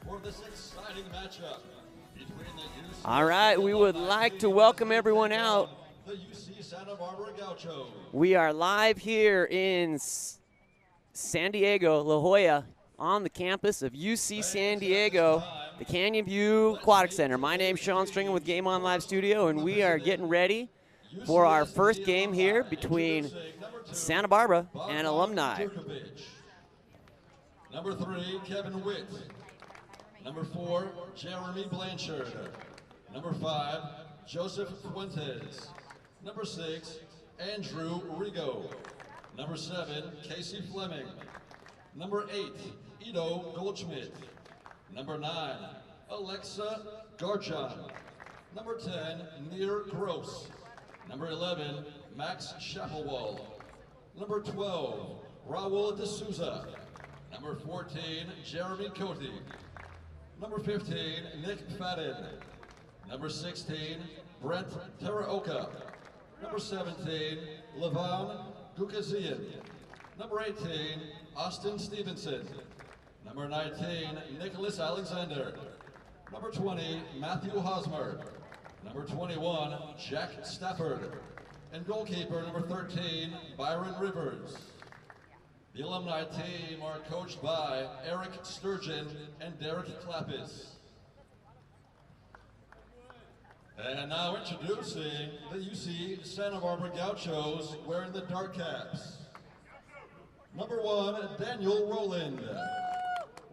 for this exciting matchup between the UC All right, we would like to welcome everyone out. the UC Santa Barbara Gauchos. We are live here in San Diego, La Jolla, on the campus of UC San Diego, the Canyonview Aquatics Center. My name's Sean Stringer with Game On Live Studio, and we are getting ready for our first game here between Santa Barbara and Alumni. Number 3, Kevin Witt. Number 4, Jeremy Blanchard. Number 5, Joseph Fuentes. Number 6, Andrew Rigo. Number 7, Casey Fleming. Number 8, Ido Goldschmidt. Number 9, Alexa Garchon. Number 10, Nir Gross. Number 11, Max Schaffelwald. Number 12, Raul D'Souza. Number 14, Jeremy Cote. Number 15, Nick Fadden. Number 16, Brent Teraoka. Number 17, Levon Gukazian. Number 18, Austin Stevenson. Number 19, Nicholas Alexander. Number 20, Matthew Hosmer. Number 21, Jack Stafford. And goalkeeper number 13, Byron Rivers. The alumni team are coached by Eric Sturgeon and Derek Klappis. And now introducing the UC Santa Barbara Gauchos wearing the dark caps. Number 1, Daniel Rowland.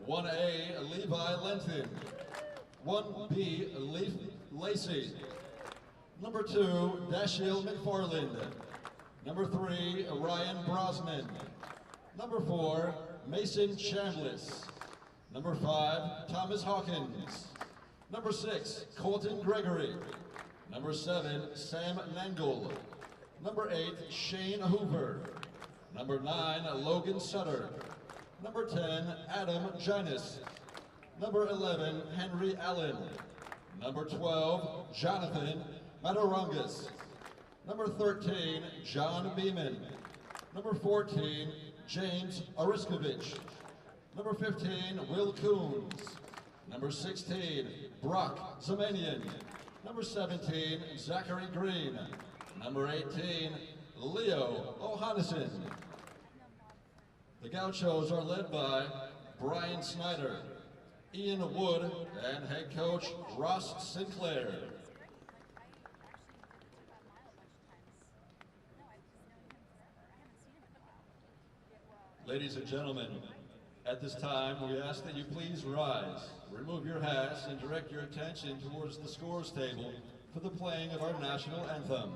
1A, Levi Lenton. 1B, Leaf Lacey. Number 2, Dashiell McFarland. Number 3, Ryan Brosnan. Number 4, Mason Chambliss. Number 5, Thomas Hawkins. Number 6, Colton Gregory. Number 7, Sam Nangle. Number 8, Shane Hoover. Number 9, Logan Sutter. Number 10, Adam Ginas. Number 11, Henry Allen. Number 12, Jonathan Matarangas. Number 13, John Beeman. Number 14, James Ariskovich. Number 15, Will Coons. Number 16, Brock Zamanian. Number 17, Zachary Green. Number 18, Leo O'Hannison. The Gauchos are led by Brian Snyder, Ian Wood, and head coach Ross Sinclair. Ladies and gentlemen, at this time, we ask that you please rise, remove your hats, and direct your attention towards the scores table for the playing of our national anthem.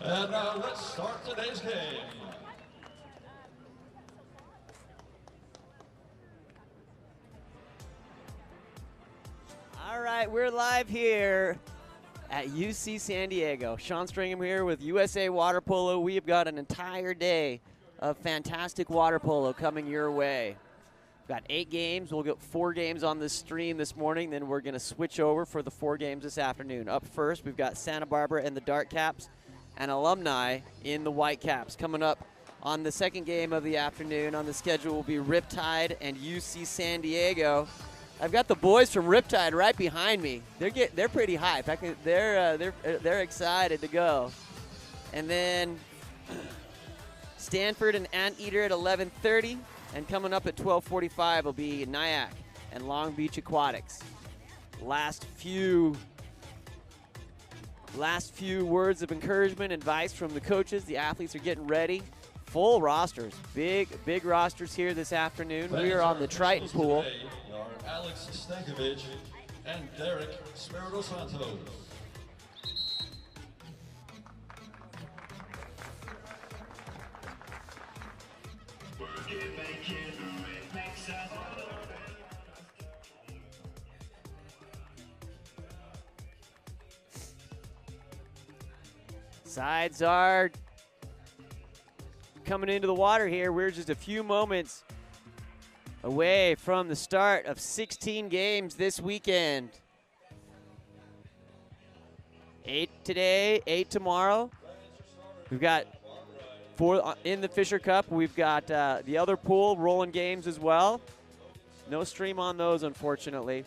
And now let's start today's game. All right, we're live here at UC San Diego. Sean Stringham here with USA Water Polo. We have got an entire day of fantastic water polo coming your way. We've got 8 games. We'll get 4 games on the stream this morning. Then we're going to switch over for the 4 games this afternoon. Up first, we've got Santa Barbara in the dark caps and Alumni in the white caps. Coming up on the second game of the afternoon on the schedule will be Riptide and UC San Diego. I've got the boys from Riptide right behind me. They're pretty hyped. They're excited to go. And then Stanford and Anteater at 11:30, and coming up at 12:45 will be Nyack and Long Beach Aquatics. Last few words of encouragement, advice from the coaches. The athletes are getting ready. Full rosters, big rosters here this afternoon. We are on the Triton pool. Alex Stankovic and Derek Spirito Santos. Sides are coming into the water here. We're just a few moments away from the start of 16 games this weekend. 8 today, 8 tomorrow. We've got 4 in the Fisher Cup. We've got the other pool rolling games as well. No stream on those, unfortunately.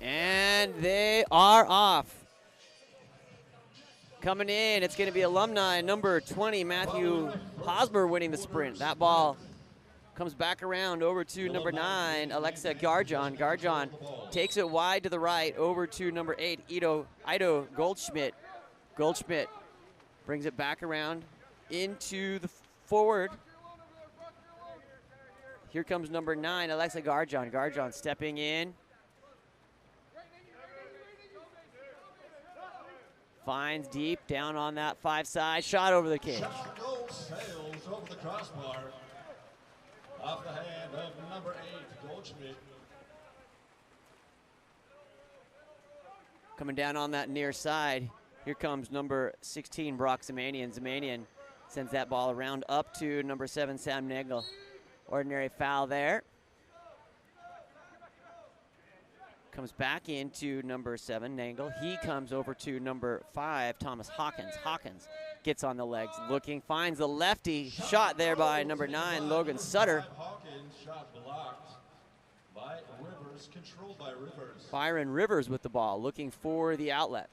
And they are off. Coming in, it's going to be Alumni number 20, Matthew Hosmer, winning the sprint. That ball comes back around over to number 9, Alexa Garjon. Garjon takes it wide to the right over to number 8, Ido Goldschmidt. Goldschmidt brings it back around into the forward. Here comes number 9, Alexa Garjon. Garjon stepping in. Finds deep, down on that 5 side, shot over the cage. Shot goal sails over the crossbar. Off the hand of number 8, Goldschmidt. Coming down on that near side, here comes number 16, Brock Zamanian. Zamanian sends that ball around up to number 7, Sam Nagel. Ordinary foul there. Comes back into number 7, Nagel. He comes over to number 5, Thomas Hawkins. Hawkins gets on the legs, looking, finds the lefty. Shot there by number 9, Logan Sutter. Hawkins, shot blocked by Rivers, controlled by Rivers. Byron Rivers with the ball, looking for the outlet.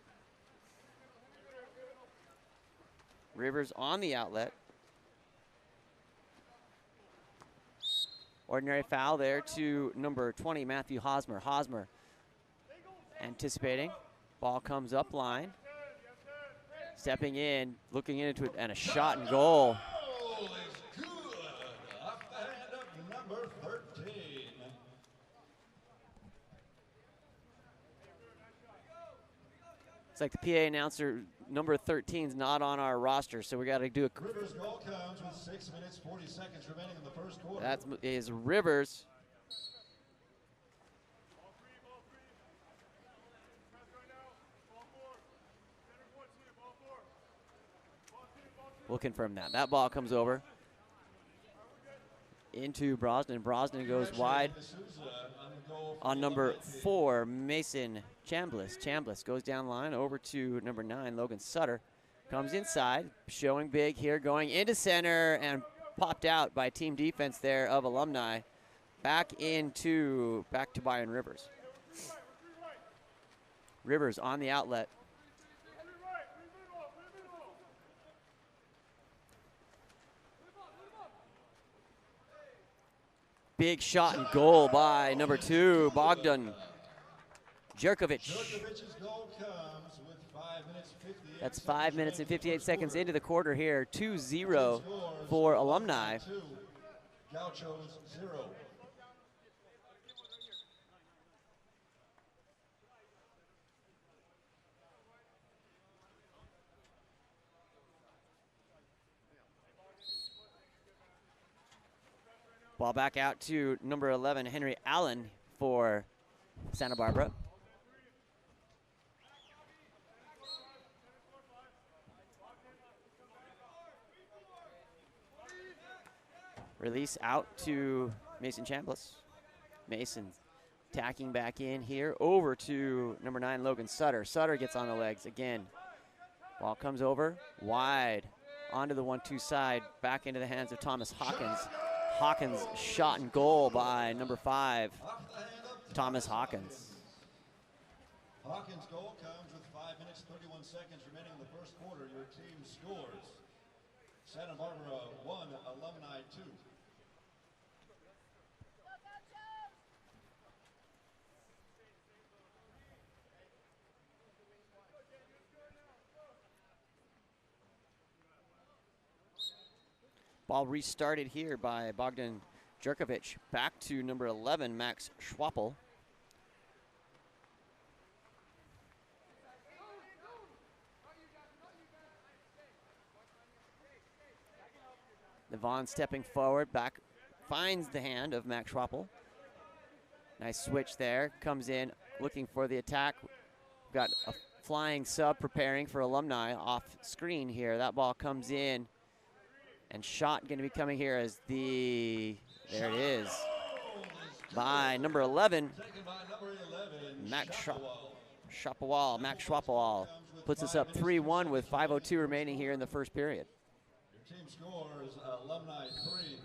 Rivers on the outlet. Ordinary foul there to number 20, Matthew Hosmer. Hosmer anticipating. Ball comes up line. Stepping in, looking into it, and a shot and goal. Goal is good. Off the hand of number 13. It's like the PA announcer, number 13 is not on our roster, so we got to do a. Rivers' goal comes with 6 minutes, 40 seconds remaining in the first quarter. That is Rivers. We'll confirm that. That ball comes over into Brosnan. Brosnan goes wide on number 4, Mason Chambliss. Chambliss goes down line over to number 9, Logan Sutter. Comes inside, showing big here, going into center and popped out by team defense there of Alumni. Back to Byron Rivers. Rivers on the outlet. Big shot and goal by number 2, Bogdan Jerkovic. Jerkovic's goal comes with 5 minutes, 58 That's 5 minutes and 58 seconds into the quarter here. 2-0 for Alumni. Gauchos 0. Ball back out to number 11, Henry Allen for Santa Barbara. Release out to Mason Chambliss. Mason tacking back in here over to number 9, Logan Sutter. Sutter gets on the legs again. Ball comes over wide onto the 1-2 side, back into the hands of Thomas Hawkins. Hawkins shot and goal by number 5, Thomas Hawkins. Hawkins' goal comes with 5 minutes, 31 seconds remaining in the first quarter. Your team scores. Santa Barbara 1, Alumni 2. Ball restarted here by Bogdan Jerkovic. Back to number 11, Max Schwappel. Devon stepping forward, back, finds the hand of Max Schwappel. Nice switch there, comes in looking for the attack. Got a flying sub preparing for Alumni off screen here. That ball comes in. And shot going to be coming here as there it is, by number 11, Max Schwappel. Max Schwappel puts us up 3-1 with 5:02 remaining here in the first period. Your team scores Alumni 3,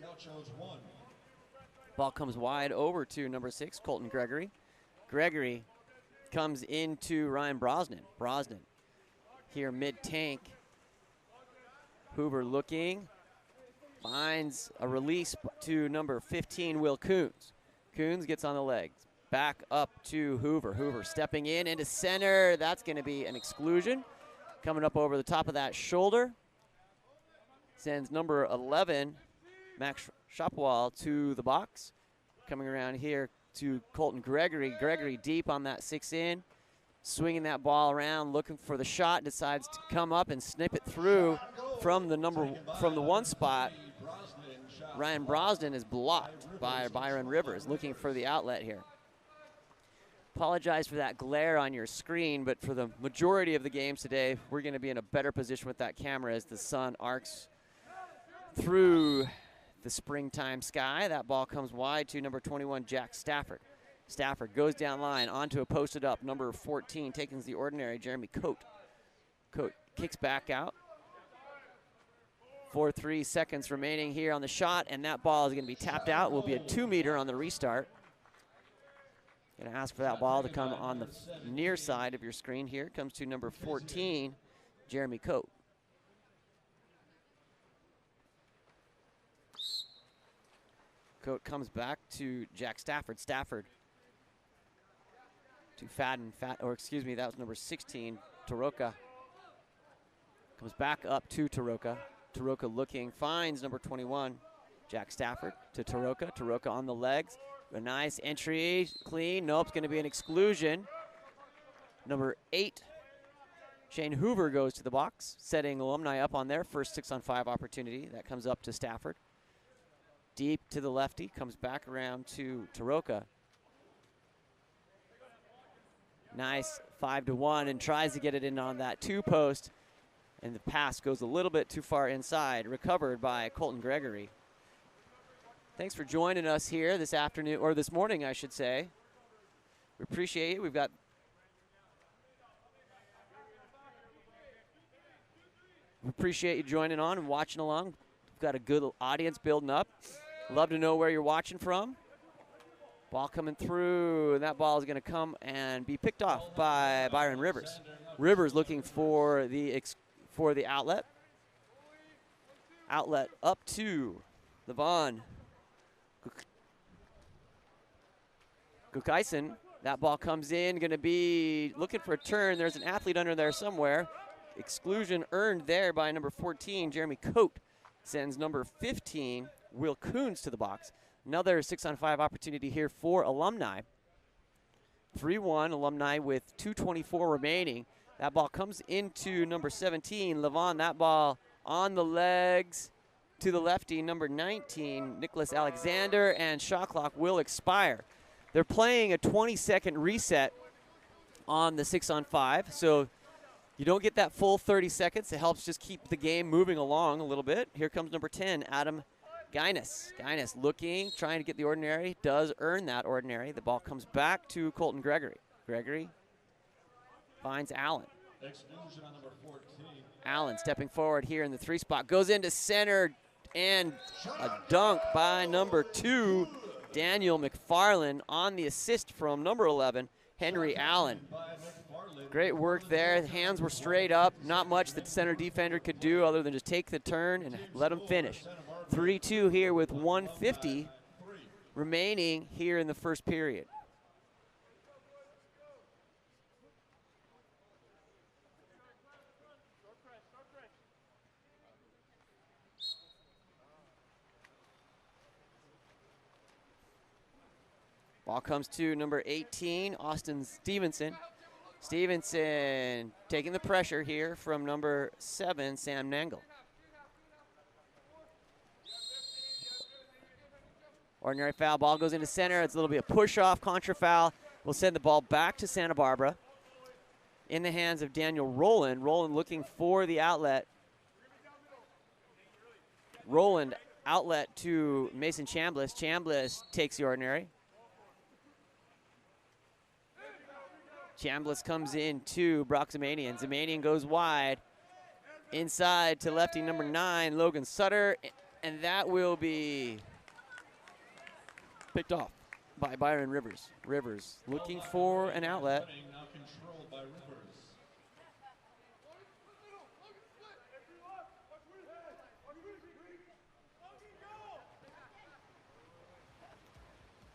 Gauchos 1. Ball comes wide over to number 6, Colton Gregory. Gregory comes into Ryan Brosnan. Brosnan here mid-tank. Hoover looking, finds a release to number 15, Will Coons. Coons gets on the legs, back up to Hoover. Hoover stepping in into center. That's going to be an exclusion. Coming up over the top of that shoulder. Sends number 11, Max Schwappel, to the box. Coming around here to Colton Gregory. Gregory deep on that 6-in. Swinging that ball around, looking for the shot, decides to come up and snip it through from the 1 spot. Ryan Brosnan is blocked by Byron Rivers, looking for the outlet here. Apologize for that glare on your screen, but for the majority of the games today, we're going to be in a better position with that camera as the sun arcs through the springtime sky. That ball comes wide to number 21, Jack Stafford. Stafford goes down line onto a posted up number 14, taking the ordinary Jeremy Coate. Coate kicks back out. 4.3 seconds remaining here on the shot, and that ball is going to be tapped out. Will be a 2-meter on the restart. Going to ask for that ball to come on the near side of your screen here. Comes to number 14, Jeremy Coate. Coate comes back to Jack Stafford. Stafford to Fadden, or excuse me, that was number 16, Taroka. Comes back up to Taroka. Taroka looking, finds number 21, Jack Stafford, to Taroka. Taroka on the legs. A nice entry, clean. Nope, it's going to be an exclusion. Number 8, Shane Hoover goes to the box, setting Alumni up on their first 6-on-5 opportunity. That comes up to Stafford. Deep to the lefty, comes back around to Taroka. Nice 5-1, and tries to get it in on that 2-post, and the pass goes a little bit too far inside, recovered by Colton Gregory. Thanks for joining us here this afternoon, or this morning, I should say. We appreciate it. We appreciate you joining on and watching along. We've got a good audience building up. Love to know where you're watching from. Ball coming through, and that ball is going to come and be picked off by Byron Rivers. Rivers looking for the outlet. Outlet up to Levon Gukaisen. That ball comes in, going to be looking for a turn. There's an athlete under there somewhere. Exclusion earned there by number 14, Jeremy Coate. Sends number 15, Will Coons, to the box. Another 6-on-5 opportunity here for Alumni. 3-1, Alumni with 2:24 remaining. That ball comes into number 17, Levon. That ball on the legs, to the lefty, number 19, Nicholas Alexander, and shot clock will expire. They're playing a 20-second reset on the 6-on-5, so you don't get that full 30 seconds. It helps just keep the game moving along a little bit. Here comes number 10, Adam Guinness. Guinness looking, trying to get the ordinary, does earn that ordinary. The ball comes back to Colton Gregory. Gregory finds Allen. Exclusion on number 14. Allen stepping forward here in the 3 spot, goes into center, and a dunk by number 2, Daniel McFarland, on the assist from number 11, Henry Allen. Great work there. The hands were straight up. Not much that center defender could do other than just take the turn and let him finish. 3-2 here with 1:50 remaining here in the first period. Ball comes to number 18, Austin Stevenson. Stevenson taking the pressure here from number 7, Sam Nangle. Ordinary foul, ball goes into center. It's a little bit of push-off, contra foul. We'll send the ball back to Santa Barbara in the hands of Daniel Rowland. Rowland looking for the outlet. Rowland outlet to Mason Chambliss. Chambliss takes the ordinary. Chambliss comes in to Brock Zamanian. Zamanian goes wide. Inside to lefty number 9, Logan Sutter. And that will be picked off by Byron Rivers. Rivers looking for an outlet. Now controlled by Rivers.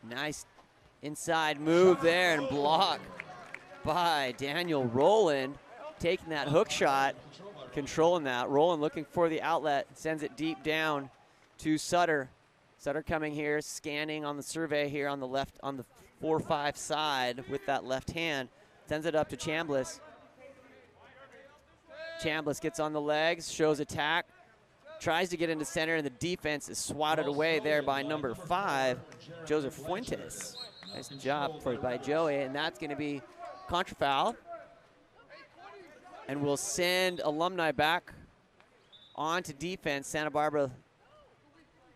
Nice inside move there and block by Daniel Rowland, taking that hook shot, controlling that. Rowland looking for the outlet, sends it deep down to Sutter. Sutter coming here, scanning on the survey here on the left, on the 4-5 side with that left hand, sends it up to Chambliss. Chambliss gets on the legs, shows attack, tries to get into center, and the defense is swatted away there by number 5, Joseph Fuentes. Nice job by Joey, and that's going to be contra foul, and we'll send Alumni back on to defense. Santa Barbara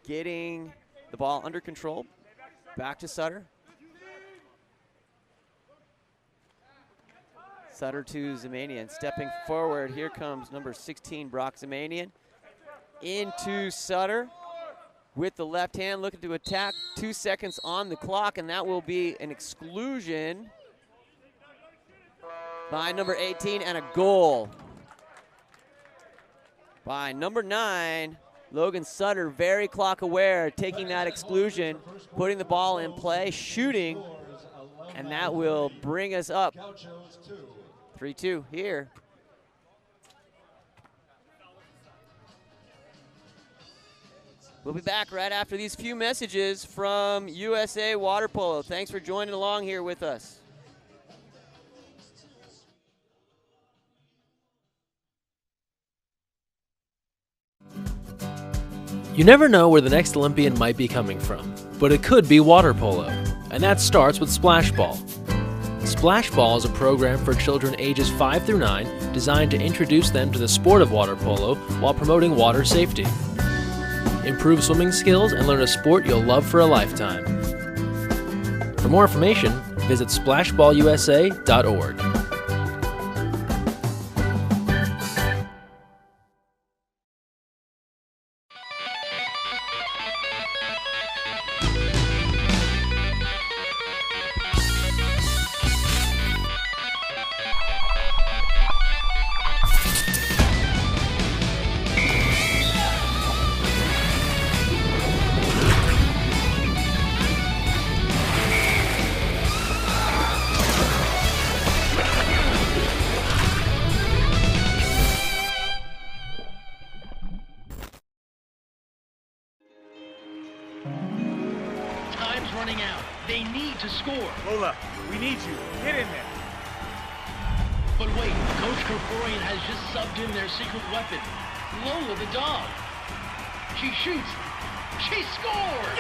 getting the ball under control. Back to Sutter. Sutter to Zamanian. Stepping forward, here comes number 16, Brock Zamanian. Into Sutter with the left hand, looking to attack. 2 seconds on the clock, and that will be an exclusion by number 18, and a goal by number 9, Logan Sutter, very clock aware, taking that exclusion, putting the ball in play, shooting, and that will bring us up 3-2 here. We'll be back right after these few messages from USA Water Polo. Thanks for joining along here with us. You never know where the next Olympian might be coming from, but it could be water polo, and that starts with Splash Ball. Splash Ball is a program for children ages 5 through 9 designed to introduce them to the sport of water polo while promoting water safety. Improve swimming skills and learn a sport you'll love for a lifetime. For more information, visit splashballusa.org. She shoots. She scores!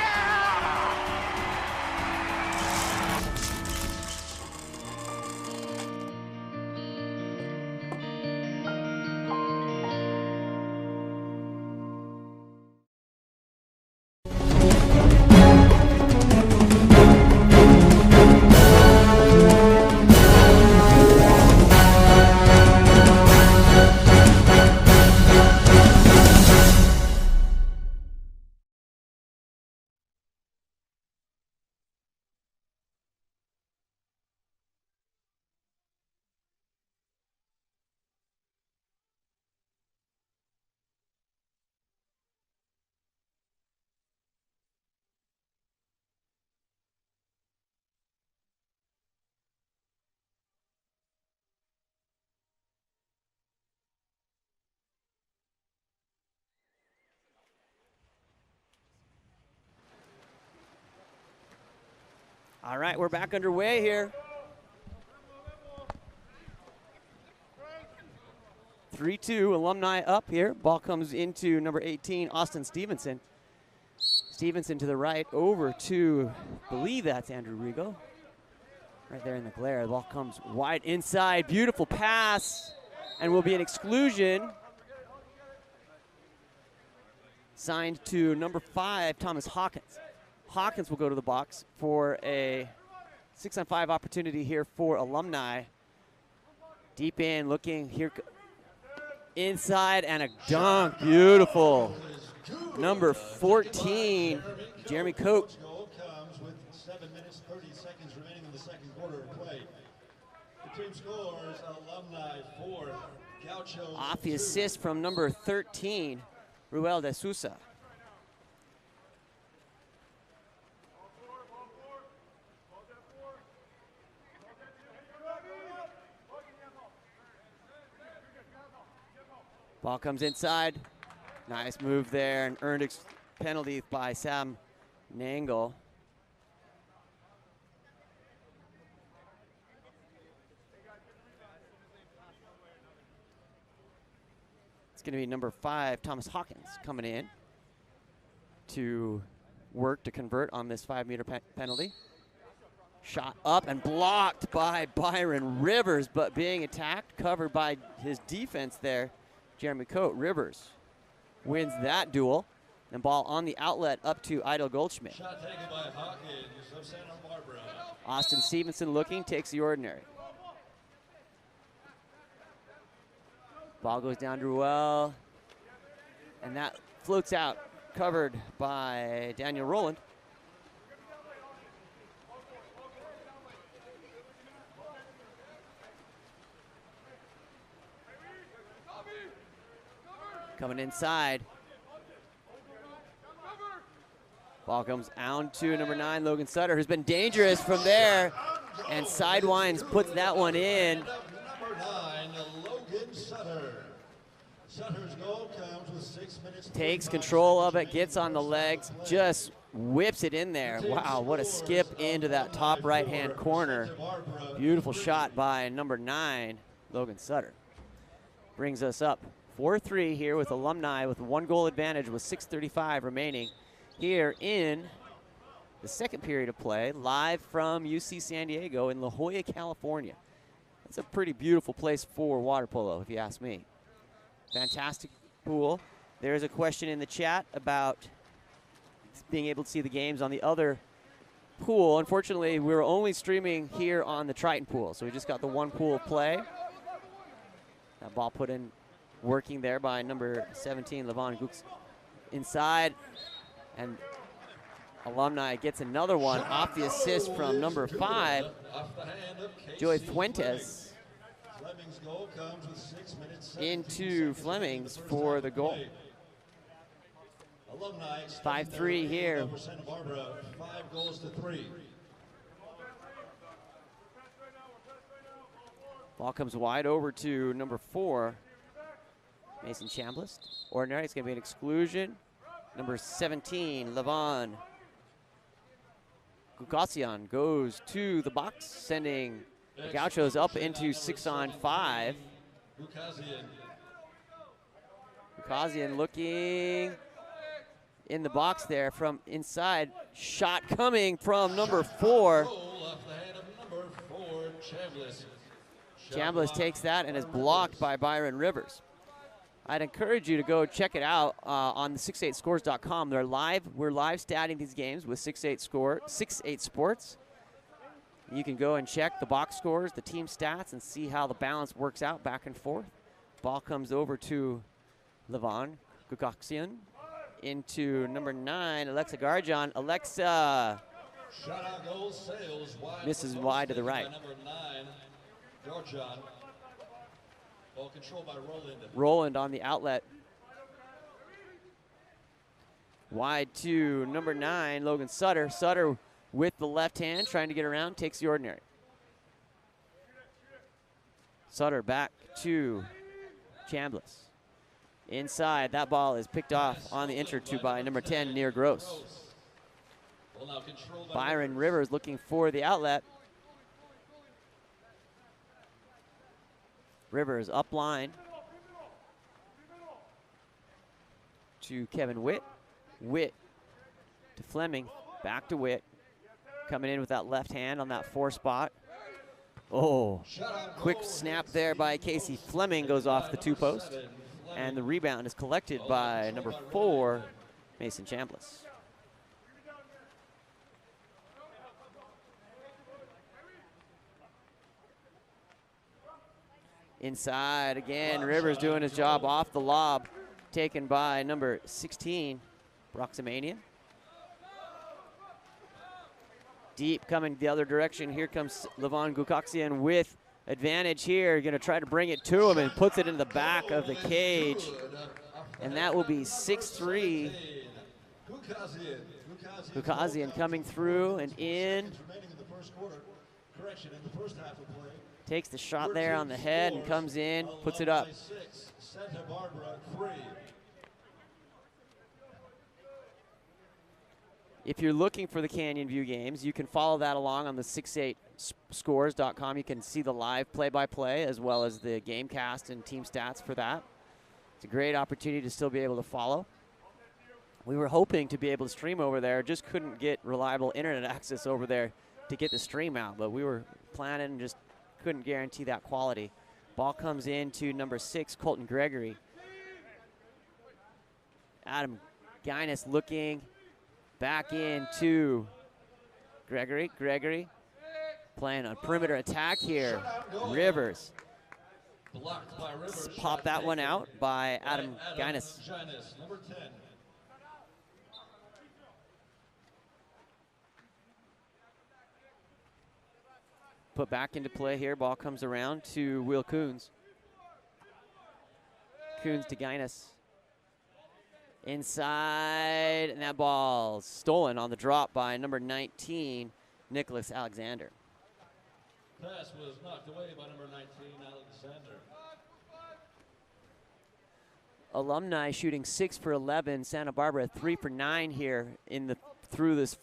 All right, we're back underway here. 3-2, Alumni up here. Ball comes into number 18, Austin Stevenson. Stevenson to the right, over to, I believe that's Andrew Rigo. Right there in the glare. The ball comes wide inside. Beautiful pass, and will be an exclusion. Signed to number 5, Thomas Hawkins. Hawkins will go to the box for a 6-on-5 opportunity here for Alumni. Deep in, looking here, inside, and a dunk. Beautiful. Number 14, Jeremy Coate. Comes with 7 minutes, 30 seconds remaining in the second quarter of play. The team scores Alumni 4, Gauchos Off the 2. assist from number 13, Ruel de Sousa. Ball comes inside. Nice move there, and earned penalty by Sam Nangle. It's going to be number 5, Thomas Hawkins, coming in to work to convert on this 5-meter penalty. Shot up and blocked by Byron Rivers, but being attacked, covered by his defense there. Jeremy Coate. Rivers wins that duel. And ball on the outlet up to Idle Goldschmidt. Shot taken by Hawkins of Santa Barbara. Austin Stevenson looking, takes the ordinary. Ball goes down to Ruel. And that floats out, covered by Daniel Rowland. Coming inside. Ball comes down to number 9, Logan Sutter, who's been dangerous from there. And sidewinds puts that one in. Number 9, Logan Sutter. Sutter's goal comes with 6 minutes. Takes control of it, gets on the legs, just whips it in there. Wow, what a skip into that top right-hand corner. Beautiful shot by number 9, Logan Sutter. Brings us up 4-3 here with Alumni with 1 goal advantage with 6:35 remaining here in the second period of play, live from UC San Diego in La Jolla, California. That's a pretty beautiful place for water polo, if you ask me. Fantastic pool. There's a question in the chat about being able to see the games on the other pool. Unfortunately, we're only streaming here on the Triton pool, so we just got the 1 pool of play. That ball put in, working there by number 17, Levon Gooks, inside, and Alumni gets another one off the assist from number 5, Joey Fuentes, Fleming's goal comes with 6 minutes. into Flemings for the goal. Alumni 5-3 here. for Santa Barbara, 5 goals to 3. Ball comes wide over to number 4, Mason Chambliss. Ordinary, it's going to be an exclusion. Number 17, Levon Gugasian goes to the box, sending the Gauchos up into 6-on-5. Gugasian looking, in the box there from inside. Shot coming from number 4. Chambliss takes that and is blocked by Byron Rivers. I'd encourage you to go check it out on the 68scores.com. We're live statting these games with 68 Sports. You can go and check the box scores, the team stats, and see how the balance works out back and forth. Ball comes over to Levon Gukaxian into number 9, Alexa Garjon. Alexa misses wide to the right. Ball controlled by Roland on the outlet. Wide to number 9, Logan Sutter. Sutter with the left hand, trying to get around, takes the ordinary. Sutter back to Chambliss. Inside, that ball is picked off on the enter to by number 10, Near Gross. Byron Rivers looking for the outlet. Rivers up line to Kevin Witt. Witt to Fleming, back to Witt. Coming in with that left hand on that 4 spot. Oh, quick snap there by Casey Fleming, goes off the 2 post. And the rebound is collected by number 4, Mason Chambliss. Inside again, Rivers doing his job off the lob, taken by number 16, Broxamanian. Deep coming the other direction. Here comes Levon Gukaxian with advantage here. Going to try to bring it to him and puts it in the back of the cage. And that will be 6-3. Gukaxian coming through and in. Takes the shot there on the head and comes in, puts it up. If you're looking for the Canyonview games, you can follow that along on the 68scores.com. You can see the live play-by-play as well as the game cast and team stats for that. It's a great opportunity to still be able to follow. We were hoping to be able to stream over there, just couldn't get reliable internet access over there to get the stream out, but we were planning and just couldn't guarantee that quality. Ball comes in to number 6, Colton Gregory. Adam Guinness looking back into Gregory. Gregory playing a perimeter attack here. Rivers. Pop that one out by Adam Guinness. Number 10. Put back into play here. Ball comes around to Will Coons. Coons to Guinness. Inside, and that ball stolen on the drop by number 19, Nicholas Alexander. Pass was knocked away by number 19, Alexander. Alumni shooting 6 for 11. Santa Barbara 3 for 9 here through this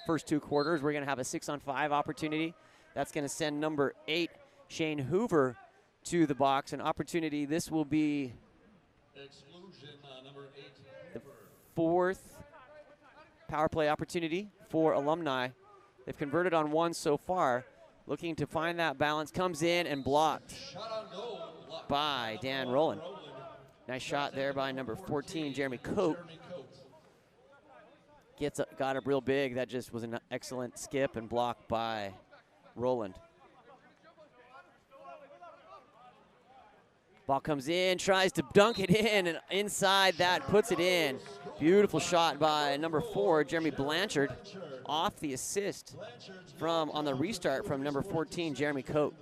first 2 quarters. We're going to have a 6-on-5 opportunity. That's going to send number 8, Shane Hoover, to the box. An opportunity. This will be number 8. the 4th power play opportunity for Alumni. They've converted on 1 so far. Looking to find that balance. Comes in and blocked by Dan Rowland. Nice shot there by number 14, Jeremy Coate. Got up real big. That just was an excellent skip and blocked by Rowland. Ball comes in, tries to dunk it in, and inside that puts it in. Beautiful shot by number 4, Jeremy Blanchard, off the assist on the restart from number 14, Jeremy Coate.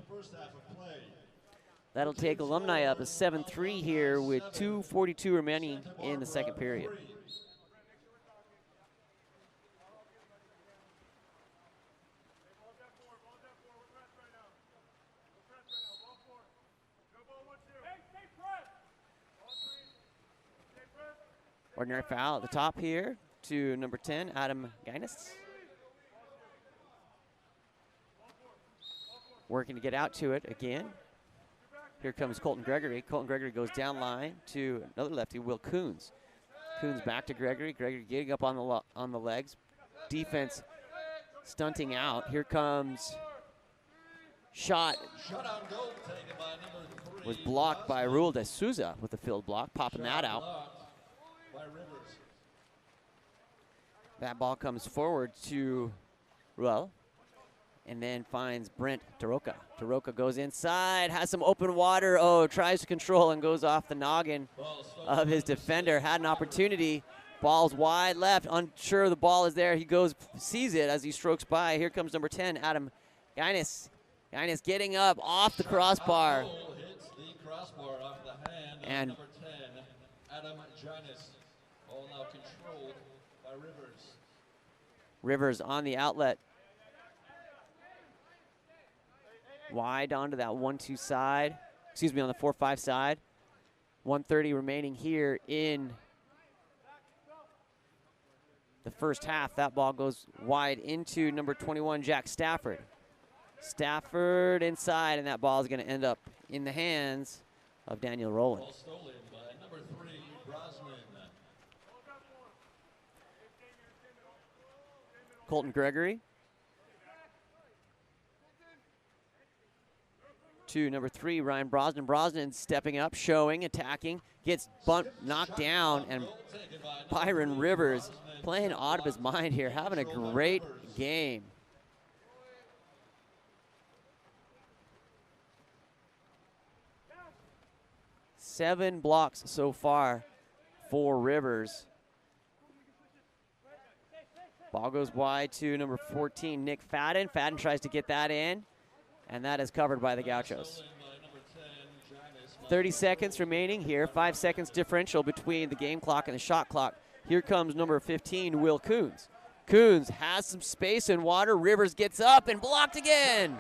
That'll take Alumni up a 7-3 here with 2:42 remaining in the second period. Ordinary foul at the top here to number 10, Adam Guinness. Working to get out to it again. Here comes Colton Gregory. Colton Gregory goes down line to another lefty, Will Coons. Coons back to Gregory. Gregory getting up on the legs. Defense stunting out. Here comes shot. Shutout goal taken by number 3. Was blocked by Rule de Souza with the field block, popping that out. By Rivers. That ball comes forward to Ruel and then finds Brent Taroka. Taroka goes inside, has some open water. Oh, tries to control and goes off the noggin of his defender. Had an opportunity. Ball's wide left, unsure the ball is there. He goes, sees it as he strokes by. Here comes number 10, Adam Guinness. Guinness getting up off the crossbar. Hits the crossbar off the hand of And number 10, Adam Guinness. Ball now controlled by Rivers. Rivers on the outlet. Wide onto that 1-2 side. Excuse me, on the 4-5 side. 1:30 remaining here in the first half. That ball goes wide into number 21, Jack Stafford. Stafford inside, and that ball is going to end up in the hands of Daniel Rowland. Ball stolen by number 3, Brosnan. Colton Gregory to number 3, Ryan Brosnan. Brosnan stepping up, showing, attacking, gets knocked down, and Byron Rivers playing out of his mind here, having a great game. Seven blocks so far for Rivers. Ball goes wide to number 14, Nick Fadden. Fadden tries to get that in, and that is covered by the Gauchos. 30 seconds remaining here. 5 seconds differential between the game clock and the shot clock. Here comes number 15, Will Coons. Coons has some space and water. Rivers gets up and blocked again.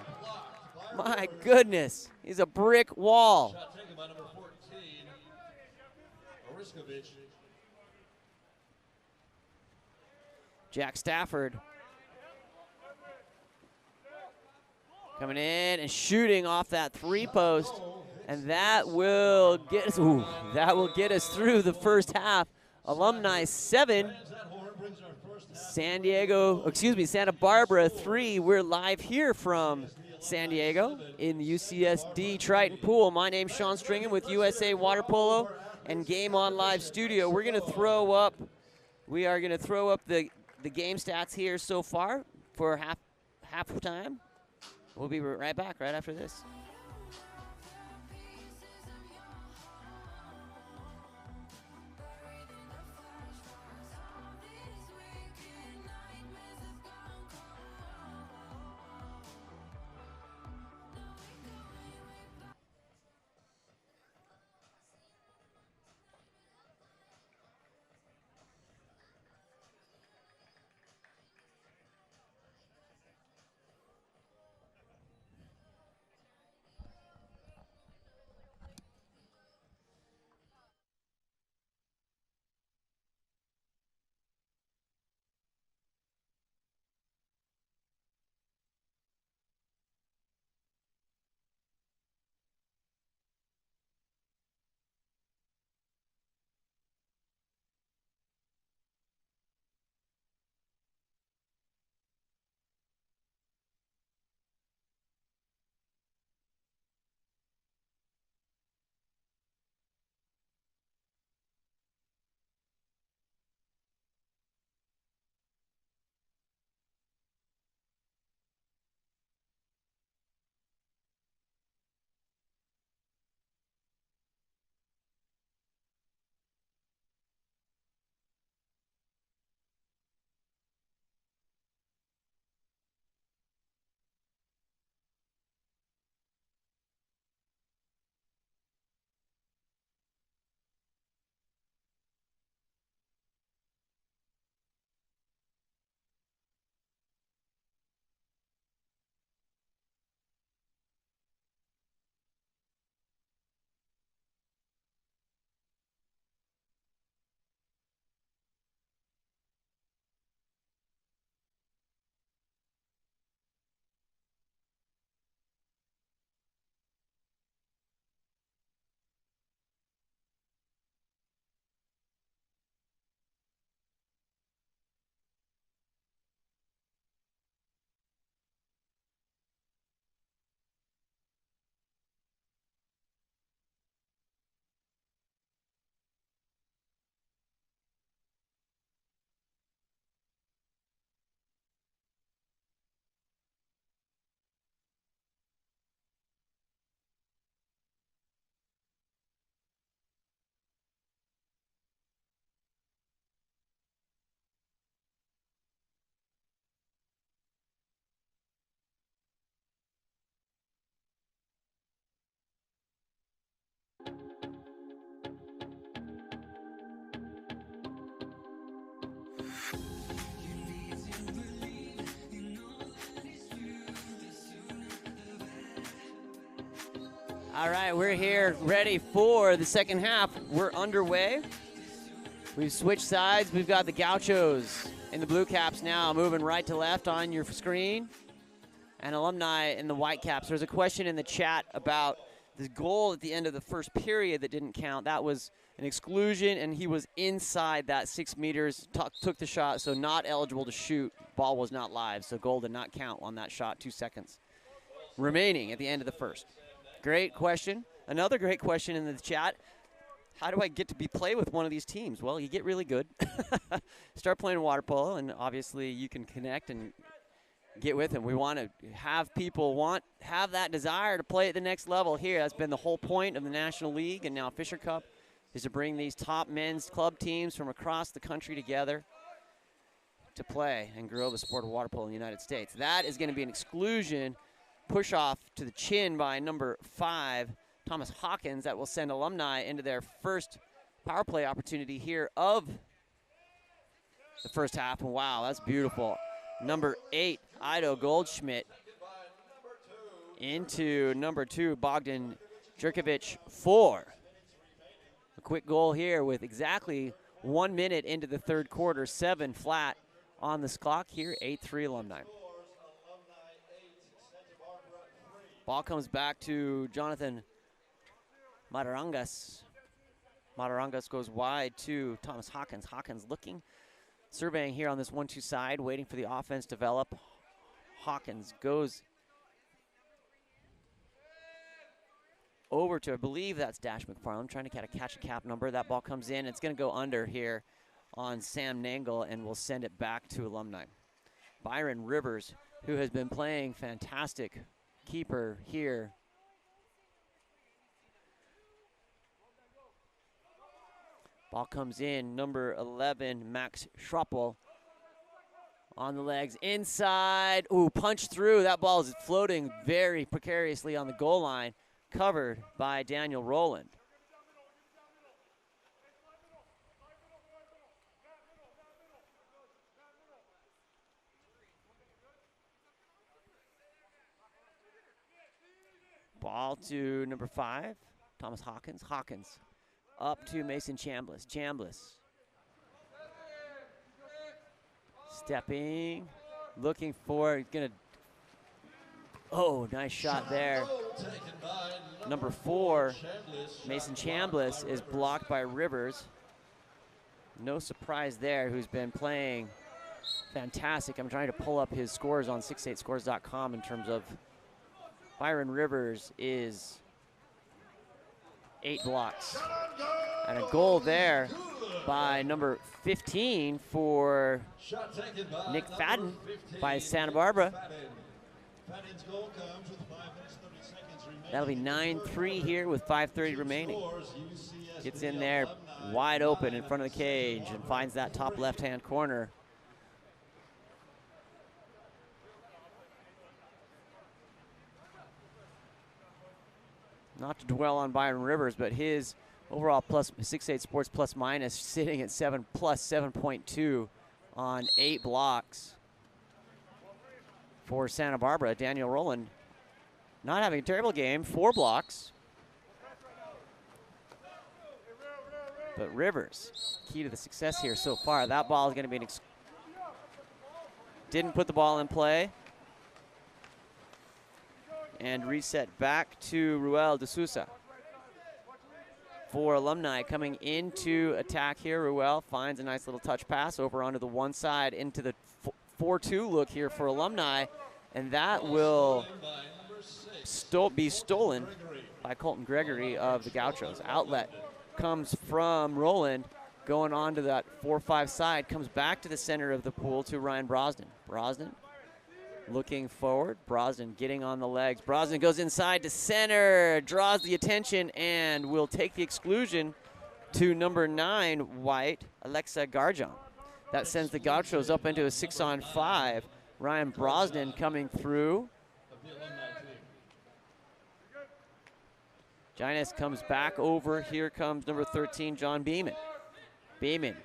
My goodness, he's a brick wall. Shot taken by number 14, Oriskovich. Jack Stafford coming in and shooting off that 3-post, and that will get us. Ooh, that will get us through the first half. Alumni 7, Santa Barbara 3. We're live here from San Diego in the UCSD Triton Pool. My name's Sean Stringham with USA Water Polo and Game On Live Studio. We are going to throw up the game stats here so far for half time. We'll be right back right after this. All right, we're here ready for the second half. We're underway. We've switched sides. We've got the Gauchos in the blue caps now moving right to left on your screen, and Alumni in the white caps. There's a question in the chat about the goal at the end of the first period that didn't count. That was an exclusion, and he was inside that 6 meters, took the shot, so not eligible to shoot. Ball was not live, so goal did not count on that shot. 2 seconds remaining at the end of the first. Great question. Another great question in the chat. How do I get to play with one of these teams? Well, you get really good. Start playing water polo, and obviously you can connect and get with them. We want to have people have that desire to play at the next level here. That's been the whole point of the National League and now Fisher Cup, is to bring these top men's club teams from across the country together to play and grow the sport of water polo in the United States. That is going to be an exclusion, push off to the chin by number 5, Thomas Hawkins. That will send Alumni into their first power play opportunity here of the first half. And wow, that's beautiful. Number 8, Ido Goldschmidt into number 2, Bogdan Jerkovic, 4. A quick goal here with exactly 1 minute into the third quarter, 7 flat on this clock here, 8-3 Alumni. Ball comes back to Jonathan Matarangas. Matarangas goes wide to Thomas Hawkins. Hawkins looking, surveying here on this 1-2 side, waiting for the offense to develop. Hawkins goes over to, I believe that's Dash McFarland, trying to catch a cap number. That ball comes in. It's going to go under here on Sam Nangle, and we'll send it back to Alumni. Byron Rivers, who has been playing fantastic keeper here. Ball comes in, number 11, Max Schroppel on the legs, inside. Ooh, punch through. That ball is floating very precariously on the goal line, covered by Daniel Rowland. Ball to number 5, Thomas Hawkins. Hawkins up to Mason Chambliss. Chambliss stepping, looking for, oh, nice shot there. Number 4, Mason Chambliss, is blocked by Rivers. No surprise there, who's been playing fantastic. I'm trying to pull up his scores on 68scores.com in terms of Byron Rivers is 8 blocks. And a goal there by number 15 for Nick Fadden by Santa Barbara. That'll be 9-3 here with 5:30 remaining. Gets in there wide open in front of the cage and finds that top left-hand corner. Not to dwell on Byron Rivers, but his overall plus 6-8 sports plus minus sitting at 7 plus 7.2 on 8 blocks for Santa Barbara. Daniel Rowland not having a terrible game, 4 blocks. But Rivers, key to the success here so far. That ball is going to be didn't put the ball in play. And reset back to Ruel de Sousa. For Alumni coming into attack here, Ruel finds a nice little touch pass over onto the one side into the 4-2 look here for Alumni. And that will be stolen by Colton Gregory of the Gauchos. Outlet comes from Rowland, going on to that 4-5 side, comes back to the center of the pool to Ryan Brosnan. Brosnan looking forward. Brosnan getting on the legs. Brosnan goes inside to center, draws the attention, and will take the exclusion to number 9, white, Alexa Garjon. That sends the Gauchos up into a 6-on-5. Ryan Brosnan coming through. Gines comes back over. Here comes number 13, John Beeman. Beeman.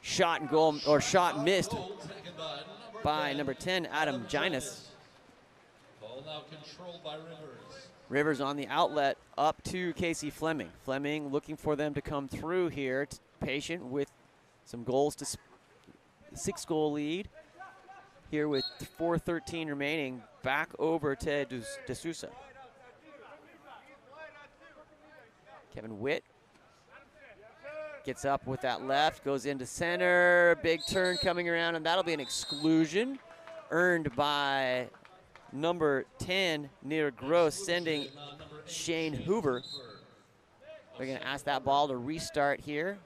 Shot and goal, or shot missed by number 10, Adam Gines. Ball now controlled by Rivers. Rivers on the outlet up to Casey Fleming. Fleming looking for them to come through here. Patient with some goals to 6-goal lead. Here with 4:13 remaining. Back over to De Sousa. Kevin Witt gets up with that left, goes into center. Big turn coming around, and that'll be an exclusion earned by number 10, Near Gross, sending Shane Hoover. They're going to ask that ball to restart here.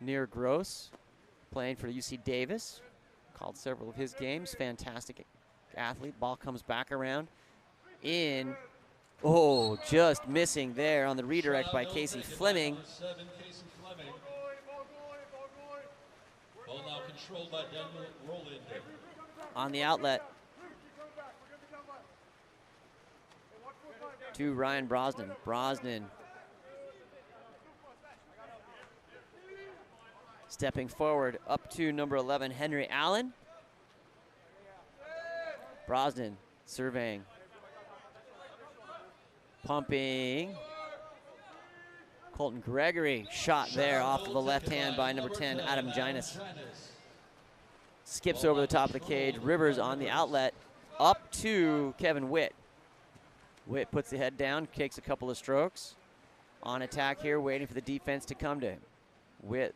Near Gross, playing for UC Davis, called several of his games. Fantastic athlete. Ball comes back around in. Oh, just missing there on the redirect by Casey Fleming. Ball now controlled by Daniel Rowland. On the outlet to Ryan Brosnan. Brosnan stepping forward up to number 11, Henry Allen. Brosnan surveying. Pumping. Colton Gregory shot there off of the left hand by number 10, Adam Ginas. Skips over the top of the cage. Rivers on the outlet up to Kevin Witt. Witt puts the head down, takes a couple of strokes. On attack here, waiting for the defense to come to him. Witt,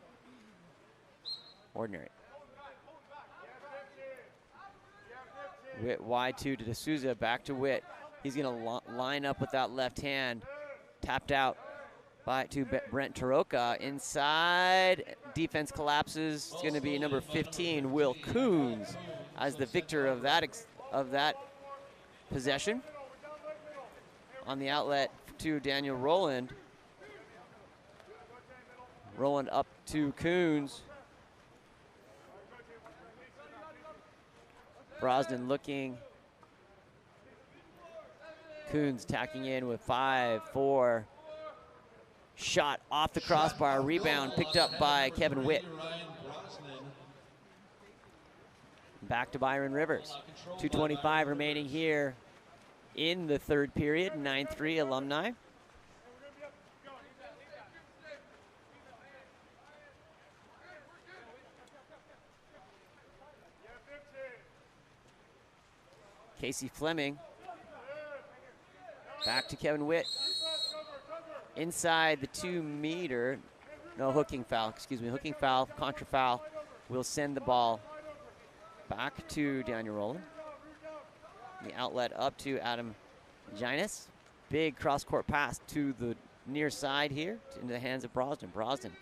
ordinary. Witt wide to De Sousa, back to Witt. He's gonna line up with that left hand. Tapped out to Brent Taroka. Inside, defense collapses. It's gonna be number 15, Will Coons, as the victor of that possession. On the outlet to Daniel Rowland. Rowland up to Coons. Brosnan looking. Coons tacking in with 5-4. Shot off the crossbar, rebound picked up by Kevin Witt. Back to Byron Rivers. 2:25 remaining here in the third period. 9-3 Alumni. Casey Fleming. Back to Kevin Witt. Inside the 2-meter. No, hooking foul, excuse me. Hooking foul, contra foul. Will send the ball back to Daniel Rowland. The outlet up to Adam Ginas. Big cross-court pass to the near side here, into the hands of Brosnan. Brosnan.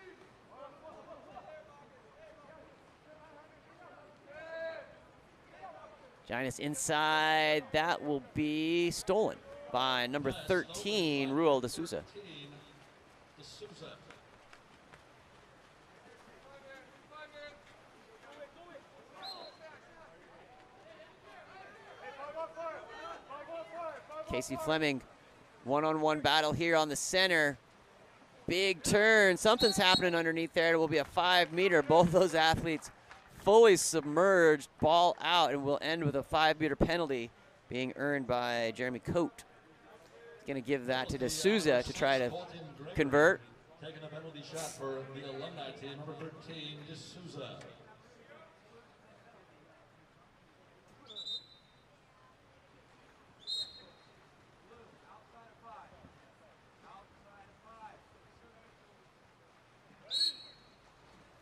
Ginas inside. That will be stolen by number 13, Ruel De Sousa. Casey Fleming, one-on-one battle here on the center. Big turn, something's happening underneath there. It will be a 5-meter. Both those athletes fully submerged, ball out, and will end with a 5-meter penalty being earned by Jeremy Coate. He's gonna give that to De Sousa to try to convert. Taking a penalty shot for the Alumni team, number 13, De Sousa.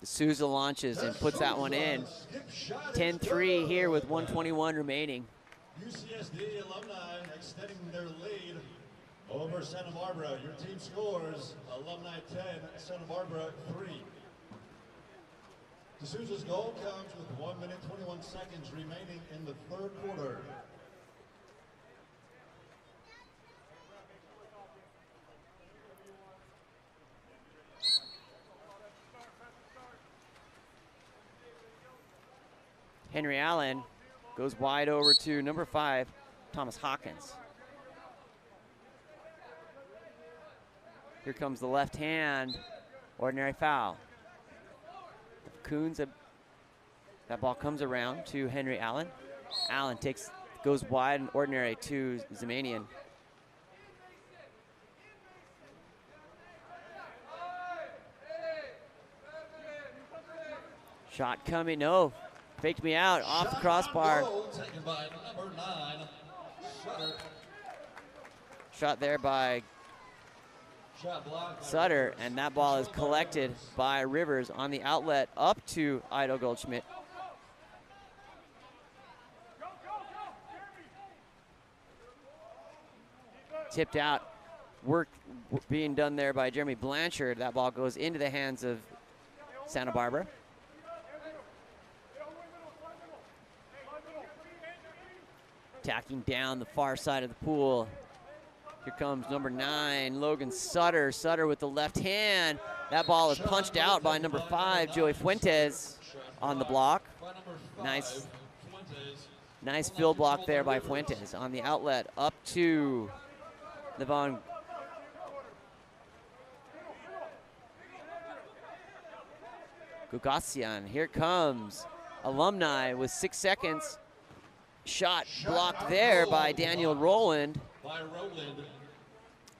De Sousa launches and puts that one in. 10-3 here with 1:21 remaining. UCSD Alumni extending their lead over Santa Barbara. Your team scores Alumni 10, Santa Barbara 3. De Sousa's goal comes with 1 minute 21 seconds remaining in the third quarter. Henry Allen goes wide over to number 5, Thomas Hawkins. Here comes the left hand, ordinary foul. Coons, that ball comes around to Henry Allen. Allen takes goes wide and ordinary to Zemanian. Shot coming, no. Faked me out, off the crossbar. Taken by number 9, Sutter. Shot there by Shot blocked by Sutter, Rivers. and that ball is collected by Rivers on the outlet up to Idle Goldschmidt. Tipped out, work being done there by Jeremy Blanchard. That ball goes into the hands of Santa Barbara. Tacking down the far side of the pool. Here comes number 9, Logan Sutter. Sutter with the left hand. That ball is punched out by number 5, Joey Fuentes on the block. Nice field block there by Fuentes on the outlet up to Levon. Gugasian. Here comes Alumni with 6 seconds. Shot blocked there by Daniel Rowland.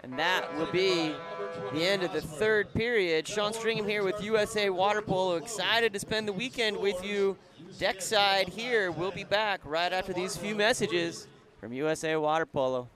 And that will be the end of the third period. Sean Stringham here with USA Water Polo. Excited to spend the weekend with you. Deck side here. We'll be back right after these few messages from USA Water Polo.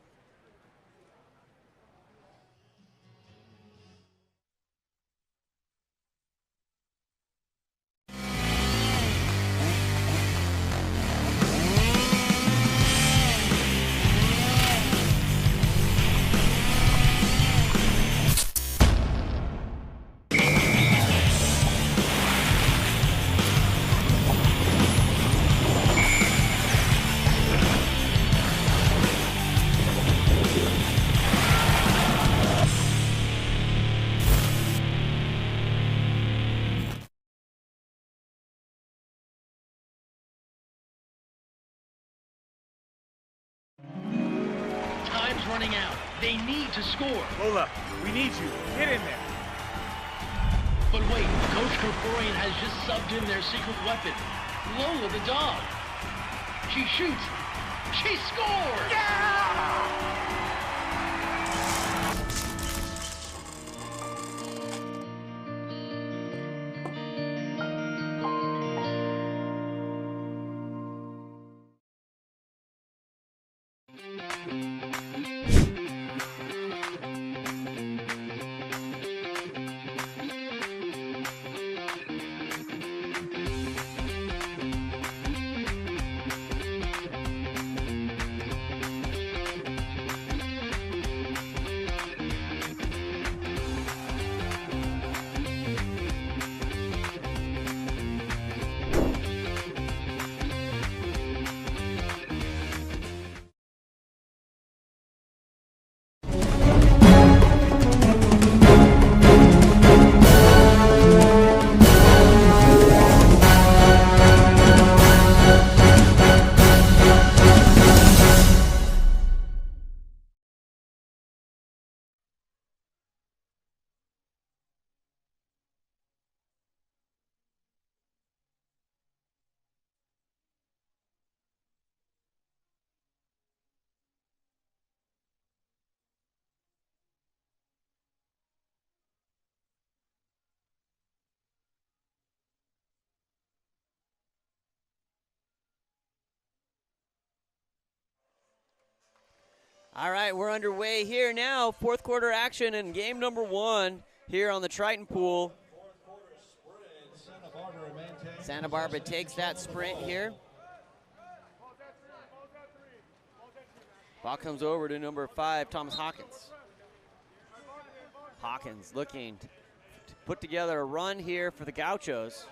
Time's running out. They need to score. Lola, we need you. Get in there. But wait, Coach Kerforian has just subbed in their secret weapon, Lola the dog. She shoots. She scores! Yeah! All right, we're underway here now. Fourth quarter action in game number 1 here on the Triton Pool. Santa Barbara takes that sprint here. Ball comes over to number 5, Thomas Hawkins. Hawkins looking to put together a run here for the Gauchos.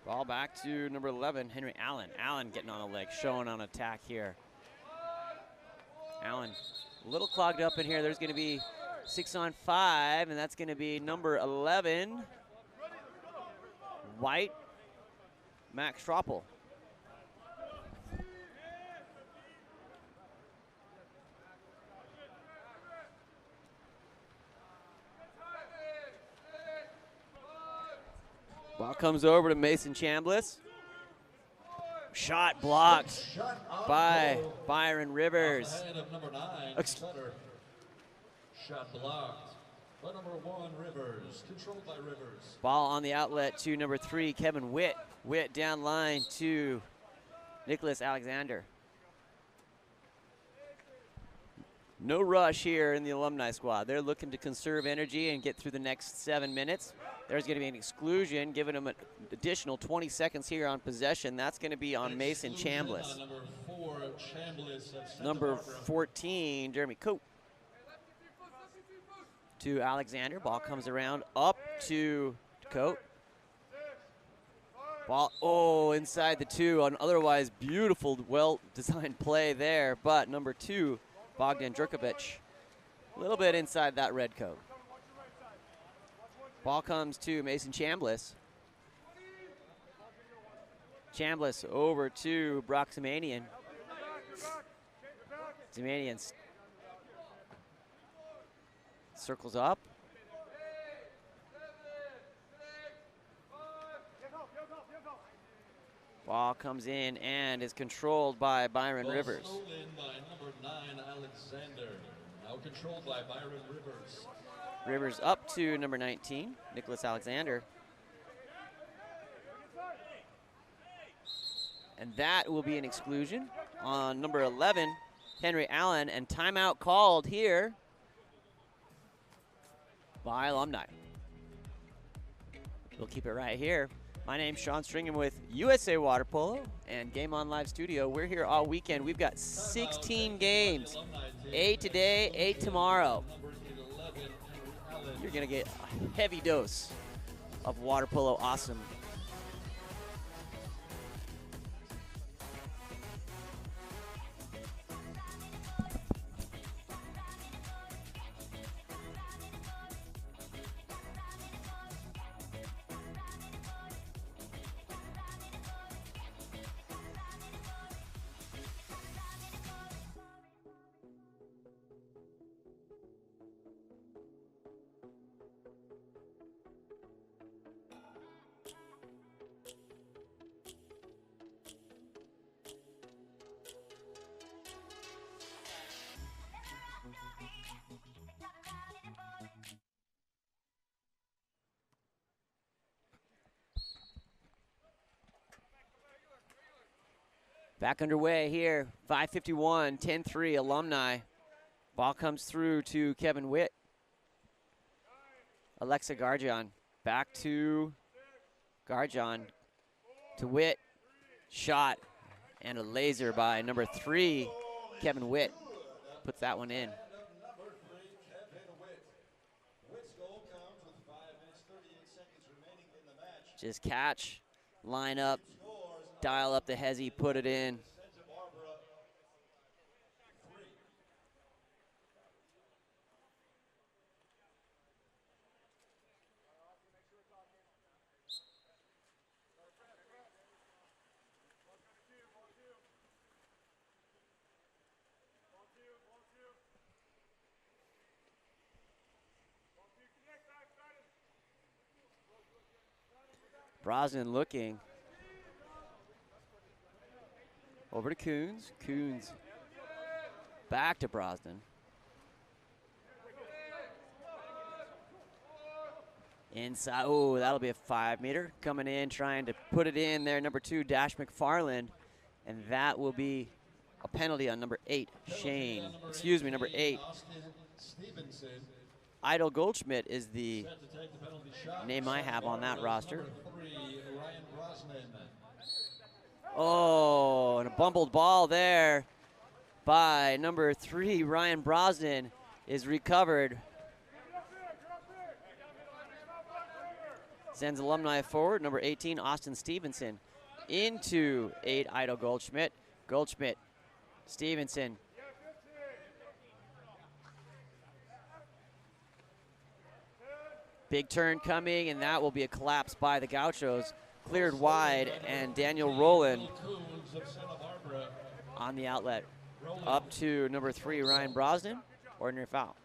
Ball back to number 11, Henry Allen. Allen getting on a leg, showing on attack here. Allen a little clogged up in here. There's going to be 6-on-5, and that's going to be number 11, White, Max Schroppel. Ball comes over to Mason Chambliss. Shot blocked Shot off by goal. Byron Rivers. Off the head of number 9, Sutter. Shot blocked by number 1, Rivers. Controlled by Rivers. Ball on the outlet to number 3, Kevin Witt. Witt down line to Nicholas Alexander. No rush here in the Alumni squad. They're looking to conserve energy and get through the next 7 minutes. There's going to be an exclusion, giving them an additional 20 seconds here on possession. That's going to be on Mason Chambliss. Number 4, Chambliss of Santa Number Barbara. 14, Jeremy Cope. To Alexander. Ball comes around up to Cope. Ball, inside the 2. An otherwise beautiful, well-designed play there. But number 2, Bogdan Drkovic, a little bit inside that red coat. Ball comes to Mason Chambliss. Chambliss over to Brock Zemanian. Zemanian circles up. Ball comes in and is controlled by Byron Rivers. Stolen by number 9, Alexander. Now controlled by Byron Rivers. Rivers up to number 19, Nicholas Alexander. And that will be an exclusion on number 11, Henry Allen, and timeout called here by Alumni. We'll keep it right here. My name's Sean Stringham with USA Water Polo and Game On Live Studio. We're here all weekend. We've got 16 games, 8 today, 8 tomorrow. You're gonna get a heavy dose of water polo awesome. Back underway here, 5:51, 10-3 Alumni. Ball comes through to Kevin Witt. Alexa Garjon back to Garjon to Witt. Shot and a laser by number 3, Kevin Witt. Puts that one in. Number 3, Kevin Witt. Witt's goal comes with 5 minutes, 38 seconds remaining in the match. Just catch, line up, dial up the hezzy, put it in. Santa Barbara, 3. Brosnan looking. Over to Coons. Coons back to Brosnan. Inside, oh, that'll be a 5-meter. Coming in, trying to put it in there, number 2, Dash McFarland. And that will be a penalty on number 8, Shane. Excuse me, number 8. Stevenson. Idle Goldschmidt is the Set to take the penalty shot. name I have on that roster. Number 3, Ryan Brosnan. Oh, and a bumbled ball there by number 3, Ryan Brosnan, is recovered. Sends Alumni forward, number 18, Austin Stevenson, into 8, Idle Goldschmidt. Goldschmidt, Stevenson. Big turn coming, and that will be a collapse by the Gauchos. Cleared wide, and Daniel Rowland on the outlet. Up to number 3, Ryan Brosnan. Ordinary foul.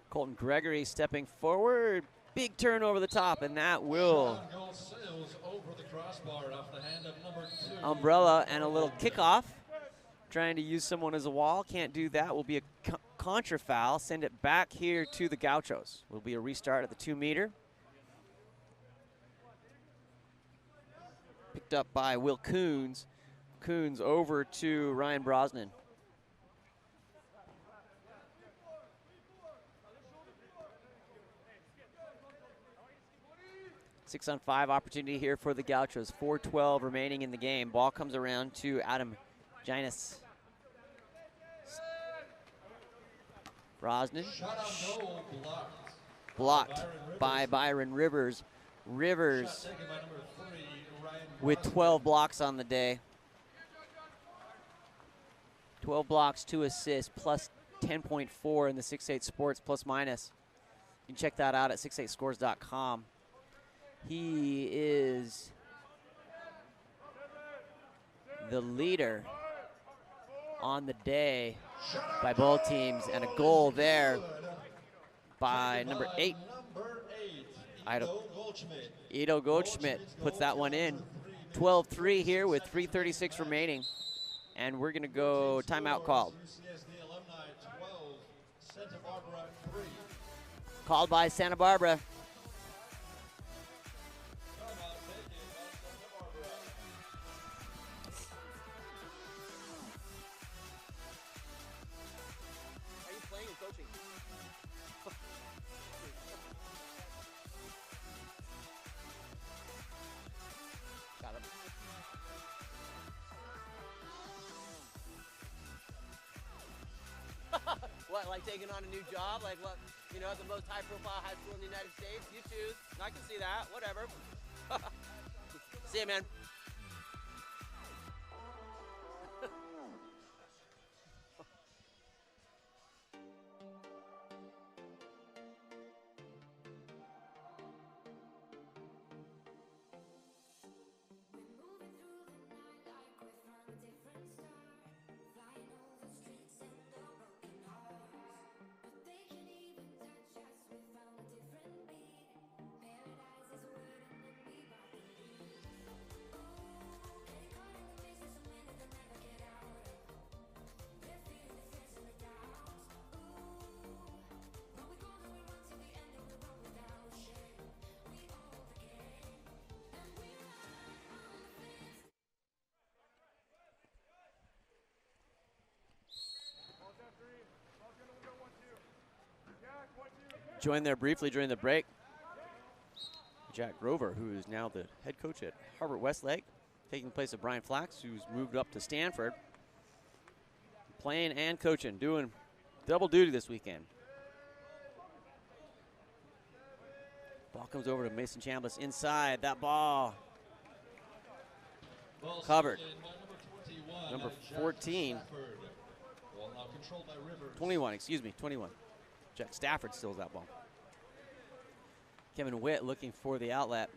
Colton Gregory stepping forward. Big turn over the top, and that will over the crossbar off the hand of number 2. umbrella and a little kickoff. Trying to use someone as a wall, can't do that. Will be a contra foul. Send it back here to the Gauchos. Will be a restart at the 2 meter. Picked up by Will Coons. Coons over to Ryan Brosnan. 6-on-5 opportunity here for the Gauchos. 4:12 remaining in the game. Ball comes around to Adam Ginas. Brosnan. Shot on goal, Blocked by Byron Rivers. Rivers with 12 blocks on the day. 12 blocks, 2 assists, plus 10.4 in the 6-8 Sports plus minus. You can check that out at 68scores.com. He is the leader on the day by both teams, and a goal there by number 8. Ido Goldschmidt puts that one in. 12-3 here with 3:36 remaining, and we're going to go timeout called. UCSD Alumni 12, Santa Barbara 3. Called by Santa Barbara. Are you playing and coaching? Got it. What, like taking on a new job? Like what, you know, the most high-profile high school in the United States? You choose. I can see that. Whatever. See ya, man. Joined there briefly during the break. Jack Grover, who is now the head coach at Harvard Westlake, taking the place of Brian Flax, who's moved up to Stanford. Playing and coaching, doing double duty this weekend. Ball comes over to Mason Chambliss inside. That ball covered. Number 14. 21, excuse me, 21. Jack Stafford steals that ball. Kevin Witt looking for the outlet.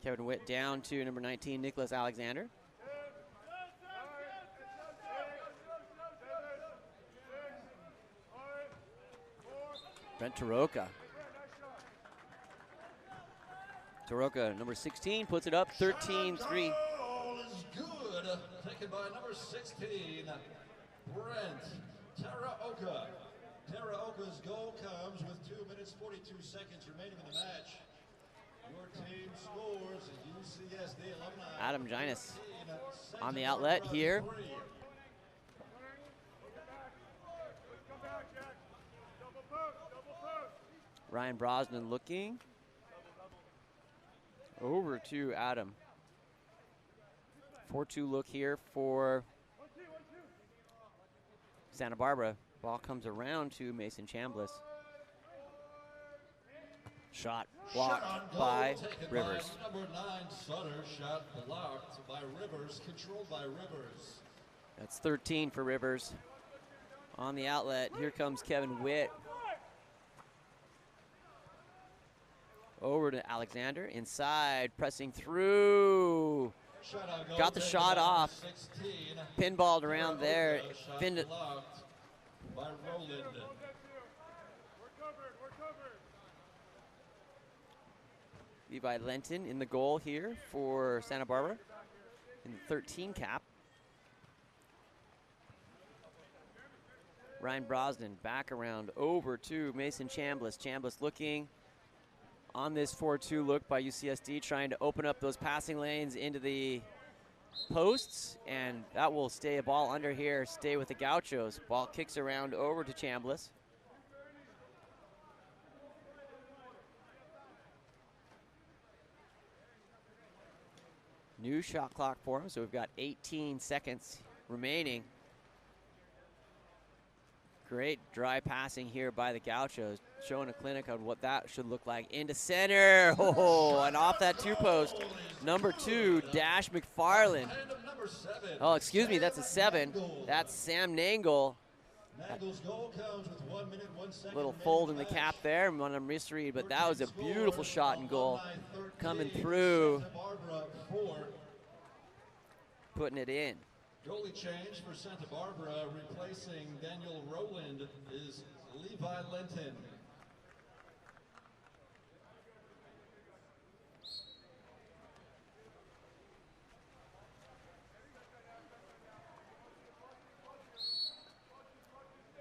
Kevin Witt down to number 19, Nicholas Alexander. Brent Taroka. Taroka, number 16, puts it up, 13-3. Goal is good, taken by number 16, Brent Taroka. Taraoka's goal comes with 2 minutes 42 seconds remaining in the match. Your team scores UCSD Alumni. Adam Ginas on the outlet here. Ryan Brosnan looking over to Adam. 4-2 look here for Santa Barbara. Ball comes around to Mason Chambliss. Shot blocked by Rivers. By number 9 Sutter, shot blocked by Rivers, controlled by Rivers. That's 13 for Rivers. On the outlet, here comes Kevin Witt. Over to Alexander, inside, pressing through. Shot on goal, Got the shot off. 16. Pinballed around there. by Roland. Levi Lenton in the goal here for Santa Barbara in the 13 cap. Ryan Brosnan back around over to Mason Chambliss. Chambliss looking on this 4-2 look by UCSD, trying to open up those passing lanes into the posts, and that will stay a ball under here, stay with the Gauchos. Ball kicks around over to Chambliss. New shot clock for him, so we've got 18 seconds remaining. Great dry passing here by the Gauchos, showing a clinic on what that should look like. Into center, oh, and off that 2-post, number 2, Dash McFarland. Oh, excuse me, that's a 7. That's Sam Nangle. Nagle's goal comes with 1 minute, 1 second. Little fold in the cap there on a misread, but that was a beautiful shot and goal coming through, putting it in. Goalie change for Santa Barbara, replacing Daniel Rowland is Levi Lenton.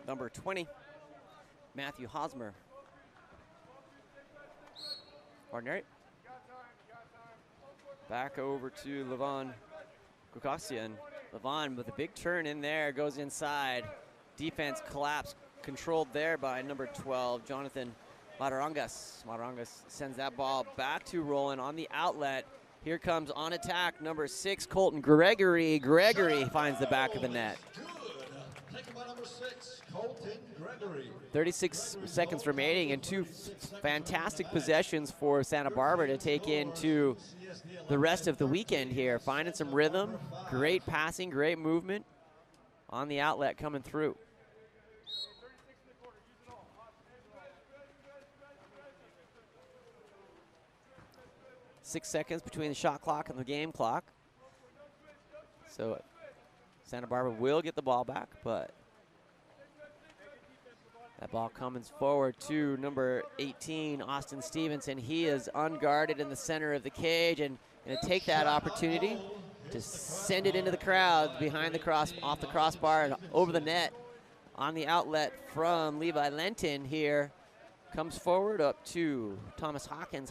Number 20, Matthew Hosmer. Ordinary. Back over to Levon Kukasian. Levon with a big turn in there, goes inside. Defense collapse, controlled there by number 12, Jonathan Matarangas. Matarangas sends that ball back to Roland on the outlet. Here comes on attack, number 6, Colton Gregory. Gregory finds the back of the net. Taken by number 6, Colton Gregory. 36 seconds remaining, and 2 fantastic possessions for Santa Barbara to take into the rest of the weekend here. Finding some rhythm, great passing, great movement on the outlet coming through. Six seconds between the shot clock and the game clock. So Santa Barbara will get the ball back, but that ball comes forward to number 18, Austin Stevenson. He is unguarded in the center of the cage and going to take that opportunity to send it into the crowd behind the off the crossbar and over the net on the outlet from Levi Lenton here. Comes forward up to Thomas Hawkins.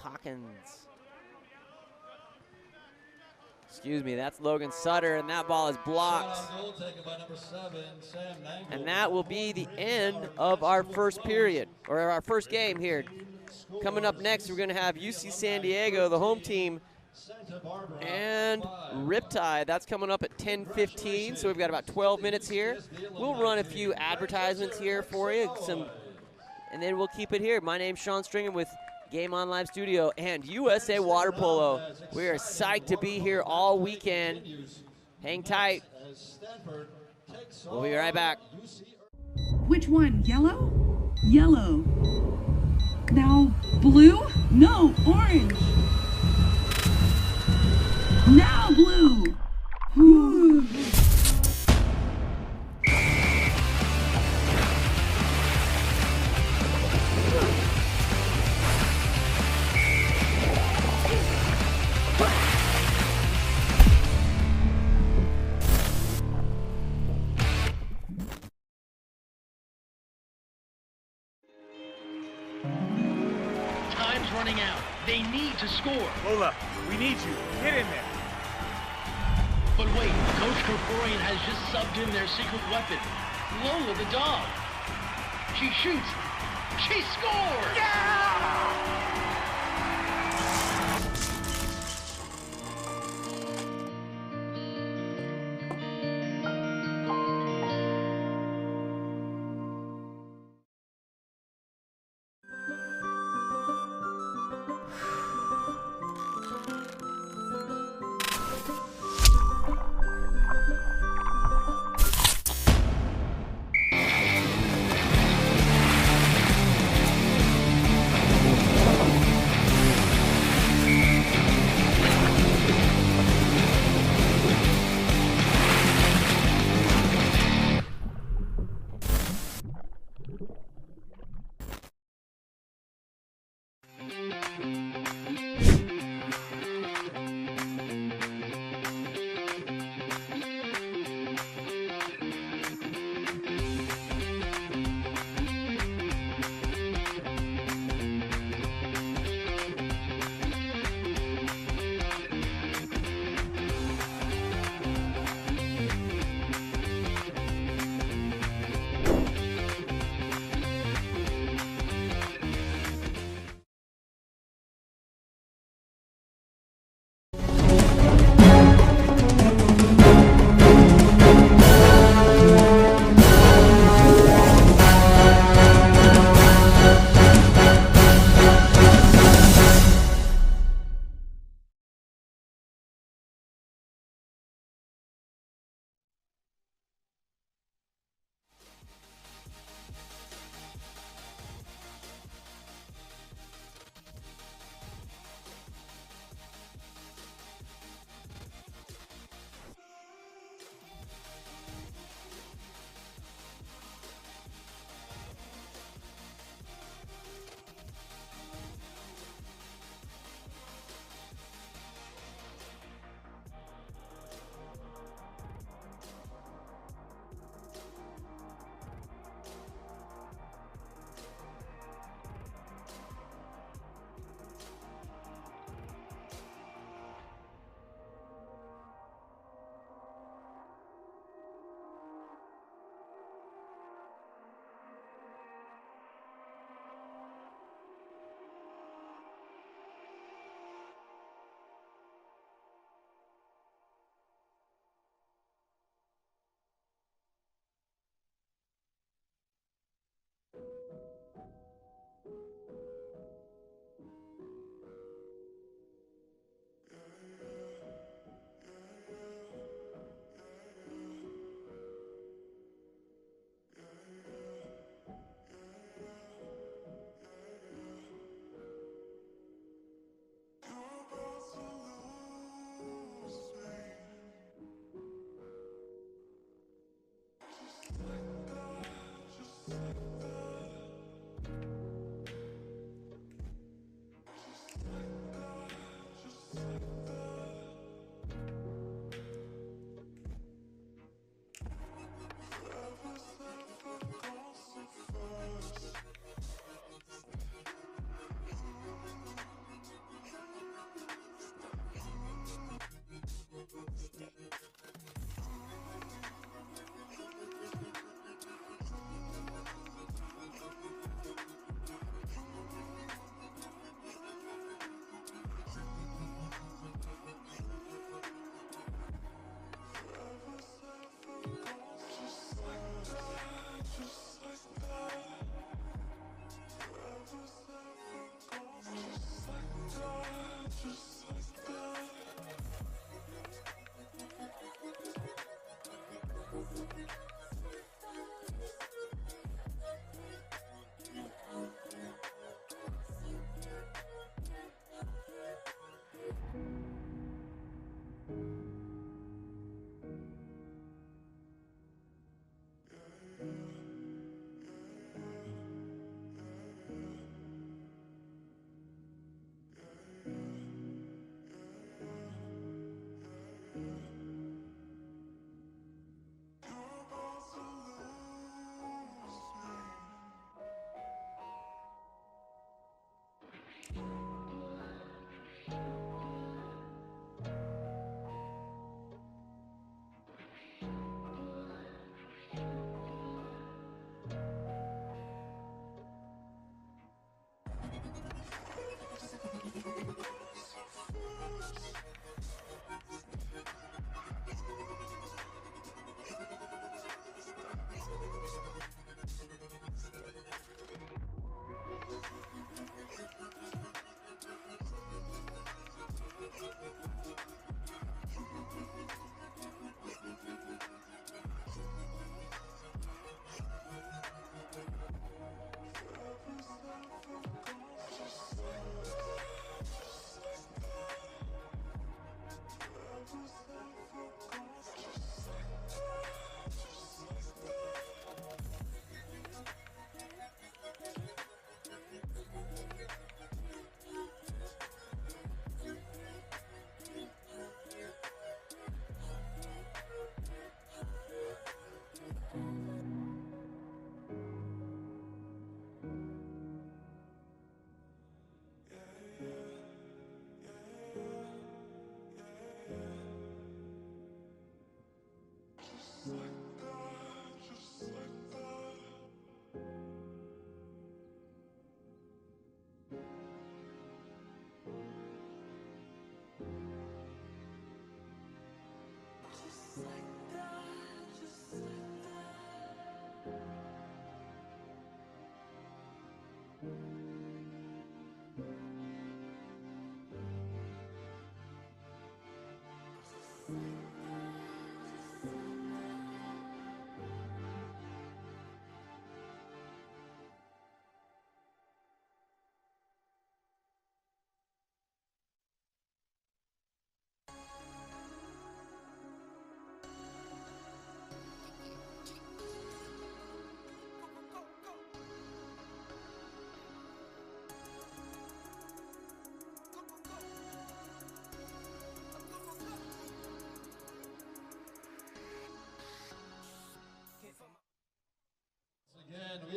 Excuse me, that's Logan Sutter, and that ball is blocked. And that will be the end of our first period, or our first game here. Coming up next, we're going to have UC San Diego, the home team, and Riptide. That's coming up at 10:15, so we've got about 12 minutes here. We'll run a few advertisements here for you, and then we'll keep it here. My name's Sean Stringham with Game On Live Studio and USA Water Polo. We are psyched to be here all weekend. Hang tight. We'll be right back. Which one? Yellow? Yellow. Now blue? No, orange. Now blue. Ooh. Time's running out. They need to score. Lola, we need you. Get in there. But wait, Coach Kerkorian has just subbed in their secret weapon, Lola the dog. She shoots. She scores! Yeah!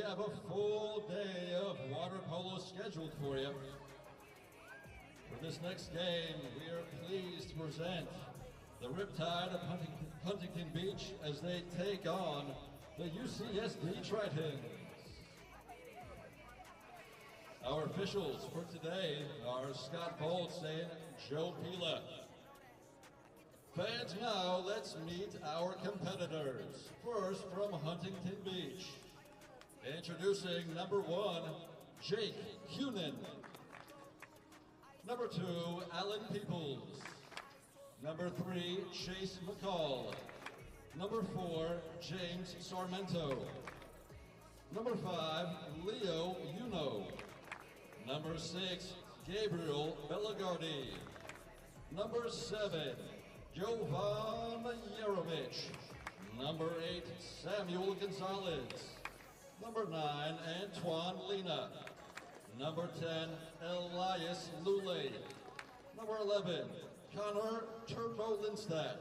have a full day of water polo scheduled for you. For this next game, we are pleased to present the Riptide of Huntington Beach as they take on the UCSD Tritons. Our officials for today are Scott Bolts and Joe Pila. Fans, now let's meet our competitors. First, from Huntington Beach, introducing number 1, Jake Cunin. Number 2, Alan Peoples. Number 3, Chase McCall. Number 4, James Sarmento. Number 5, Leo Uno. Number 6, Gabriel Belagardi. Number 7, Jovan Yarovich. Number 8, Samuel Gonzalez. Number 9, Antoine Lina. Number 10, Elias Lule. Number 11, Connor Turbo Lindstadt.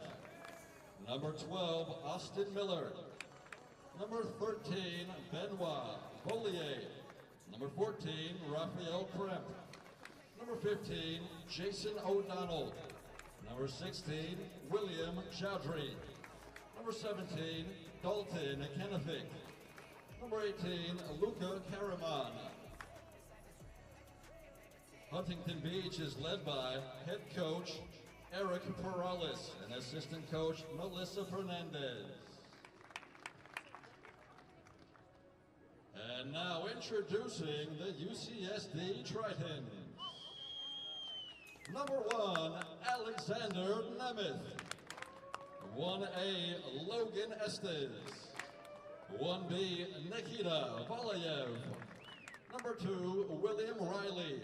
Number 12, Austin Miller. Number 13, Benoit Bollier. Number 14, Raphael Kremp. Number 15, Jason O'Donnell. Number 16, William Chowdhury. Number 17, Dalton Kennefic. Number 18, Luca Karaman. Huntington Beach is led by head coach Eric Perales and assistant coach Melissa Fernandez. And now introducing the UCSD Tritons. Number 1, Alexander Nemeth. 1A, Logan Estes. 1B, Nikita Valayev. Number 2, William Riley.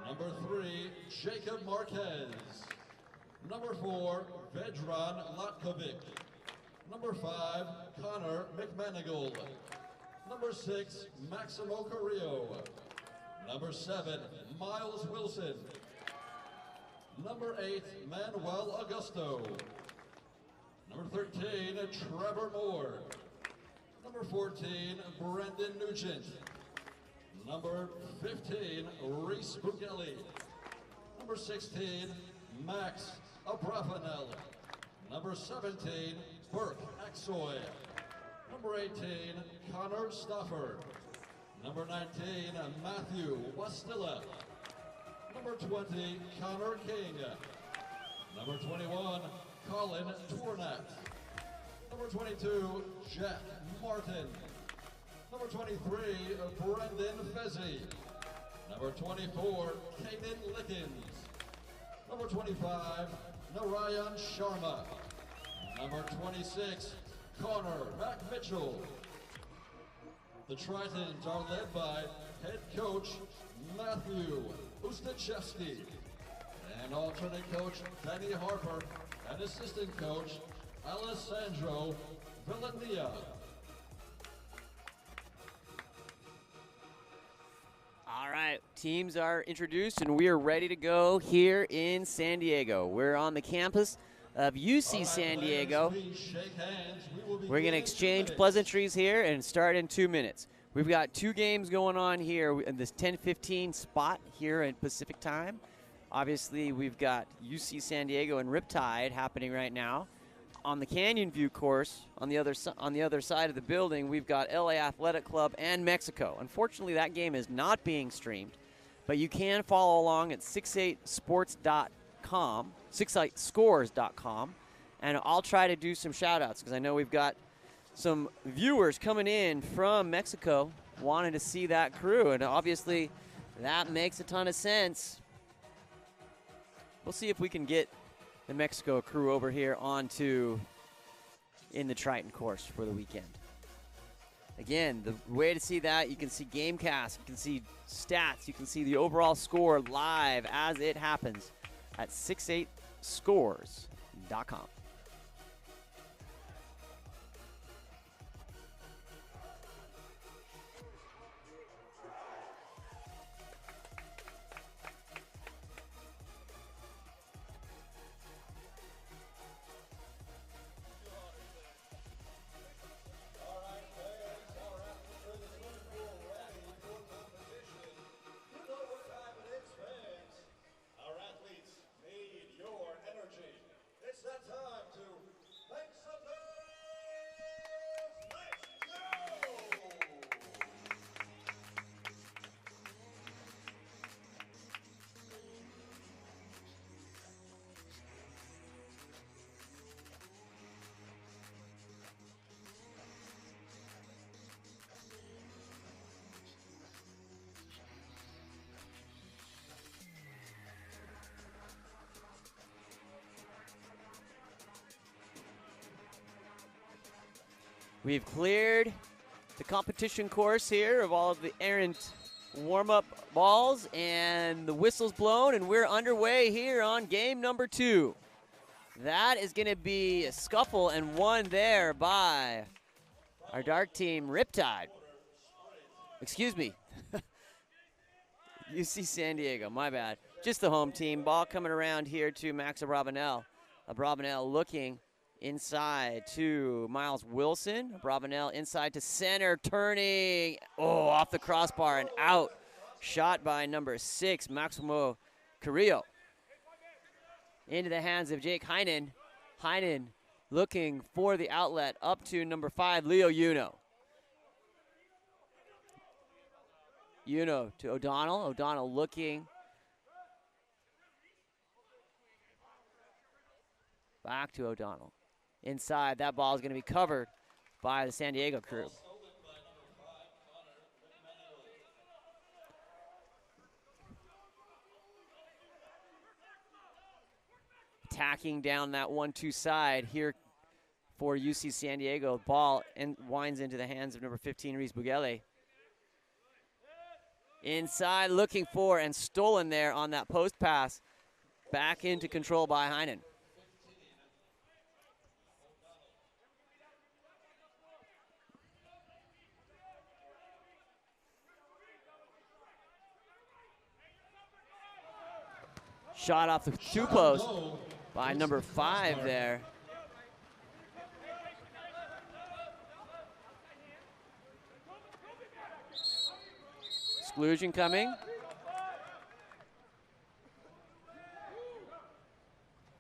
Number 3, Jacob Marquez. Number 4, Vedran Latkovic. Number 5, Connor McManigal. Number 6, Maximo Carrillo. Number 7, Miles Wilson. Number 8, Manuel Augusto. Number 13, Trevor Moore. Number 14, Brendan Nugent. Number 15, Reese Bugelli. Number 16, Max Abravanel. Number 17, Burke Axoy. Number 18, Connor Stafford. Number 19, Matthew Wastilla. Number 20, Connor King. Number 21, Colin Tournat. Number 22, Jack Martin. Number 23, Brendan Fezzi. Number 24, Kaden Lickens. Number 25, Narayan Sharma. Number 26, Connor McMitchell. The Tritons are led by head coach Matthew Ustachevsky and alternate coach Benny Harper and assistant coach Alessandro Villania. All right, teams are introduced and we are ready to go here in San Diego. We're on the campus of UC San Diego. We're going to exchange pleasantries here and start in 2 minutes. We've got 2 games going on here in this 10:15 spot here in Pacific time. Obviously, we've got UC San Diego and Riptide happening right now. On the Canyonview course, on the other side of the building, we've got LA Athletic Club and Mexico. Unfortunately, that game is not being streamed, but you can follow along at 68sports.com, 68scores.com, and I'll try to do some shout-outs because I know we've got some viewers coming in from Mexico wanting to see that crew, and obviously that makes a ton of sense. We'll see if we can get the Mexico crew over here in the Triton course for the weekend. Again, the way to see that, you can see Gamecast, you can see stats, you can see the overall score live as it happens at 68scores.com. We've cleared the competition course here of all of the errant warm-up balls, and the whistle's blown, and we're underway here on game number 2. That is going to be a scuffle and won there by our dark team, Riptide. Excuse me. UC San Diego, my bad. Just the home team. Ball coming around here to Max Abravanel. Abravanel looking inside to Miles Wilson. Abravanel inside to center, turning. Oh, off the crossbar and out. Shot by number 6, Maximo Carrillo. Into the hands of Jake Heinen. Heinen looking for the outlet up to number 5, Leo Uno. Uno to O'Donnell. O'Donnell looking. Back to O'Donnell. Inside, that ball is going to be covered by the San Diego crew. Attacking down that 1-2 side here for UC San Diego. Ball and winds into the hands of number 15, Reese Bugele. Inside, looking for and stolen there on that post pass. Back into control by Heinen. Shot off the 2 post by number 5 there. Exclusion coming.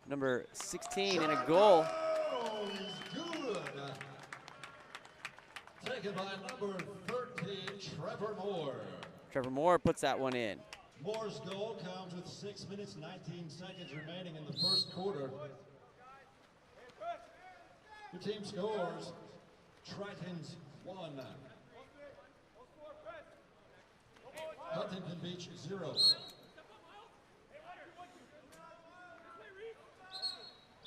Number 16 and a goal. Good. Taken by number 13, Trevor Moore. Trevor Moore puts that one in. Moore's goal comes with 6 minutes, 19 seconds remaining in the first quarter. Your team scores Tritons 1. Huntington Beach 0.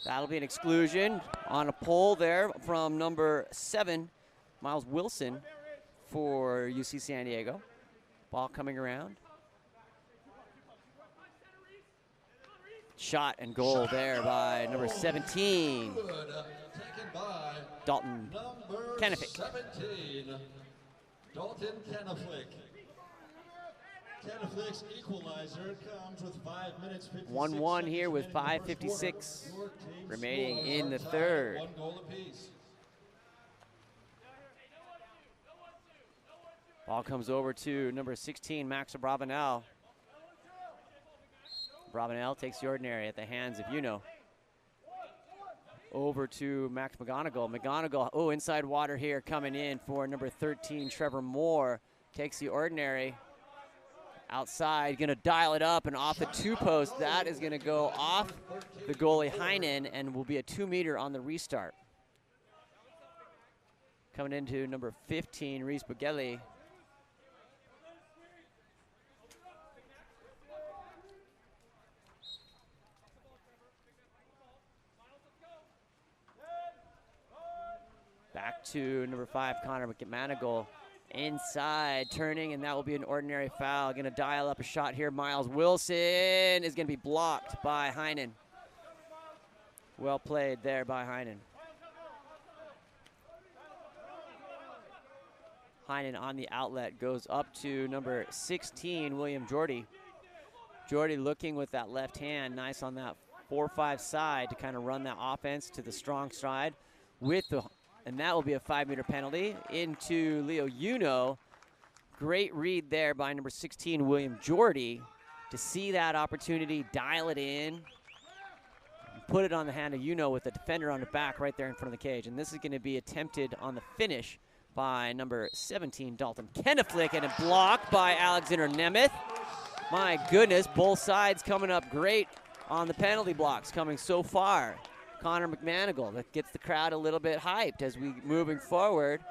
That'll be an exclusion on a pole there from number 7, Miles Wilson for UC San Diego. Ball coming around. Shot and goal there by number 17, Good. Taken by Dalton number Kennefick. 17, Dalton Kennefick. Kennefick's equalizer comes with 5 minutes, 56 1-1 here with seconds remaining in the first 5:56 quarter. Your team remaining scores in are the tied, third. 1 goal apiece. Ball comes over to number 16, Max Abravanel. Abravanel takes the ordinary at the hands of Uno. Over to Max McGonigal. McGonigal, oh, inside water here coming in for number 13, Trevor Moore. Takes the ordinary. Outside, gonna dial it up and off the 2 post. That is gonna go off the goalie Heinen and will be a 2-meter on the restart. Coming into number 15, Reese Bugele. Back to number 5, Connor McManigal. Inside, turning, and that will be an ordinary foul. Going to dial up a shot here. Miles Wilson is going to be blocked by Heinen. Well played there by Heinen. Heinen on the outlet goes up to number 16, William Jordy. Jordy looking with that left hand. Nice on that 4-5 side to kind of run that offense to the strong side with the. And that will be a 5-meter penalty into Leo Uno. Great read there by number 16, William Jordy, to see that opportunity, dial it in, put it on the hand of Uno with the defender on the back right there in front of the cage. And this is going to be attempted on the finish by number 17, Dalton Kennefick, and a block by Alexander Nemeth. My goodness, both sides coming up great on the penalty blocks coming so far. Connor McManigal, that gets the crowd a little bit hyped as we moving forward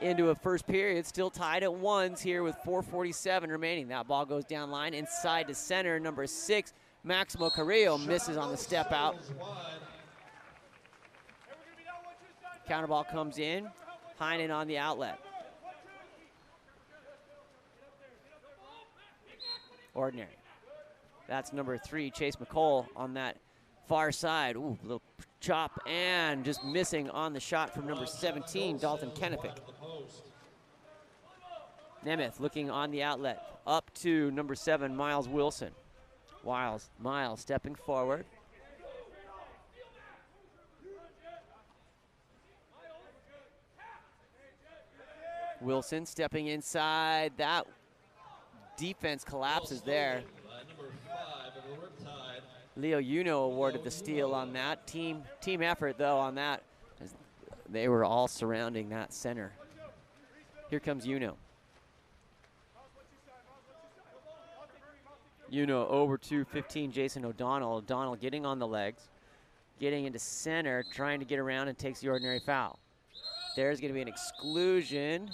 into a first period, still tied at 1s here with 4:47 remaining. That ball goes down line inside to center. Number 6, Maximo Carrillo misses on the step out. Counter ball comes in. Heinen on the outlet. Ordinary. That's number 3, Chase McCole on that far side. Ooh, little chop and just missing on the shot from number 17, Dalton Kennefic. Nemeth looking on the outlet. Up to number 7, Miles Wilson. Miles stepping forward. Wilson stepping inside. That defense collapses there. Number 5 of the Riptide. Leo Uno awarded the steal on that. Team effort, though, on that, as they were all surrounding that center. Here comes Uno. Uno over to 15, Jason O'Donnell. O'Donnell getting on the legs, getting into center, trying to get around, and takes the ordinary foul. There's going to be an exclusion.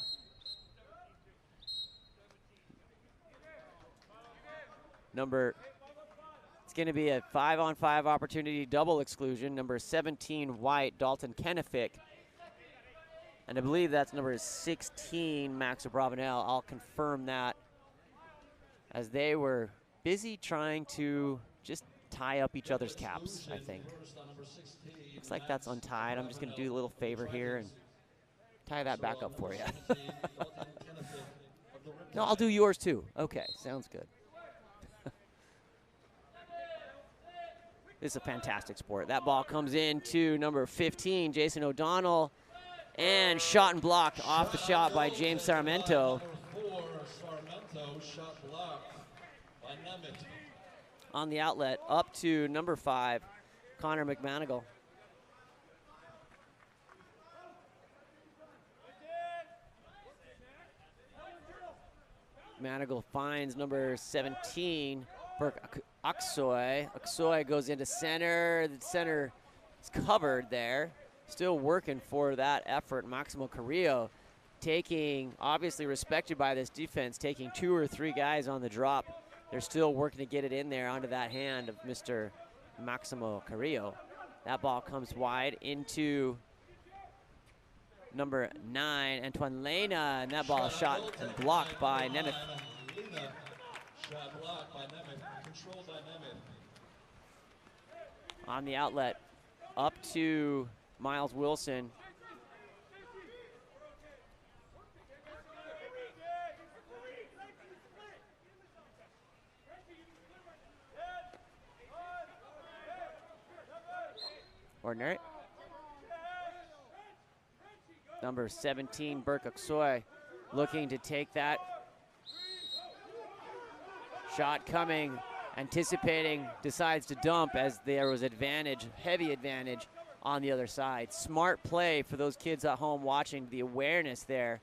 It's going to be a 5-on-5 opportunity, double exclusion. Number 17, White, Dalton Kennefic. And I believe that's number 16, Max Abravanel. I'll confirm that, as they were busy trying to just tie up each other's caps, I think. Looks like that's untied. I'm just going to do a little favor here and tie that back up for you. No, I'll do yours too. Okay, sounds good. This is a fantastic sport. That ball comes in to number 15, Jason O'Donnell, and shot and blocked off the shot by James Sarmento. On the outlet, up to number 5, Connor McManigal. McManigal finds number 17, Burke Aksoy. Aksoy goes into center. The center is covered there. Still working for that effort. Maximo Carrillo taking, obviously respected by this defense, taking 2 or 3 guys on the drop. They're still working to get it in there onto that hand of Mr. Maximo Carrillo. That ball comes wide into number 9, Antoine Lena, and that ball shot and blocked by Nemeth. Shot blocked by Nemeth, controlled by Nemeth. On the outlet, up to Miles Wilson. Ordinary. Number 17, Burke Aksoy, looking to take that shot coming, anticipating, decides to dump as there was advantage, heavy advantage on the other side. Smart play for those kids at home watching, the awareness there.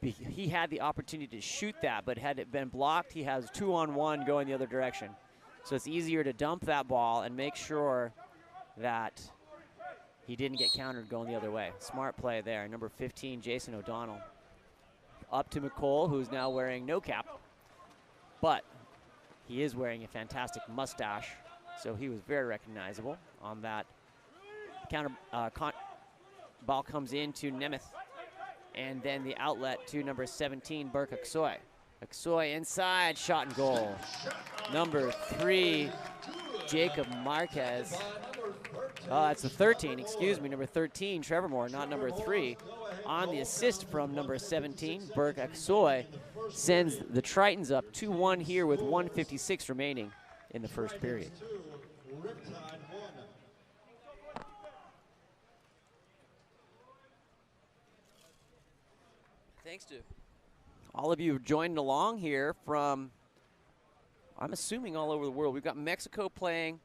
He had the opportunity to shoot that, but had it been blocked, he has 2-on-1 going the other direction. So it's easier to dump that ball and make sure that he didn't get countered going the other way. Smart play there. Number 15, Jason O'Donnell. Up to McCole, who's now wearing no cap, but he is wearing a fantastic mustache, so he was very recognizable on that. Counter ball comes into Nemeth, and then the outlet to number 17, Burke Aksoy. Aksoy inside, shot and goal. Number 3, Jacob Marquez. Oh, that's the 13, excuse me, number 13, Trevor Moore, not number 3. On the assist from number 17, Burke Aksoy, sends the Tritons up 2-1 here with 1:56 remaining in the first period. Thanks to all of you who've joined along here from, I'm assuming, all over the world. We've got Mexico playing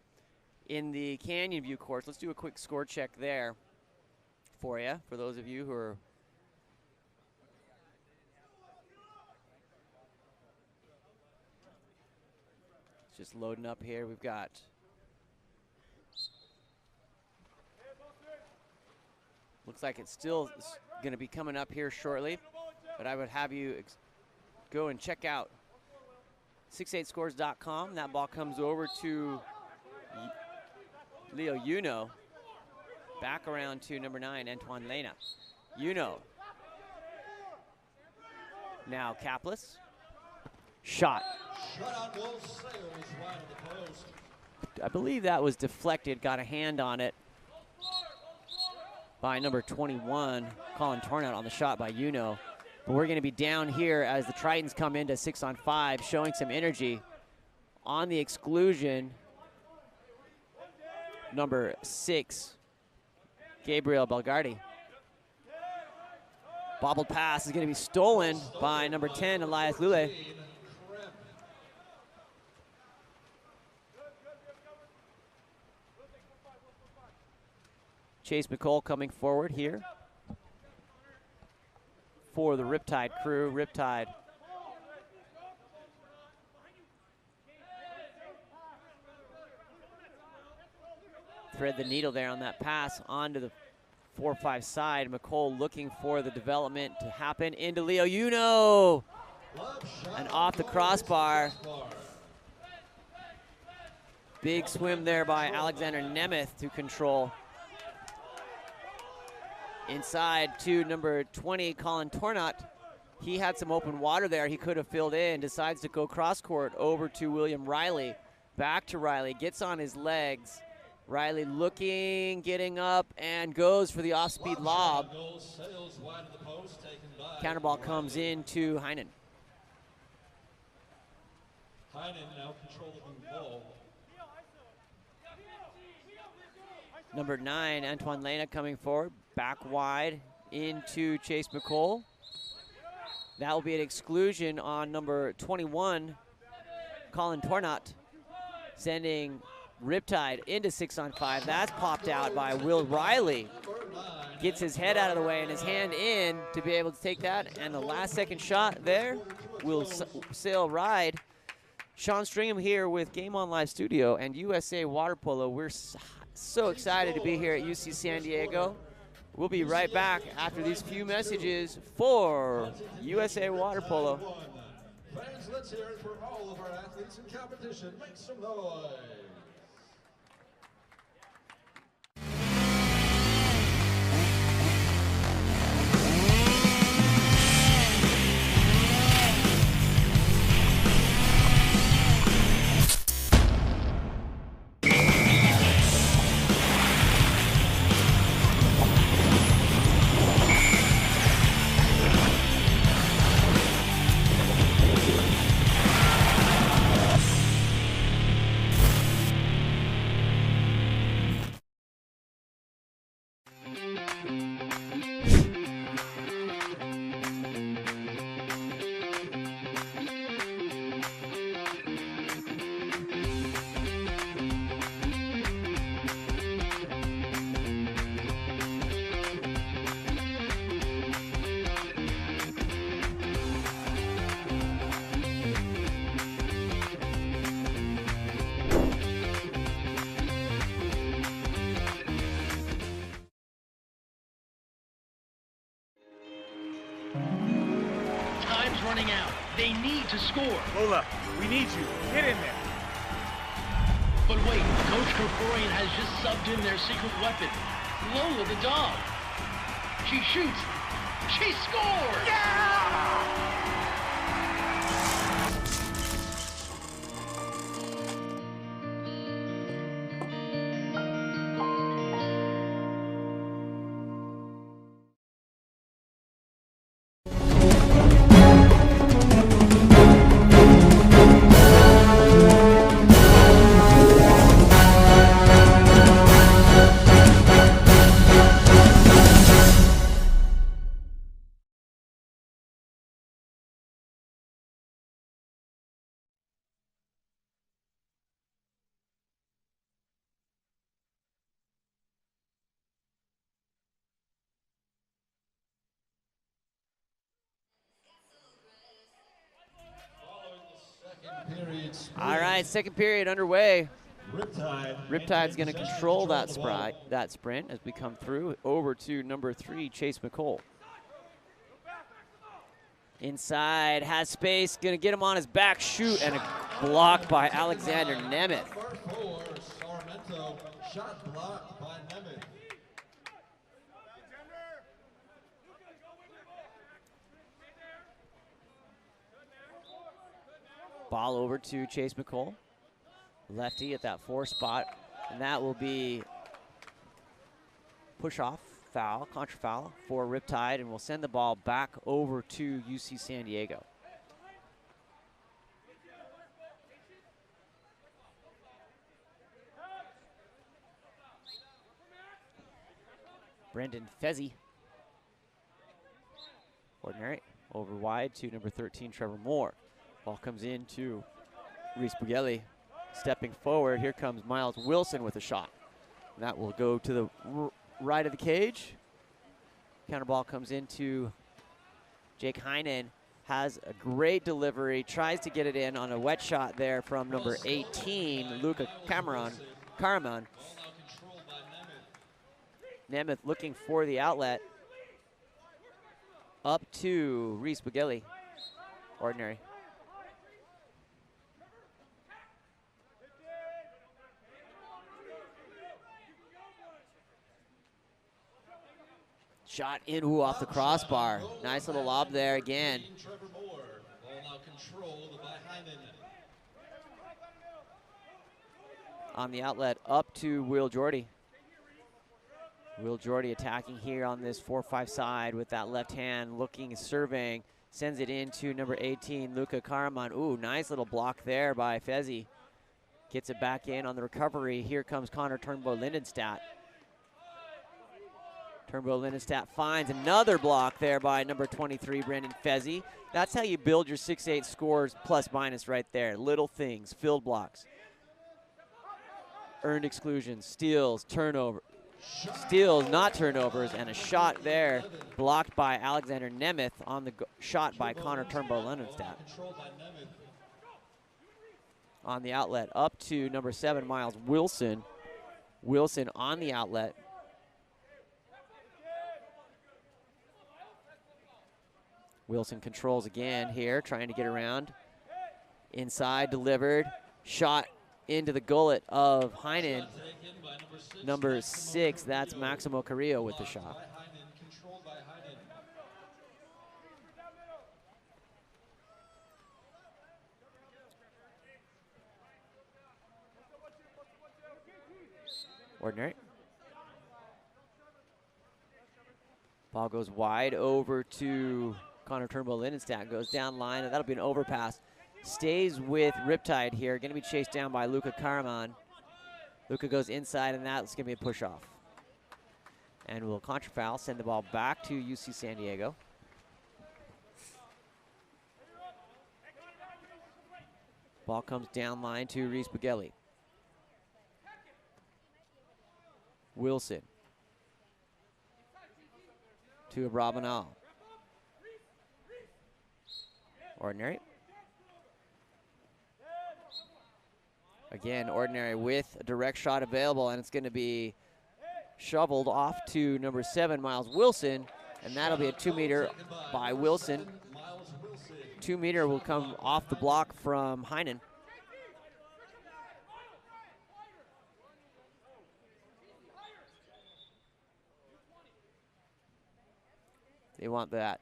in the Canyonview course. Let's do a quick score check there for you, for those of you who are just loading up here. We've got looks like it's still going to be coming up here shortly, but I would have you go and check out 68scores.com. That ball comes over to Leo Uno. Back around to number 9, Antoine Lena. Now Kaplis. Shot. Shut on goal, sails wide of the post. I believe that was deflected, got a hand on it by number 21, Colin Tornat on the shot by But we're going to be down here as the Tritons come into 6-on-5, showing some energy. On the exclusion, number 6, Gabriel Belgardi. Bobbled pass is going to be stolen by number 10, Elias Lule. Chase McCall coming forward here for the Riptide crew. Riptide thread the needle there on that pass onto the 4-5 side. McCall looking for the development to happen into Leo and off the crossbar. Big swim there by Alexander Nemeth to control. Inside to number 20, Colin Tornat. He had some open water there. He could have filled in. Decides to go cross court over to William Riley. Back to Riley. Gets on his legs. Riley looking, getting up, and goes for the off-speed lob. Counterball comes in to Heinen. Heinen now controlling the ball. Number 9, Antoine Lena coming forward. Back wide into Chase McCall. That will be an exclusion on number 21, Colin Tornat, sending Riptide into 6-on-5. That's popped out by Will Riley. Gets his head out of the way and his hand in to be able to take that. And the last second shot there will sail ride. Sean Stringham here with Game On Live Studio and USA Water Polo. We're so excited to be here at UC San Diego. We'll be right back after these few messages for USA Water Polo. Fans, let's hear it for all of our athletes in competition. Make some noise. Time's running out. They need to score. Lola, we need you. Get in there. But wait, Coach Kerkorian has just subbed in their secret weapon, Lola the dog. She shoots. She scores! Yeah! All right, second period underway. Riptide. Riptide's going to control that sprint as we come through over to number 3, Chase McCall. Inside, has space, going to get him on his back, shoot, and a block by Alexander Nemeth. Number 4, Sarmento. Shot blocked by Nemeth. Ball over to Chase McCole. Lefty at that 4 spot. And that will be push-off foul, contra foul for Riptide, and we'll send the ball back over to UC San Diego. Brendan Fezzi. Ordinary. Over wide to number 13, Trevor Moore. Ball comes in to Reese Bugelli. Stepping forward, here comes Miles Wilson with a shot. And that will go to the right of the cage. Counter ball comes into Jake Heinen. Has a great delivery, tries to get it in on a wet shot there from number 18, Luca Karaman. Nemeth looking for the outlet. Up to Reese Bugelli. Ordinary. Shot in, ooh, off the crossbar. Nice little lob there again. On the outlet, up to Will Jordy. Will Jordy attacking here on this 4-5 side with that left hand, looking, surveying, sends it into number 18, Luca Karaman. Ooh, nice little block there by Fezzi. Gets it back in on the recovery. Here comes Connor Turnbow-Lindenstadt. Turnbow-Lindenstadt finds another block there by number 23, Brandon Fezzi. That's how you build your 6-8 scores plus minus right there. Little things, filled blocks. Earned exclusions, steals, turnover. Steals, not turnovers, and a shot there blocked by Alexander Nemeth on the shot by Connor Turnbow-Lindenstadt. On the outlet, up to number 7, Miles Wilson. Wilson on the outlet. Wilson controls again here, trying to get around. Inside, delivered. Shot into the gullet of Heinen. Number 6, that's Maximo Carrillo with the shot. Ordinary. Ball goes wide over to Connor Turnbow-Lindenstadt, goes down line, and that'll be an overpass. Stays with Riptide here, going to be chased down by Luca Karaman. Luca goes inside, and that's going to be a push-off. And we'll contra foul, send the ball back to UC San Diego. Ball comes down line to Reese Bugelli. Wilson. To Abrabanel. Ordinary. Again, Ordinary with a direct shot available, and it's going to be shoveled off to number 7, Miles Wilson, and that'll be a 2-meter by Wilson. 2-meter will come off the block from Heinen. They want that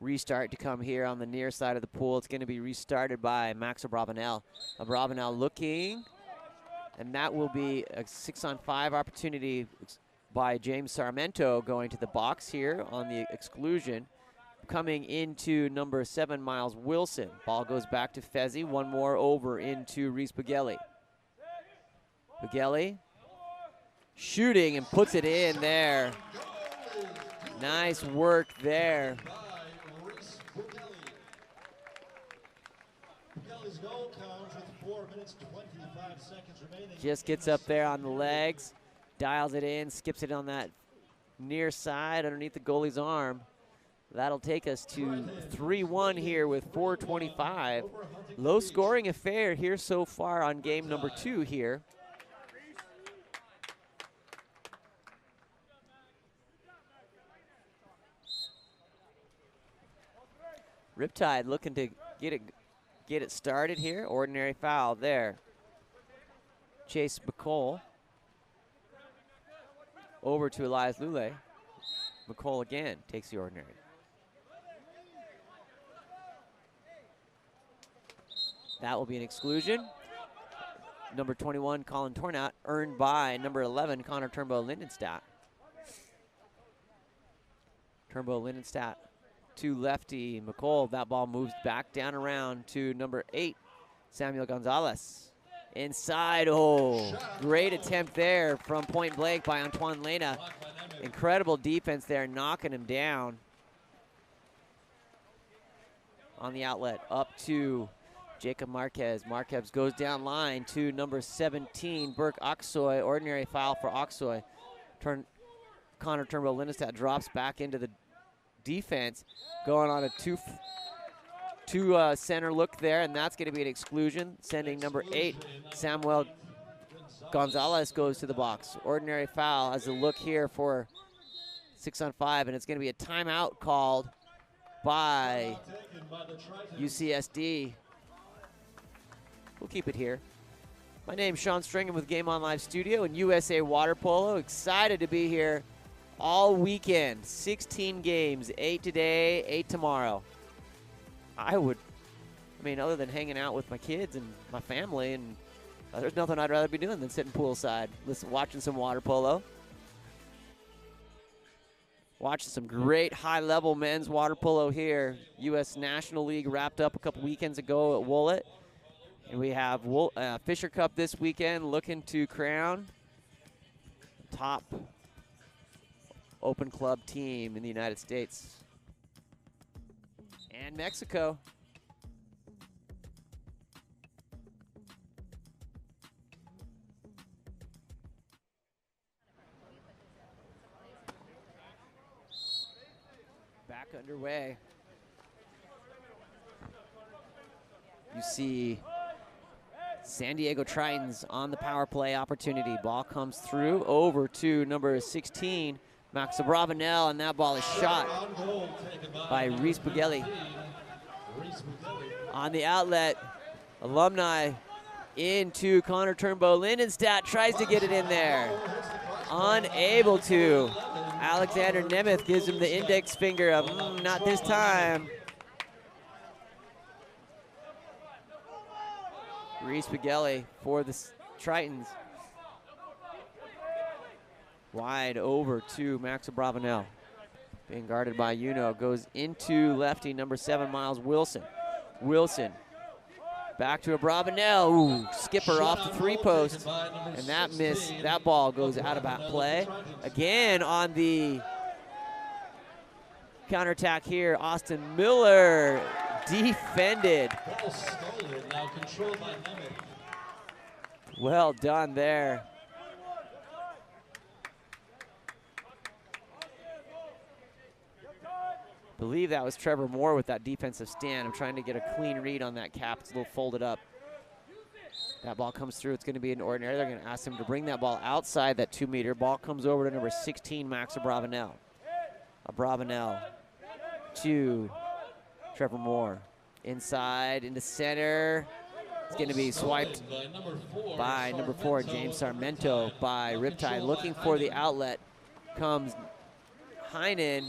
restart to come here on the near side of the pool. It's going to be restarted by Max Abrabanel. Abrabanel looking, and that will be a 6-on-5 opportunity by James Sarmento going to the box here on the exclusion. Coming into number 7, Miles Wilson. Ball goes back to Fezzi. One more over into Reese Bugelli. Bugelli shooting and puts it in there. Nice work there. Just gets up there on the legs, dials it in, skips it on that near side underneath the goalie's arm. That'll take us to 3-1 here with 4:25. Low scoring affair here so far on game number 2 here. Riptide looking to get it started here. Ordinary foul there. Chase McCole over to Elias Lule. McCole again takes the ordinary. That will be an exclusion. Number 21, Colin Tornat, earned by number 11, Connor Turnbow-Lindenstadt. Turnbow-Lindenstadt to lefty McColl. That ball moves back down around to number 8, Samuel Gonzalez. Inside, oh, great attempt there from point blank by Antoine Lena. Incredible defense there, knocking him down. On the outlet, up to Jacob Marquez. Marquez goes down line to number 17, Burke Oxoy. Ordinary foul for Oxoy. Connor Turnbow-Lindenstadt drops back into the defense, going on a two center look there, and that's going to be an exclusion, sending number 8, Samuel Gonzalez, goes to the box. Ordinary foul as a look here for 6-on-5, and it's going to be a timeout called by UCSD. We'll keep it here. My name's Sean Stringham with Game On Live Studio and USA Water Polo. Excited to be here all weekend. 16 games, 8 today, 8 tomorrow. I mean, other than hanging out with my kids and my family, and there's nothing I'd rather be doing than sitting poolside, watching some water polo. Watching some great high-level men's water polo here. U.S. National League wrapped up a couple weekends ago at Woolett. And we have Fisher Cup this weekend, looking to crown top open club team in the United States. And Mexico. Back underway. You see San Diego Tritons on the power play opportunity. Ball comes through over to number 16, Max Abravanel, and that ball is shot by Reese Bugelli. On the outlet, Alumni into Connor Turnbow-Lindenstadt, tries to get it in there. Unable to. Alexander Nemeth gives him the index finger of, not this time. Reese Bugelli for the Tritons. Wide over to Max Abravanel. Being guarded by Uno. Goes into lefty, number 7, Miles Wilson. Wilson back to Abravanel. Ooh, skipper off the 3-post. And that miss, that ball goes out of play. Again on the counterattack here, Austin Miller defended. Well done there. I believe that was Trevor Moore with that defensive stand. I'm trying to get a clean read on that cap. It's a little folded up. That ball comes through. It's going to be an ordinary. They're going to ask him to bring that ball outside that 2-meter. Ball comes over to number 16, Max Abravanel. Abravanel to Trevor Moore. Inside, into center. It's going to be swiped by number 4, James Sarmento, by Riptide. Looking for the outlet comes Heinen.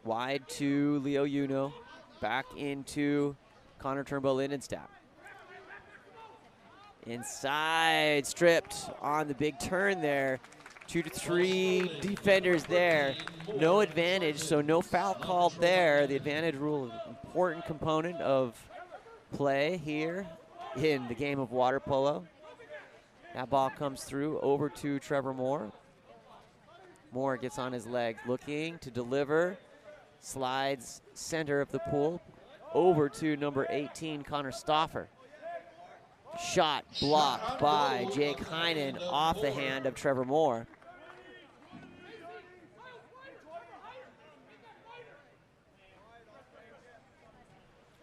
Wide to Leo Uno. Back into Connor Turnbow-Lindenstadt. Inside, stripped on the big turn there. 2 to 3 defenders there. No advantage, so no foul called there. The advantage rule is an important component of play here in the game of water polo. That ball comes through over to Trevor Moore. Moore gets on his legs, looking to deliver. Slides center of the pool over to number 18, Connor Stauffer. Shot blocked by Jake Heinen off the hand of Trevor Moore.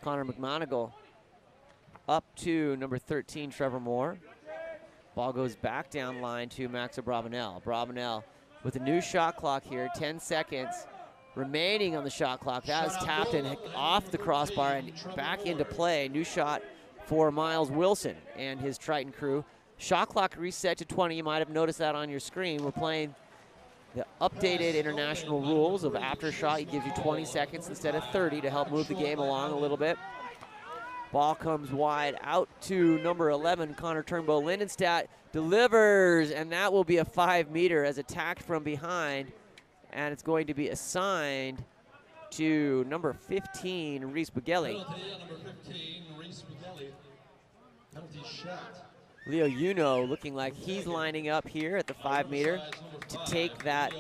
Connor McMonigal up to number 13, Trevor Moore. Ball goes back down line to Max Abravanel. Abravanel with a new shot clock here, 10 seconds remaining on the shot clock. That is tapped and off the crossbar and back into play. New shot for Miles Wilson and his Triton crew. Shot clock reset to 20. You might have noticed that on your screen. We're playing the updated international rules of after shot. He gives you 20 seconds instead of 30 to help move the game along a little bit. Ball comes wide out to number 11, Connor Turnbow. Lindenstadt delivers, and that will be a 5-meter as attacked from behind, and it's going to be assigned to number 15, Reese Bugelli. Penalty on number 15, Reese Bugelli. Penalty shot. Leo Uno looking like he's lining up here at the 5-meter to take that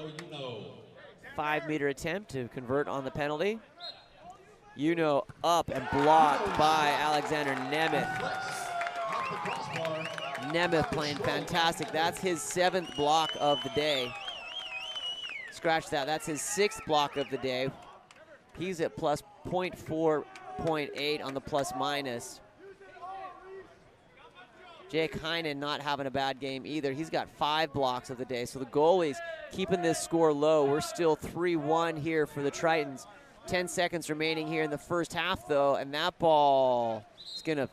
5-meter attempt to convert on the penalty. Uno up and blocked by Alexander Nemeth. Nemeth playing fantastic. That's his 7th block of the day. Scratch that, that's his 6th block of the day. He's at plus 0.4.8 on the plus minus. Jake Heinen not having a bad game either. He's got 5 blocks of the day. So the goalies keeping this score low. We're still 3-1 here for the Tritons. 10 seconds remaining here in the first half though, and that ball is gonna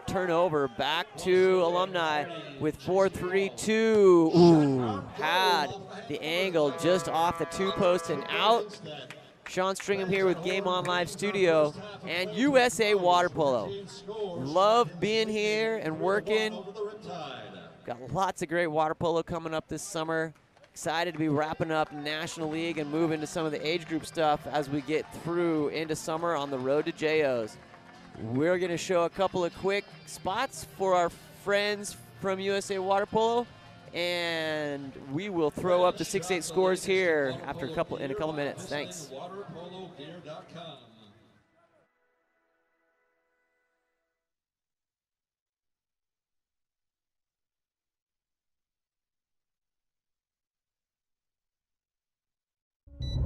turn over back to Alumni with 4-3-2. Ooh, had the angle just off the 2-post and out. Sean Stringham here with Game On Live Studio and USA Water Polo. Love being here and working. Got lots of great water polo coming up this summer. Excited to be wrapping up National League and move into some of the age group stuff as we get through into summer on the road to JOs. We're going to show a couple of quick spots for our friends from USA Water Polo, and we will throw up the 6-8 scores here after in a couple minutes. Thanks.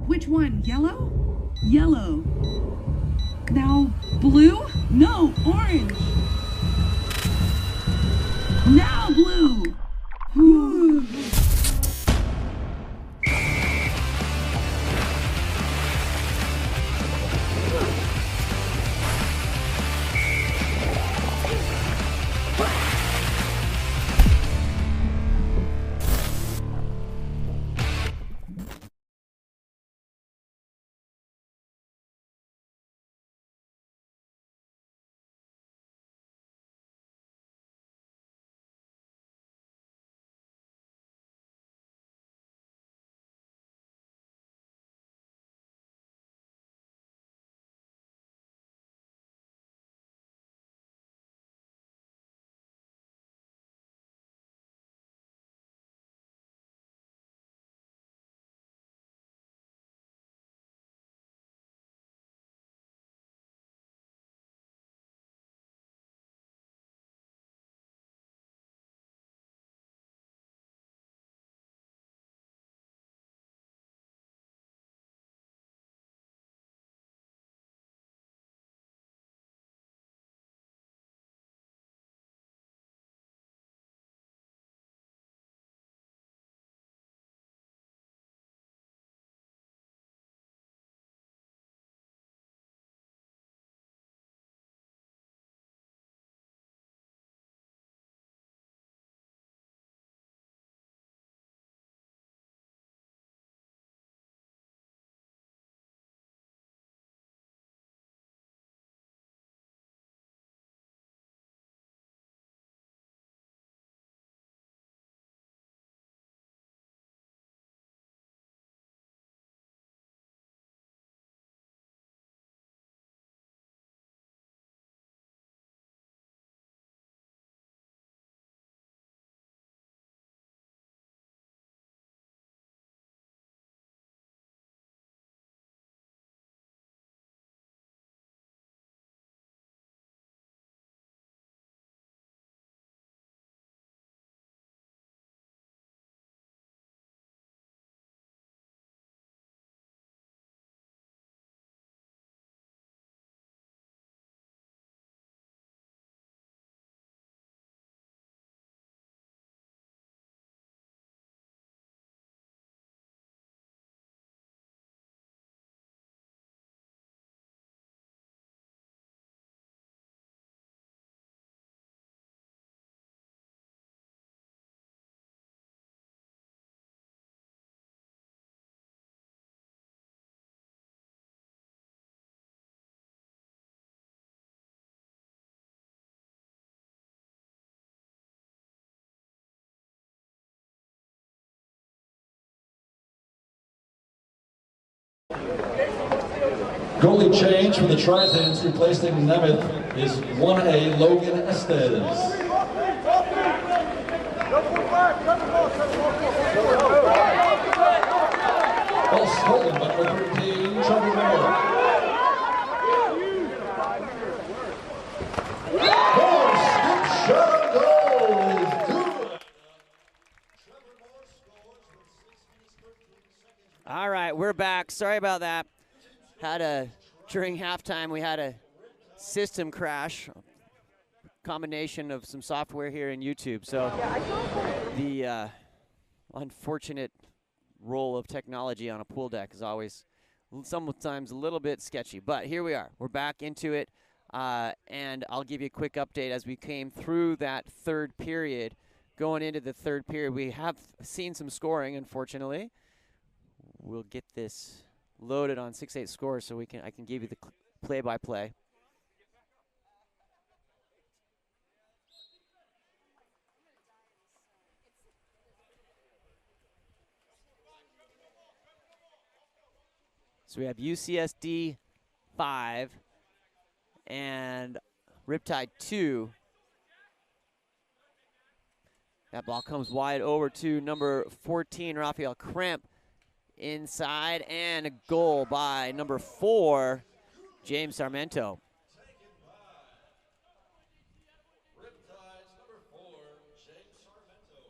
Which one? Yellow? Yellow. Now blue? No, orange. Now blue. Goalie change for the Tritons, replacing Nemeth is 1A Logan Estes. Ball stolen by number 13, Trevor Moore. Moore, skip shot on goal is good. Trevor Moore scores with 6 minutes 13 seconds. All right, we're back. Sorry about that. During halftime, we had a system crash, combination of some software here in YouTube. So the unfortunate role of technology on a pool deck is always sometimes a little bit sketchy. But here we are. We're back into it. And I'll give you a quick update as we came through that third period. Going into the third period, we have seen some scoring, unfortunately. We'll get this loaded on 6-8 scores so I can give you the play-by-play. So we have UCSD 5 and Riptide 2. That ball comes wide over to number 14, Rafael Kremp. Inside, and a goal by number 4, James Sarmento. Riptide's number 4, James Sarmento.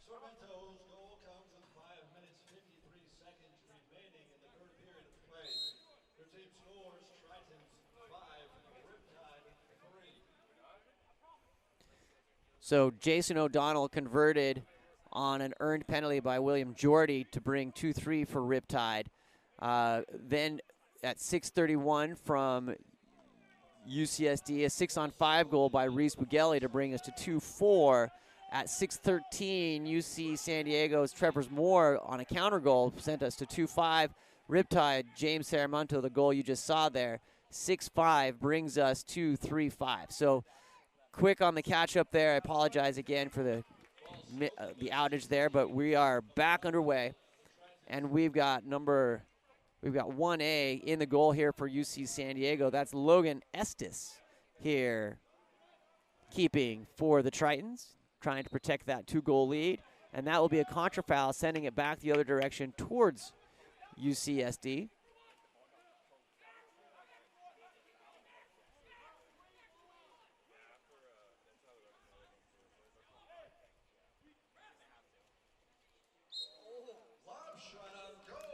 Sarmento's goal comes with 5 minutes 53 seconds remaining in the third period of play. Their team scores Tritons 5, Riptide 3. So Jason O'Donnell converted on an earned penalty by William Jordy to bring 2-3 for Riptide. Then at 6:31 from UCSD, a 6-on-5 goal by Reese Bughelli to bring us to 2-4. At 6:13, UC San Diego's Trevor Moore on a counter goal sent us to 2-5. Riptide, James Sarmento, the goal you just saw there, 6-5 brings us to 3-5. So quick on the catch up there. I apologize again for the outage there, but we are back underway, and we've got 1A in the goal here for UC San Diego. That's Logan Estes here, keeping for the Tritons, trying to protect that 2-goal lead, and that will be a contra foul, sending it back the other direction towards UCSD.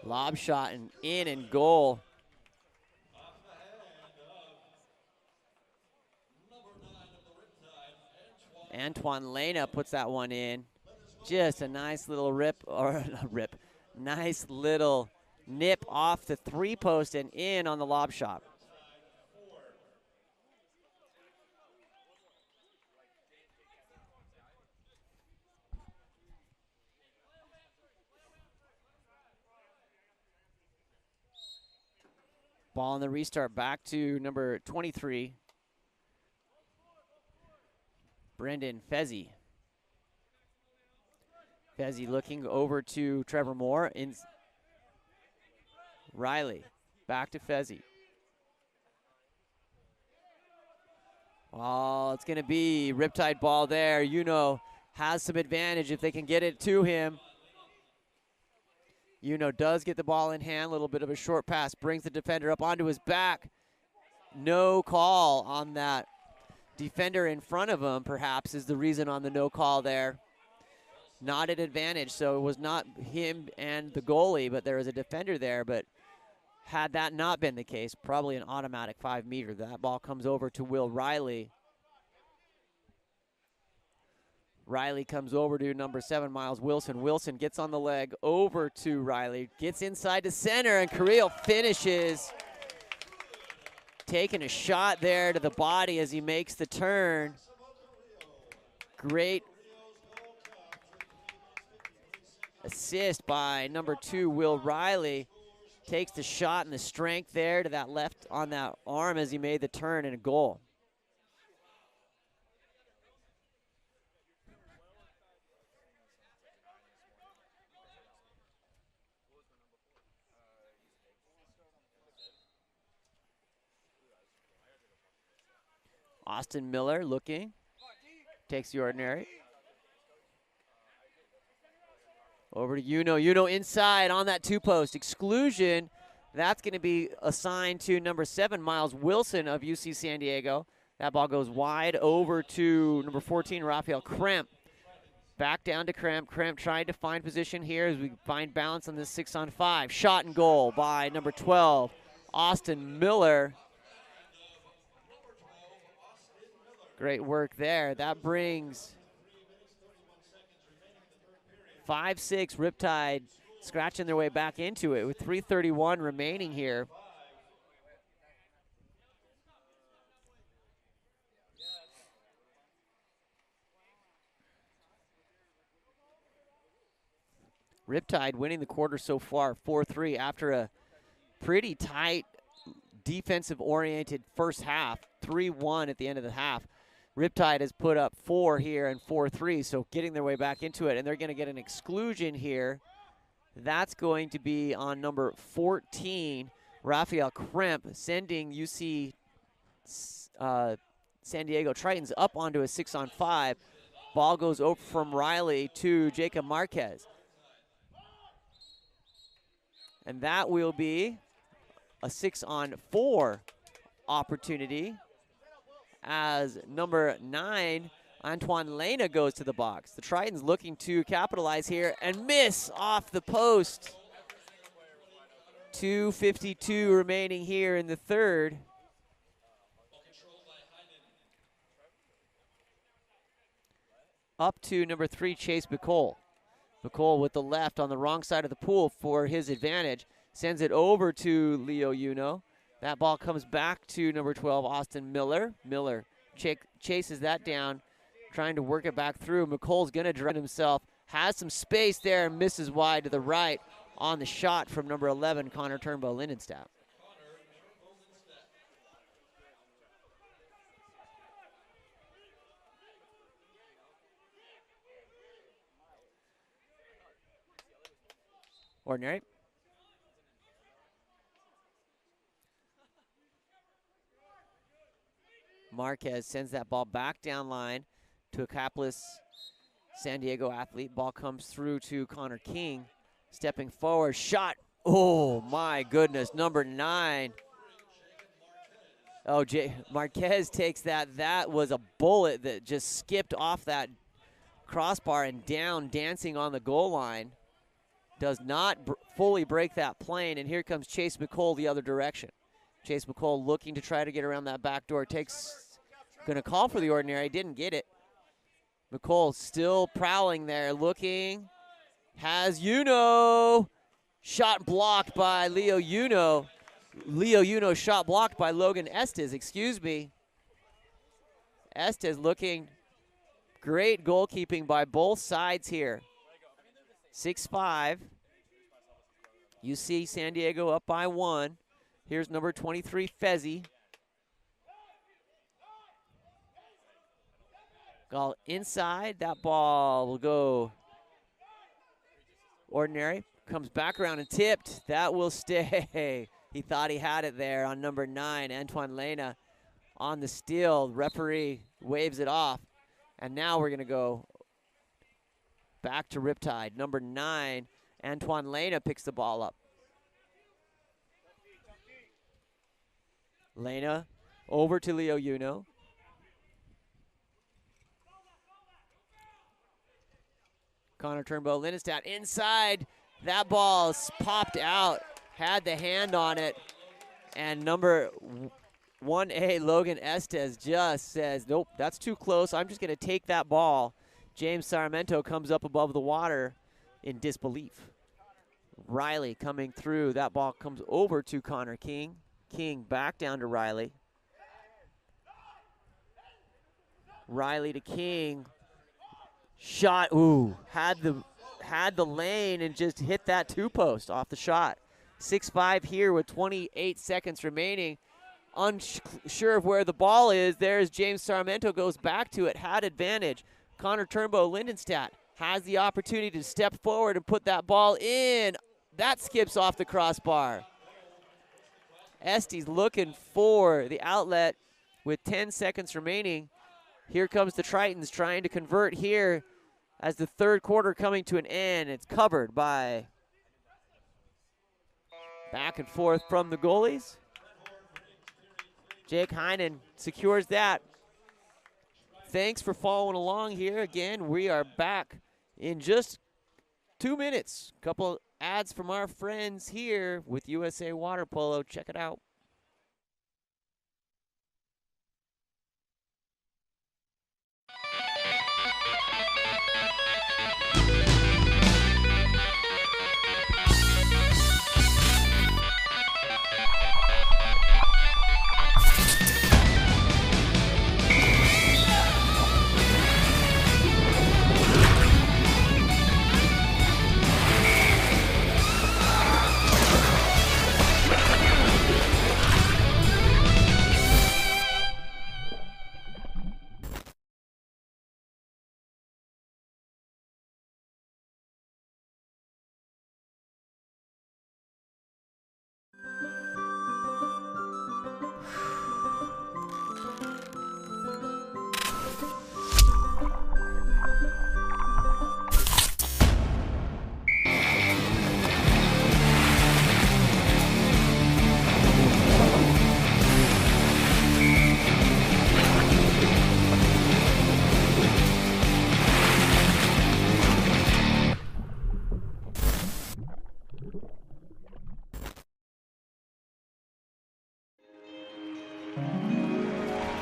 Lob shot and in and goal. Antoine Lena puts that one in. Just a nice little nice little nip off the 3-post and in on the lob shot. Ball on the restart back to number 23, Brendan Fezzi. Fezzi looking over to Trevor Moore. In Riley, back to Fezzi. Oh, it's going to be Riptide ball there. Has some advantage if they can get it to him. Does get the ball in hand, a little bit of a short pass, brings the defender up onto his back. No call on that defender in front of him, perhaps, is the reason on the no call there. Not an advantage, so it was not him and the goalie, but there was a defender there. But had that not been the case, probably an automatic 5-meter. That ball comes over to Will Riley. Riley comes over to number 7, Miles Wilson. Wilson gets on the leg over to Riley, gets inside to center, and Carrillo finishes. Taking a shot there to the body as he makes the turn. Great assist by number 2, Will Riley. Takes the shot and the strength there to that left on that arm as he made the turn, and a goal. Austin Miller looking. Takes the ordinary. Over to Uno. Uno inside on that 2-post. Exclusion. That's going to be assigned to number 7, Miles Wilson of UC San Diego. That ball goes wide over to number 14, Rafael Kremp. Back down to Kremp. Kremp tried to find position here as we find balance on this 6-on-5. Shot and goal by number 12, Austin Miller. Great work there. That brings 5-6 Riptide scratching their way back into it with 3:31 remaining here. Riptide winning the quarter so far, 4-3, after a pretty tight defensive-oriented first half, 3-1 at the end of the half. Riptide has put up 4 here and 4-3, so getting their way back into it, and they're going to get an exclusion here. That's going to be on number 14, Rafael Kremp, sending UC San Diego Tritons up onto a 6-on-5. Ball goes over from Riley to Jacob Marquez. And that will be a 6-on-4 opportunity as number 9, Antoine Lena, goes to the box. The Tritons looking to capitalize here and miss off the post. 2:52 remaining here in the third. Up to number 3, Chase McCole. McCole with the left on the wrong side of the pool for his advantage. Sends it over to Leo Uno. That ball comes back to number 12, Austin Miller. Miller chases that down, trying to work it back through. McCole's going to drive himself. Has some space there and misses wide to the right on the shot from number 11, Connor Turnbow Lindenstadt. Ordinary. Marquez sends that ball back down line to a capless San Diego athlete. Ball comes through to Connor King. Stepping forward, shot. Oh my goodness, number 9. Oh, Marquez takes that. That was a bullet that just skipped off that crossbar and down, dancing on the goal line. Does not fully break that plane, and here comes Chase McCole the other direction. Chase McCole looking to try to get around that back door. Going to call for the ordinary, didn't get it. McCole still prowling there, looking. Has Uno. Shot blocked by Leo Uno. Leo Uno shot blocked by Logan Estes, excuse me. Estes looking great goalkeeping by both sides here. 6-5. UC San Diego up by 1. Here's number 23, Fezzi. Ball inside. That ball will go ordinary. Comes back around and tipped. That will stay. He thought he had it there on number 9, Antoine Lena on the steal. Referee waves it off. And now we're going to go back to Riptide. Number 9, Antoine Lena picks the ball up. Lena over to Leo Uno. Connor Turnbow Lindenstadt inside. That ball's popped out. Had the hand on it. And number 1A, Logan Estes, just says, nope, that's too close. I'm just going to take that ball. James Sarmento comes up above the water in disbelief. Riley coming through. That ball comes over to Connor King. King back down to Riley. Riley to King. Shot, ooh, had the lane and just hit that 2-post off the shot. 6-5 here with 28 seconds remaining. Unsure of where the ball is. There's James Sarmento, goes back to it, had advantage. Connor Turnbow Lindenstadt has the opportunity to step forward and put that ball in. That skips off the crossbar. Estes looking for the outlet, with 10 seconds remaining. Here comes the Tritons trying to convert here as the third quarter coming to an end. It's covered by back and forth from the goalies. Jake Heinen secures that. Thanks for following along here. Again, we are back in just 2 minutes. Couple ads from our friends here with USA Water Polo. Check it out.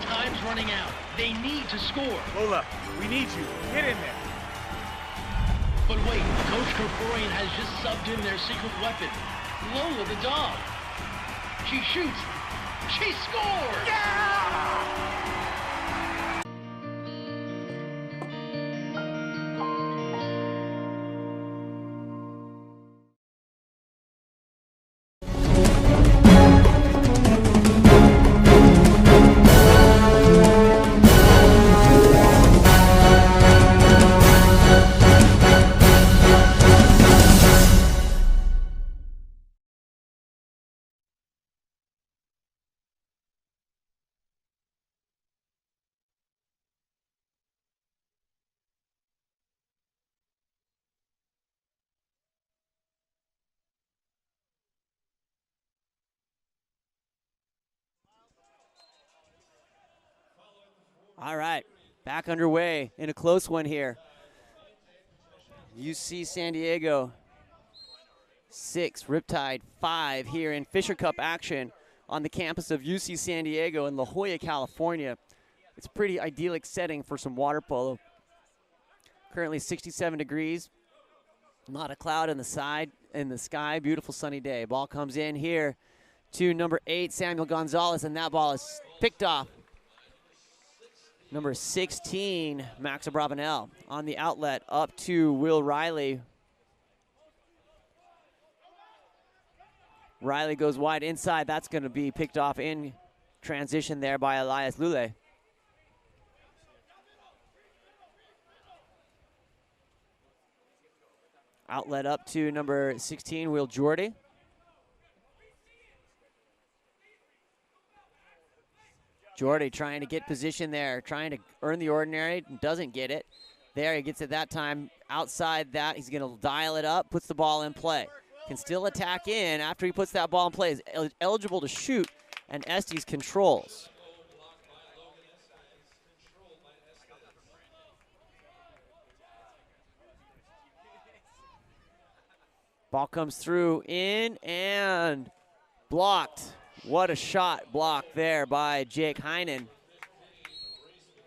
Time's running out. They need to score. Lola, we need you. Get in there. But wait, Coach Kerkorian has just subbed in their secret weapon, Lola the dog. She shoots. She scores! Yeah! All right, back underway in a close one here. UC San Diego 6, Riptide 5 here in Fisher Cup action on the campus of UC San Diego in La Jolla, California. It's a pretty idyllic setting for some water polo. Currently 67 degrees, not a cloud in the sky, beautiful sunny day. Ball comes in here to number 8, Samuel Gonzalez, and that ball is picked off. Number 16, Max Abravanel on the outlet up to Will Riley. Riley goes wide inside. That's going to be picked off in transition there by Elias Lule. Outlet up to number 16, Will Jordy. Jordy trying to get position there, trying to earn the ordinary, doesn't get it. There, he gets it that time. Outside that, he's going to dial it up, puts the ball in play. Can still attack in after he puts that ball in play. Is eligible to shoot, and Estes controls. Ball comes through in and blocked. What a shot block there by Jake Heinen.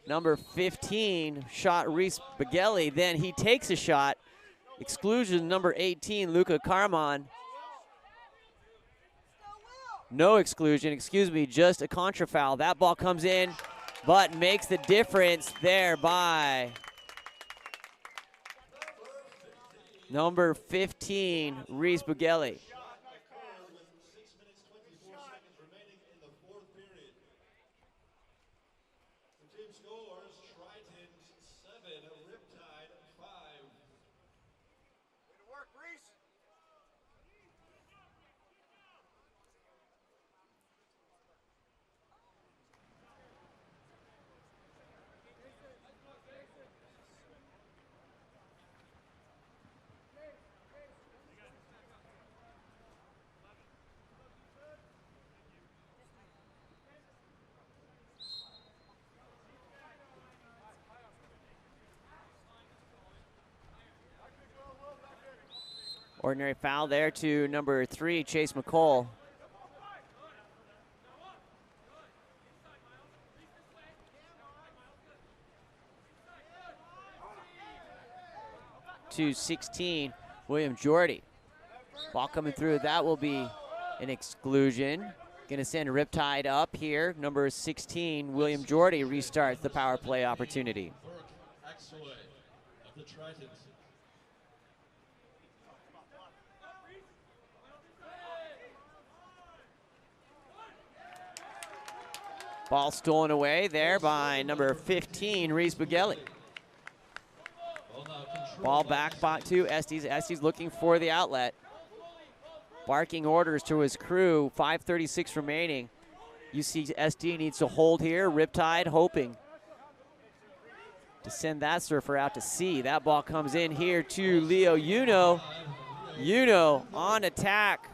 Number 15 shot Reese Bagelli. Then he takes a shot. Exclusion number 18, Luca Carmon. No exclusion, excuse me, just a contra foul. That ball comes in, but makes the difference there by number 15, Reese Bagelli. Ordinary foul there to number 3, Chase McCall. To 16, William Jordy. Ball coming through, that will be an exclusion. Gonna send Riptide up here. Number 16, William Jordy restarts the power play opportunity. Ball stolen away there by number 15, Reese Bugelli. Ball back to Estes. Estes looking for the outlet. Barking orders to his crew. 5:36 remaining. UCSD needs to hold here. Riptide hoping to send that surfer out to sea. That ball comes in here to Leo Uno. Uno on attack.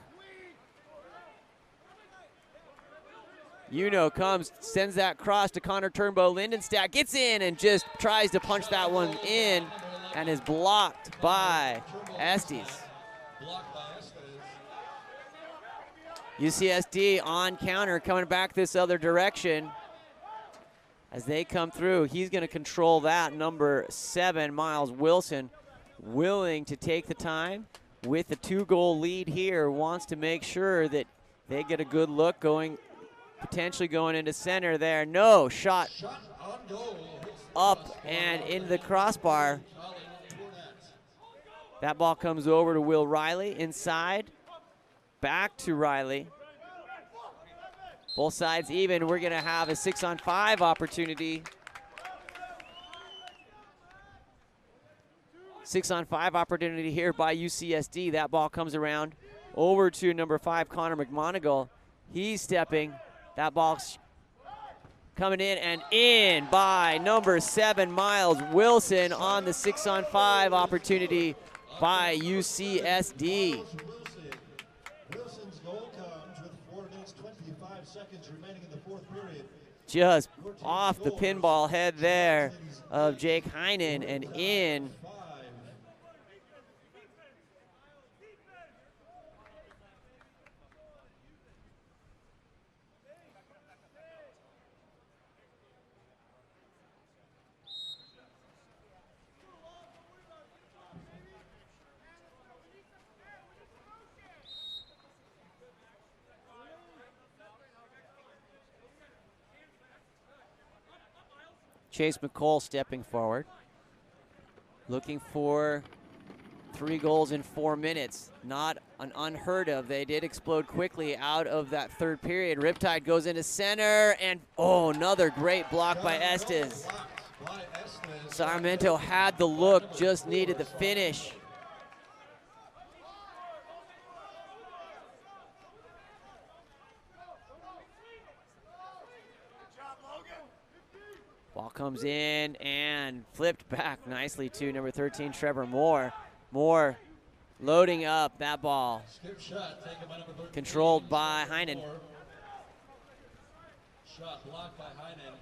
Uno comes, sends that cross to Connor Turnbow. Lindenstadt gets in and just tries to punch that one in and is blocked by Estes. UCSD on counter, coming back this other direction. As they come through, he's going to control that. Number 7, Miles Wilson, willing to take the time with the 2-goal lead here, wants to make sure that they get a good look potentially going into center there. No, shot up and into the crossbar. That ball comes over to Will Riley inside. Back to Riley. Both sides even. We're going to have a 6-on-5 opportunity. 6-on-5 opportunity here by UCSD. That ball comes around over to number 5, Connor McMonigal. He's stepping. That ball's coming in and in by number 7, Miles Wilson on the 6-on-5 opportunity by UCSD. Wilson's goal comes with 4 minutes 25 seconds remaining in the 4th period. Just off the pinball head there of Jake Heinen and in. Chase McCall stepping forward, looking for 3 goals in 4 minutes. Not an unheard of. They did explode quickly out of that 3rd period. Riptide goes into center, and oh, another great block by Estes. Sarmiento had the look, just needed the finish. Ball comes in and flipped back nicely to number 13, Trevor Moore. Moore loading up that ball. Controlled by Heinen. Shot blocked by Heinen.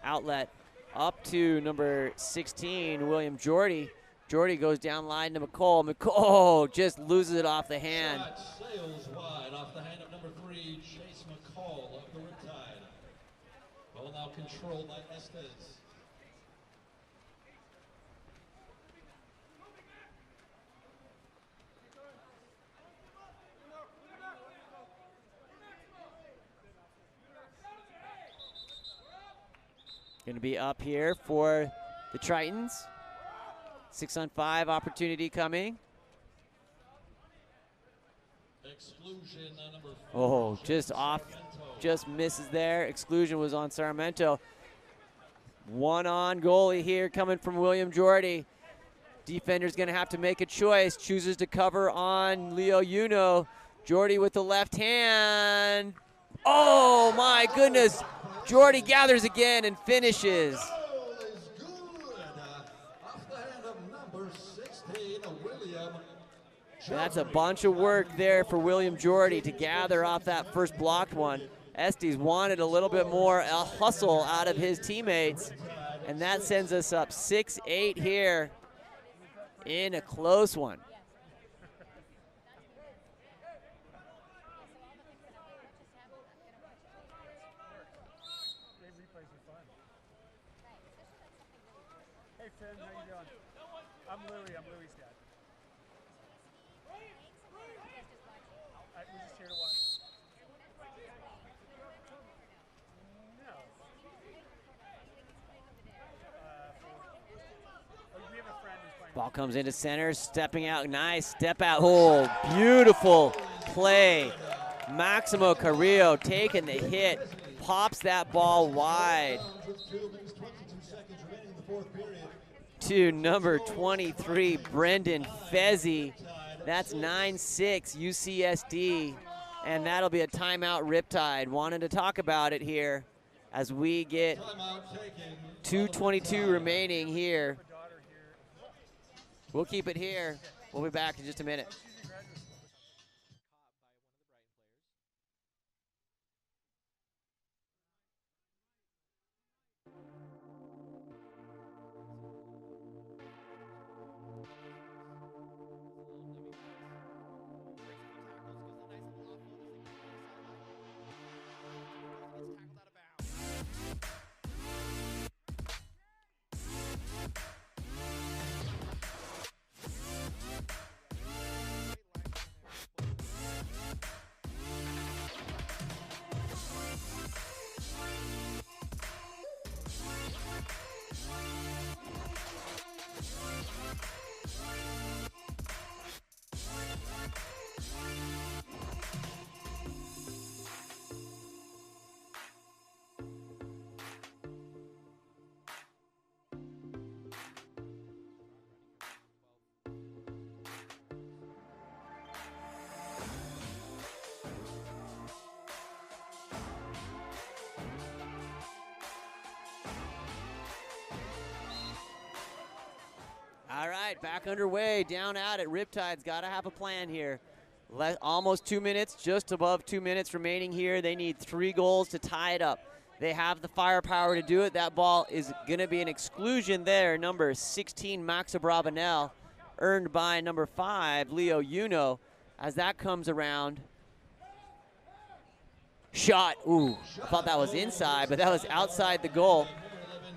Outlet up to number 16, William Jordy. Jordy goes down line to McCall. McCall just loses it off the hand. Shot sails wide off the hand of number 3, Chase McCall of the Riptide. Ball now controlled by Estes. Going to be up here for the Tritons. 6-on-5 opportunity coming. Exclusion on number 4. Oh, just off, just misses there. Exclusion was on Sarmiento. 1 on goalie here coming from William Jordy. Defender's going to have to make a choice. Chooses to cover on Leo Uno. Jordy with the left hand. Oh my goodness. Jordy gathers again and finishes. Goal is good. Off the hand of number 16, William. That's a bunch of work there for William Jordy to gather off that first blocked one. Estes wanted a little bit more hustle out of his teammates, and that sends us up 6-8 here in a close one. Justin. How you doing? I'm Louie. I'm Louie's dad. We're just here to watch. No. We have a friend who's playing. Ball comes into center, stepping out, nice step out hold, beautiful play. Maximo Carrillo taking the hit, pops that ball wide to number 23, Brendan Fezzi. That's 9-6 UCSD, and that'll be a timeout Riptide. Wanted to talk about it here as we get 2:22 remaining here. We'll keep it here. We'll be back in just a minute. All right, back underway, down at it. Riptide's got to have a plan here. Almost 2 minutes, just above 2 minutes remaining here. They need 3 goals to tie it up. They have the firepower to do it. That ball is going to be an exclusion there. Number 16, Max Abravanel, earned by number 5, Leo Uno, as that comes around. Shot, ooh, I thought that was inside, but that was outside the goal.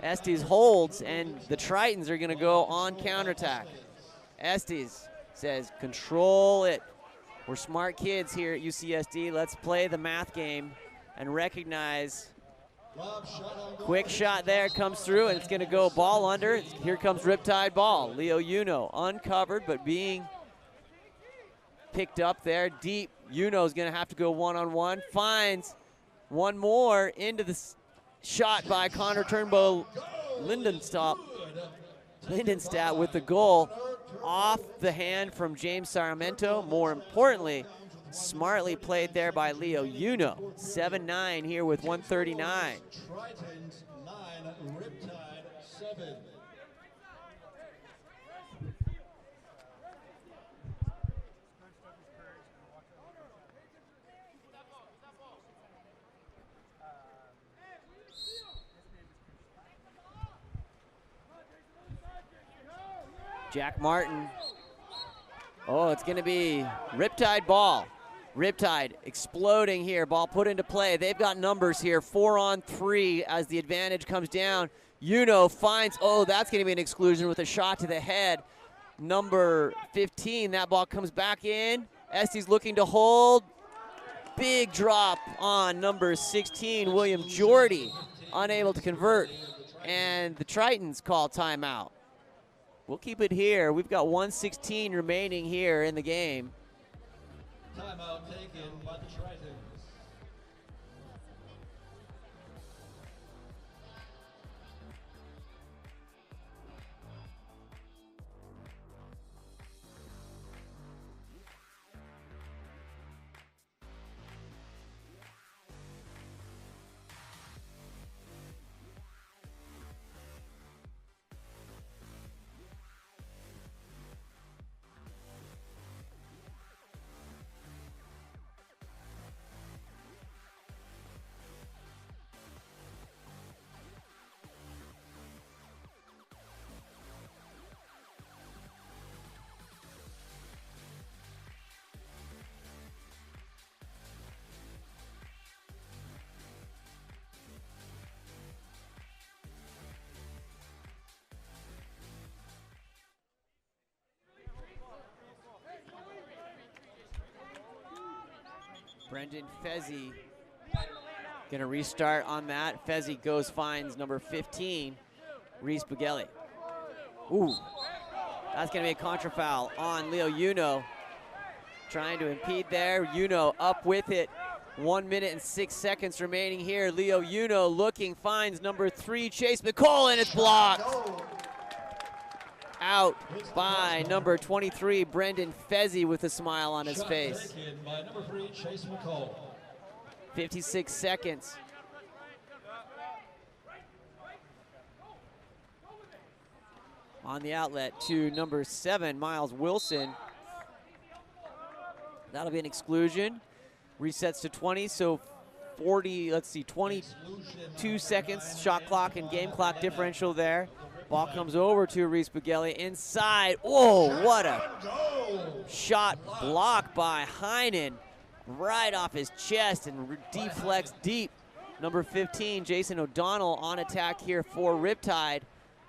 Estes holds, and the Tritons are going to go on counterattack. Estes says, control it. We're smart kids here at UCSD. Let's play the math game and recognize. Quick shot there, comes through, and it's going to go ball under. Here comes Riptide ball. Leo Uno uncovered, but being picked up there deep. Uno's going to have to go one-on-one. Finds one more into the shot by Connor Turnbow Lindenstadt with the goal off the hand from James Sarmiento. More importantly, smartly played there by Leo Uno. 7-9 here with 1:39. Tritons 9, Riptide 7. Jack Martin. Oh, it's going to be Riptide ball. Riptide exploding here. Ball put into play. They've got numbers here. 4-on-3 as the advantage comes down. Uno finds, oh, that's going to be an exclusion with a shot to the head. Number 15, that ball comes back in. Estes looking to hold. Big drop on number 16, William Jordy. Unable to convert. And the Tritons call timeout. We'll keep it here. We've got 1:16 remaining here in the game. Timeout taken by the Tritons. Brendan Fezzi gonna restart on that. Fezzi goes, finds number 15, Reese Bugelli. Ooh, that's gonna be a contra foul on Leo Uno. Trying to impede there. Uno up with it. 1 minute and 6 seconds remaining here. Leo Uno looking, finds number 3, Chase McCall, and it's blocked. Out by number 23, Brendan Fezzi, with a smile on his face. Taken by number 3, Chase McCall. 56 seconds. On the outlet to number 7, Miles Wilson. That'll be an exclusion. Resets to 20, so 40, let's see, 22 seconds, shot clock and game clock differential there. Ball comes over to Reese Bugelli inside. Whoa, what a shot blocked by Heinen. Right off his chest and deflects deep. Number 15, Jason O'Donnell on attack here for Riptide.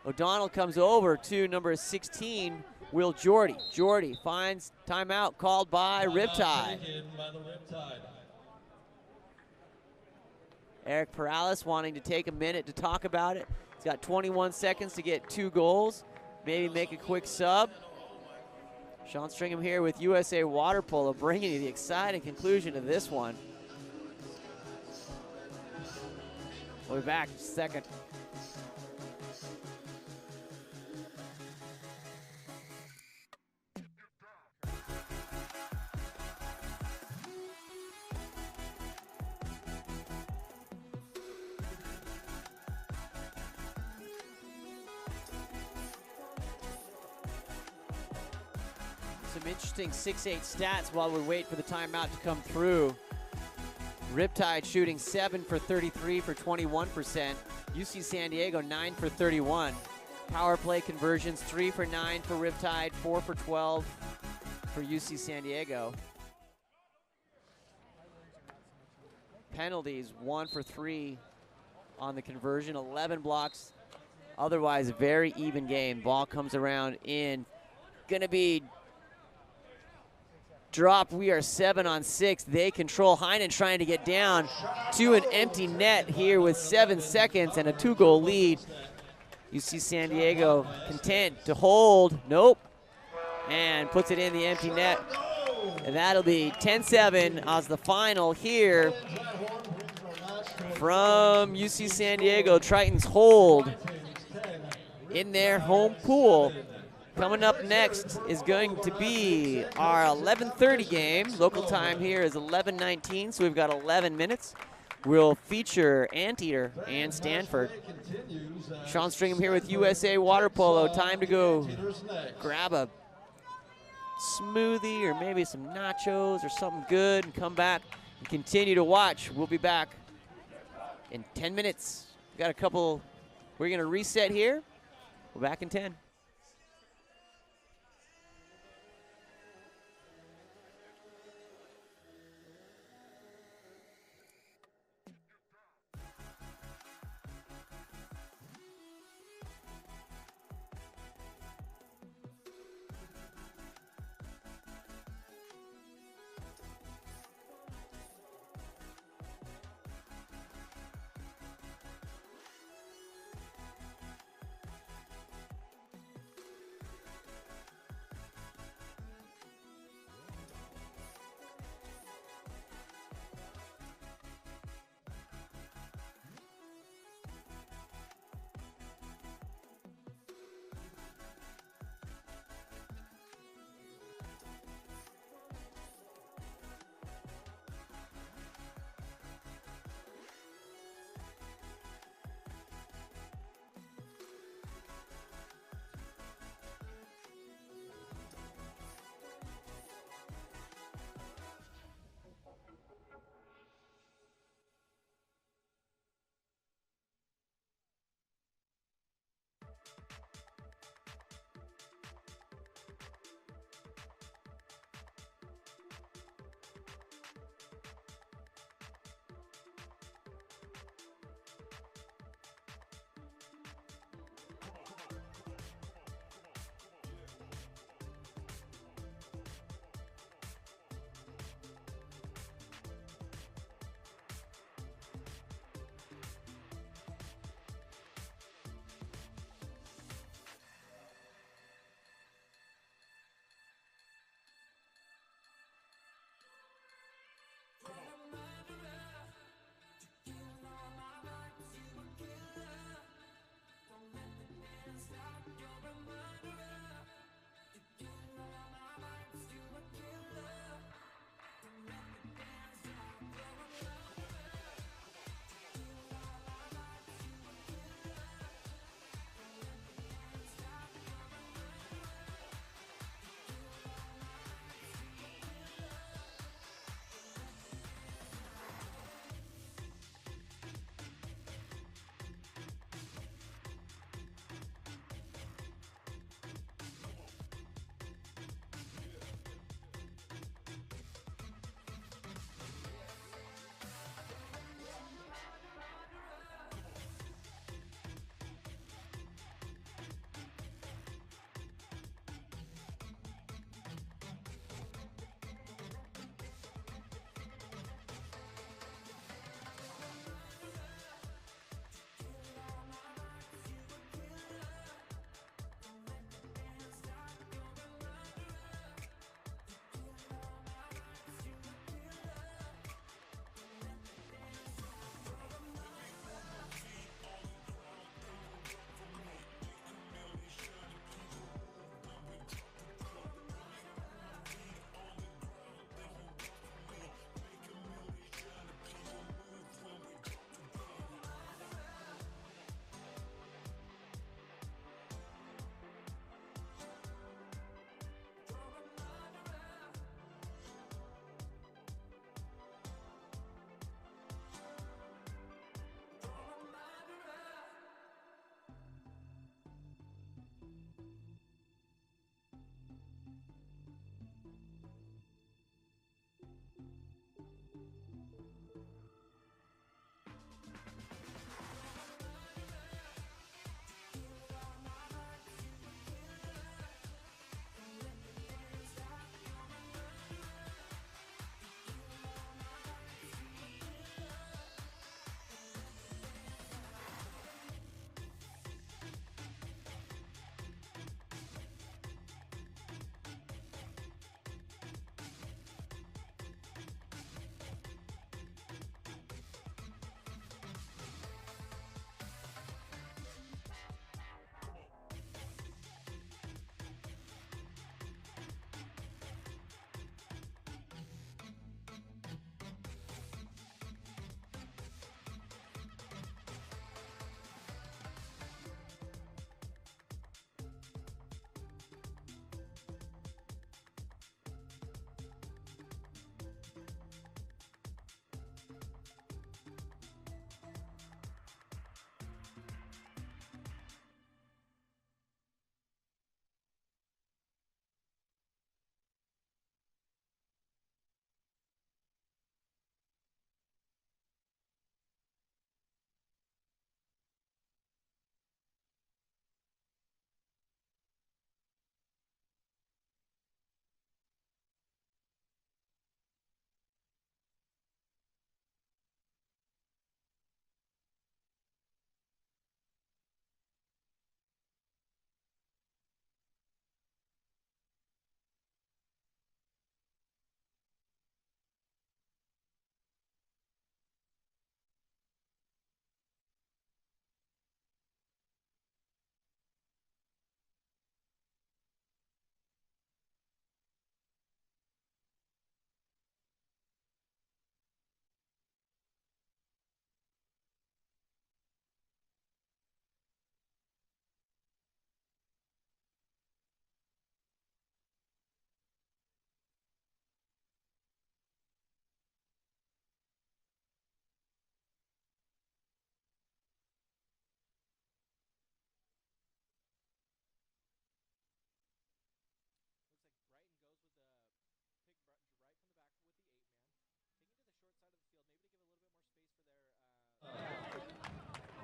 O'Donnell comes over to number 16, Will Jordy. Jordy finds timeout called by Riptide. Eric Perales wanting to take a minute to talk about it. He's got 21 seconds to get 2 goals. Maybe make a quick sub. Sean Stringham here with USA Water Polo, bringing you the exciting conclusion of this one. We'll be back in a second. Some interesting 6-8 stats while we wait for the timeout to come through. Riptide shooting 7 for 33 for 21%. UC San Diego 9 for 31. Power play conversions 3 for 9 for Riptide, 4 for 12 for UC San Diego. Penalties 1 for 3 on the conversion, 11 blocks. Otherwise, a very even game. Ball comes around in. Gonna be drop. We are 7 on 6. They control. Heinen trying to get down to an empty net here with 7 seconds and a 2-goal lead. UC San Diego content to hold. Nope. And puts it in the empty net. And that'll be 10-7 as the final here from UC San Diego. Tritons hold in their home pool. Coming up next is going to be our 11:30 game. Local time here is 11:19, so we've got 11 minutes. We'll feature Anteater and Stanford. Sean Stringham here with USA Water Polo. Time to go grab a smoothie or maybe some nachos or something good and come back and continue to watch. We'll be back in 10 minutes. We've got a couple. We're going to reset here. We're back in 10.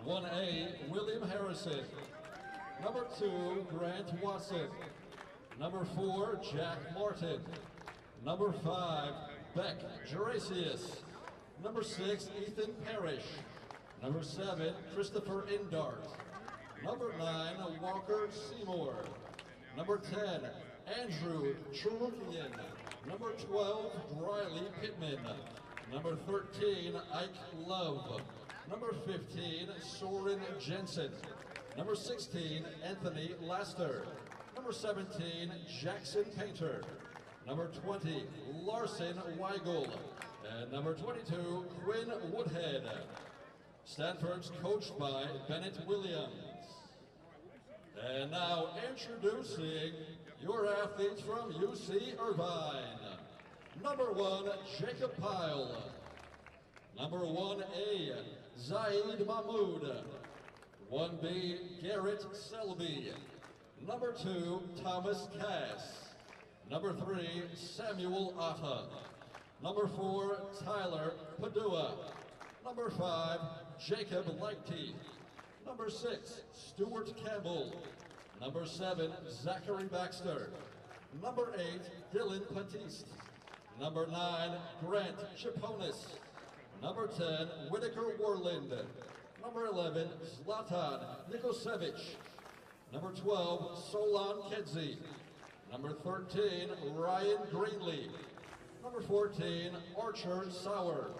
1A, William Harrison. Number 2, Grant Watson. Number 4, Jack Martin. Number 5, Beck Gerasius. Number 6, Ethan Parrish. Number 7, Christopher Indart. Number 9, Walker Seymour. Number 10, Andrew Cherukian. Number 12, Riley Pittman. Number 13, Ike Love. Number 15, Soren Jensen. Number 16, Anthony Laster. Number 17, Jackson Painter. Number 20, Larson Weigel. And number 22, Quinn Woodhead. Stanford's coached by Bennett Williams. And now introducing your athletes from UC Irvine. Number 1, Jacob Pyle. Number 1A, Zaid Mahmoud. 1B, Garrett Selby. Number 2, Thomas Cass. Number 3, Samuel Atta. Number 4, Tyler Padua. Number 5, Jacob Lighty. Number 6, Stuart Campbell. Number 7, Zachary Baxter. Number 8, Dylan Patiste. Number 9, Grant Chiponis. Number 10, Whitaker Warland. Number 11, Zlatan Nikosevich. Number 12, Solon Kedzie. Number 13, Ryan Greenlee. Number 14, Archer Sauer.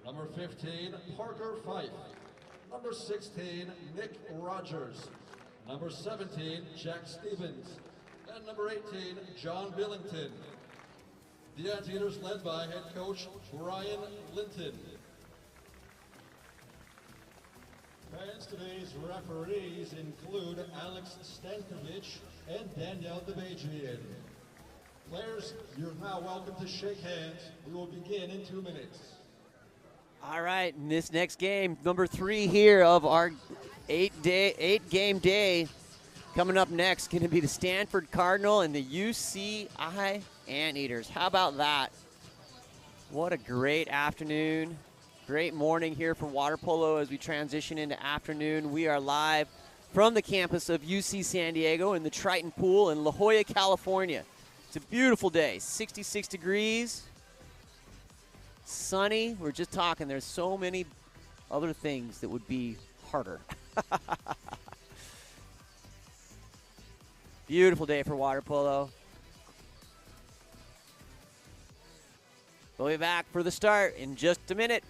Number 15, Parker Fife. Number 16, Nick Rogers. Number 17, Jack Stevens. And number 18, John Billington. The Anteaters led by head coach Brian Linton. Fans, today's referees include Alex Stankovich and Danielle Debajian. Players, you're now welcome to shake hands. We will begin in 2 minutes. All right, in this next game, number 3 here of our 8-game day. Coming up next, going to be the Stanford Cardinal and the UCI Anteaters. How about that? What a great afternoon. Great morning here for water polo as we transition into afternoon. We are live from the campus of UC San Diego in the Triton Pool in La Jolla, California. It's a beautiful day, 66 degrees, sunny. We're just talking, there's so many other things that would be harder. Beautiful day for water polo. We'll be back for the start in just a minute.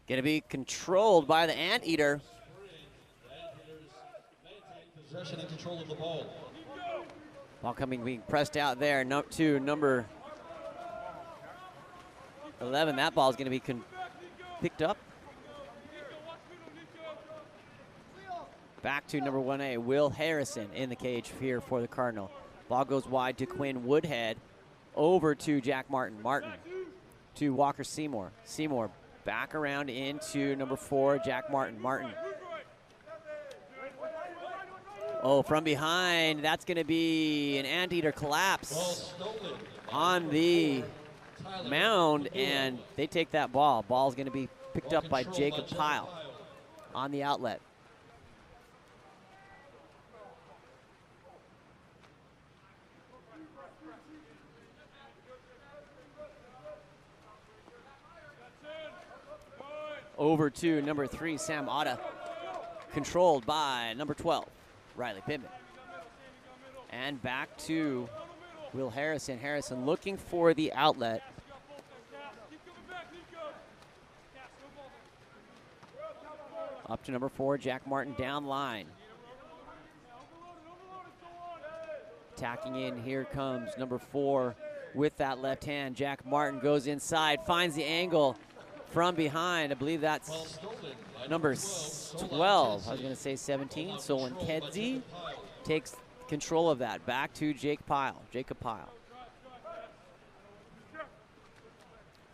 Going to be controlled by the Anteater. Possession and control of the ball. Ball being pressed out there. To number 11. That ball is going to be picked up. Back to number 1A, Will Harrison in the cage here for the Cardinal. Ball goes wide to Quinn Woodhead. Over to Jack Martin. Martin to Walker Seymour. Seymour back around into number 4, Jack Martin. Martin. Oh, from behind, that's going to be an Anteater collapse on the mound, and they take that ball. Ball's going to be picked up by Jacob Pyle on the outlet. Over to number 3, Sam Otta, controlled by number 12, Riley Pittman. And back to Will Harrison. Harrison looking for the outlet. Up to number 4, Jack Martin down line. Tacking in, here comes number 4 with that left hand. Jack Martin goes inside, finds the angle from behind. I believe that's number 12. I was going to say 17. Solon Kedzie takes control of that. Back to Jacob Pyle.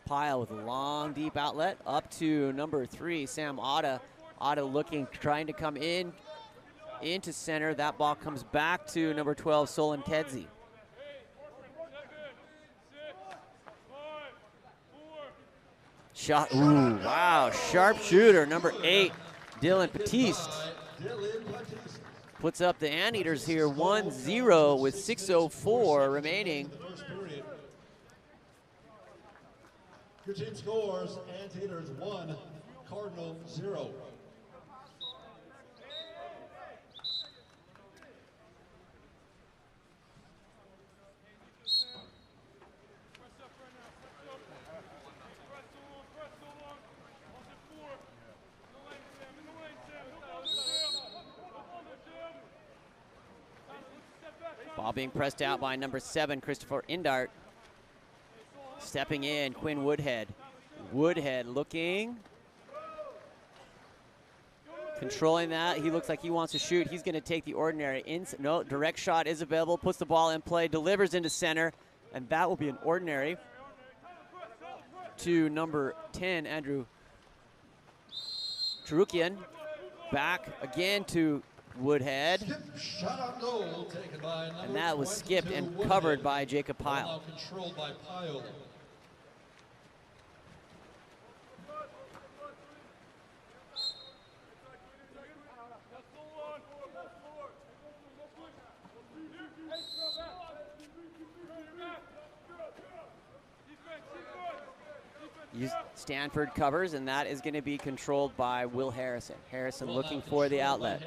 Pyle with a long, deep outlet. Up to number 3, Sam Otta. Otta looking, trying to come in into center. That ball comes back to number 12, Solon Kedzie. Shot, ooh, wow, sharpshooter, number 8, Dylan Batiste. Puts up the Anteaters here 1-0 with 6:04 remaining. Your team scores, Anteaters 1, Cardinal 0. Ball being pressed out by number 7, Christopher Indart. Stepping in, Quinn Woodhead. Woodhead looking. Controlling that. He looks like he wants to shoot. He's going to take the ordinary. No, direct shot is available. Puts the ball in play, delivers into center, and that will be an ordinary to number 10, Andrew Charukian. Back again to Woodhead. Shot on goal, taken by and that was skipped and covered by Jacob Pyle. Controlled by Pyle. Stanford covers, and that is going to be controlled by Will Harrison. Harrison looking for the outlet.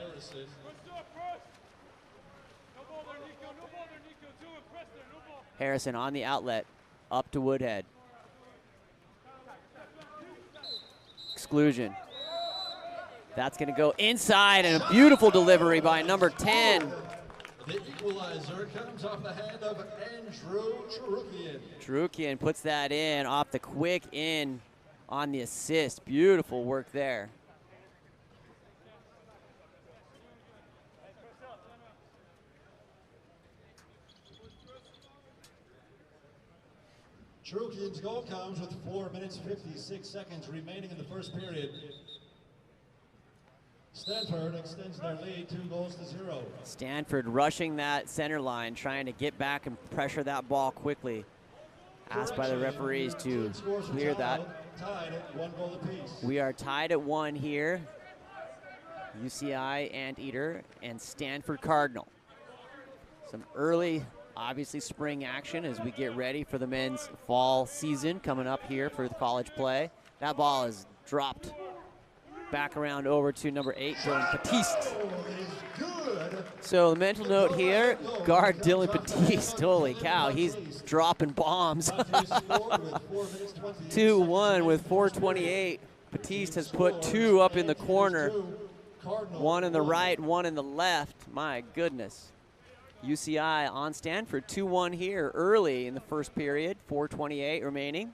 Harrison on the outlet, up to Woodhead. Exclusion. That's going to go inside, and a beautiful delivery by number 10. The equalizer comes off the hand of Andrew Charukian. Charukian puts that in off the quick in on the assist. Beautiful work there. Charukian's goal comes with 4 minutes 56 seconds remaining in the first period. Stanford extends their lead 2-0. Stanford rushing that center line, trying to get back and pressure that ball quickly. Asked by the referees to clear that. Tied at 1 goal apiece. We are tied at 1 here. UCI Anteater and Stanford Cardinal. Some early, obviously, spring action as we get ready for the men's fall season coming up here for the college play. That ball is dropped back around over to number 8, Dylan Batiste. So the mental note here, guard Dylan Batiste. Holy cow, he's dropping bombs. 2-1 with 4:28. Batiste has put 2 up in the corner. 1 in the right, 1 in the left. My goodness. UCI on Stanford, 2-1 here early in the first period, 4:28 remaining.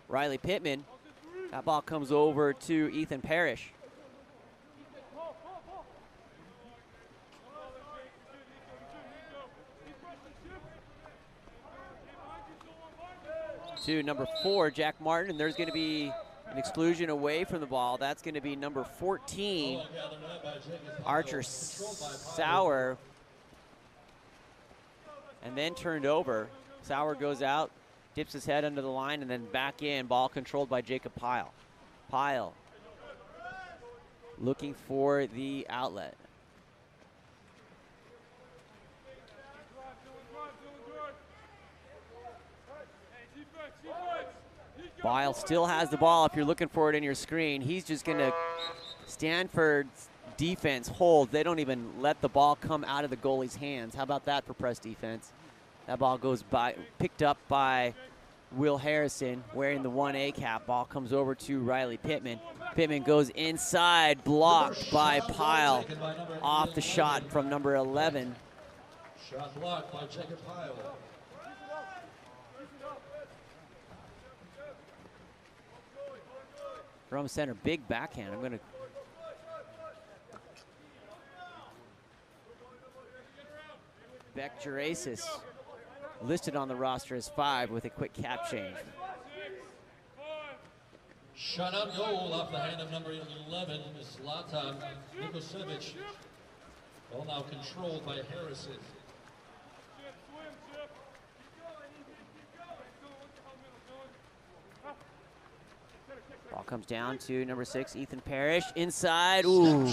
Riley Pittman, that ball comes over to Ethan Parrish. to number 4, Jack Martin, and there's going to be an exclusion away from the ball. That's going to be number 14, Archer Sauer, and then turned over. Sauer goes out, dips his head under the line, and then back in. Ball controlled by Jacob Pyle. Pyle looking for the outlet. Pyle still has the ball if you're looking for it in your screen. He's just going to, Stanford's defense hold. They don't even let the ball come out of the goalie's hands. How about that for press defense? That ball goes by, picked up by Will Harrison wearing the 1A cap. Ball comes over to Riley Pittman. Pittman goes inside, blocked by Pyle off the shot from number 11. Shot blocked by Jacob Pyle. From center, big backhand. I'm going to. Beck Gerasis listed on the roster as 5 with a quick cap change. Shot on goal off the hand of number 11, Zlatan Nikosevich. Ball now controlled by Harrison. Ball comes down to number 6, Ethan Parrish. Inside, ooh.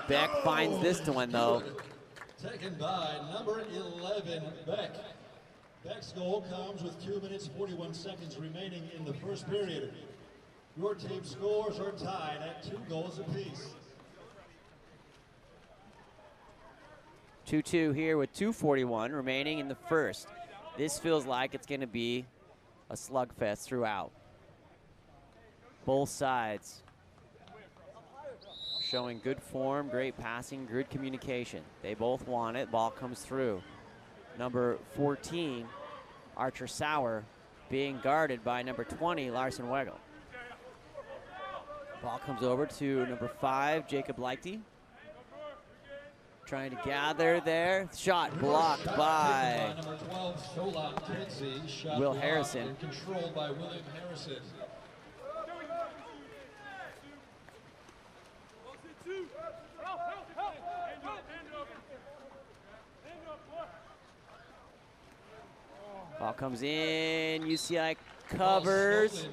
Beck finds this one though. Taken by number 11, Beck. Beck's goal comes with 2 minutes, 41 seconds remaining in the first period. Your team scores are tied at 2 goals apiece. 2-2 here with 2:41 remaining in the first. This feels like it's going to be a slugfest throughout. Both sides showing good form, great passing, good communication. They both want it. Ball comes through. Number 14, Archer Sauer, being guarded by number 20, Larson Weigel. Ball comes over to number 5, Jacob Leichte. Trying to gather there. Shot blocked by number 12, Solon Kinsey. Shot Will Harrison. and controlled by William Harrison. Ball comes in, UCI covers.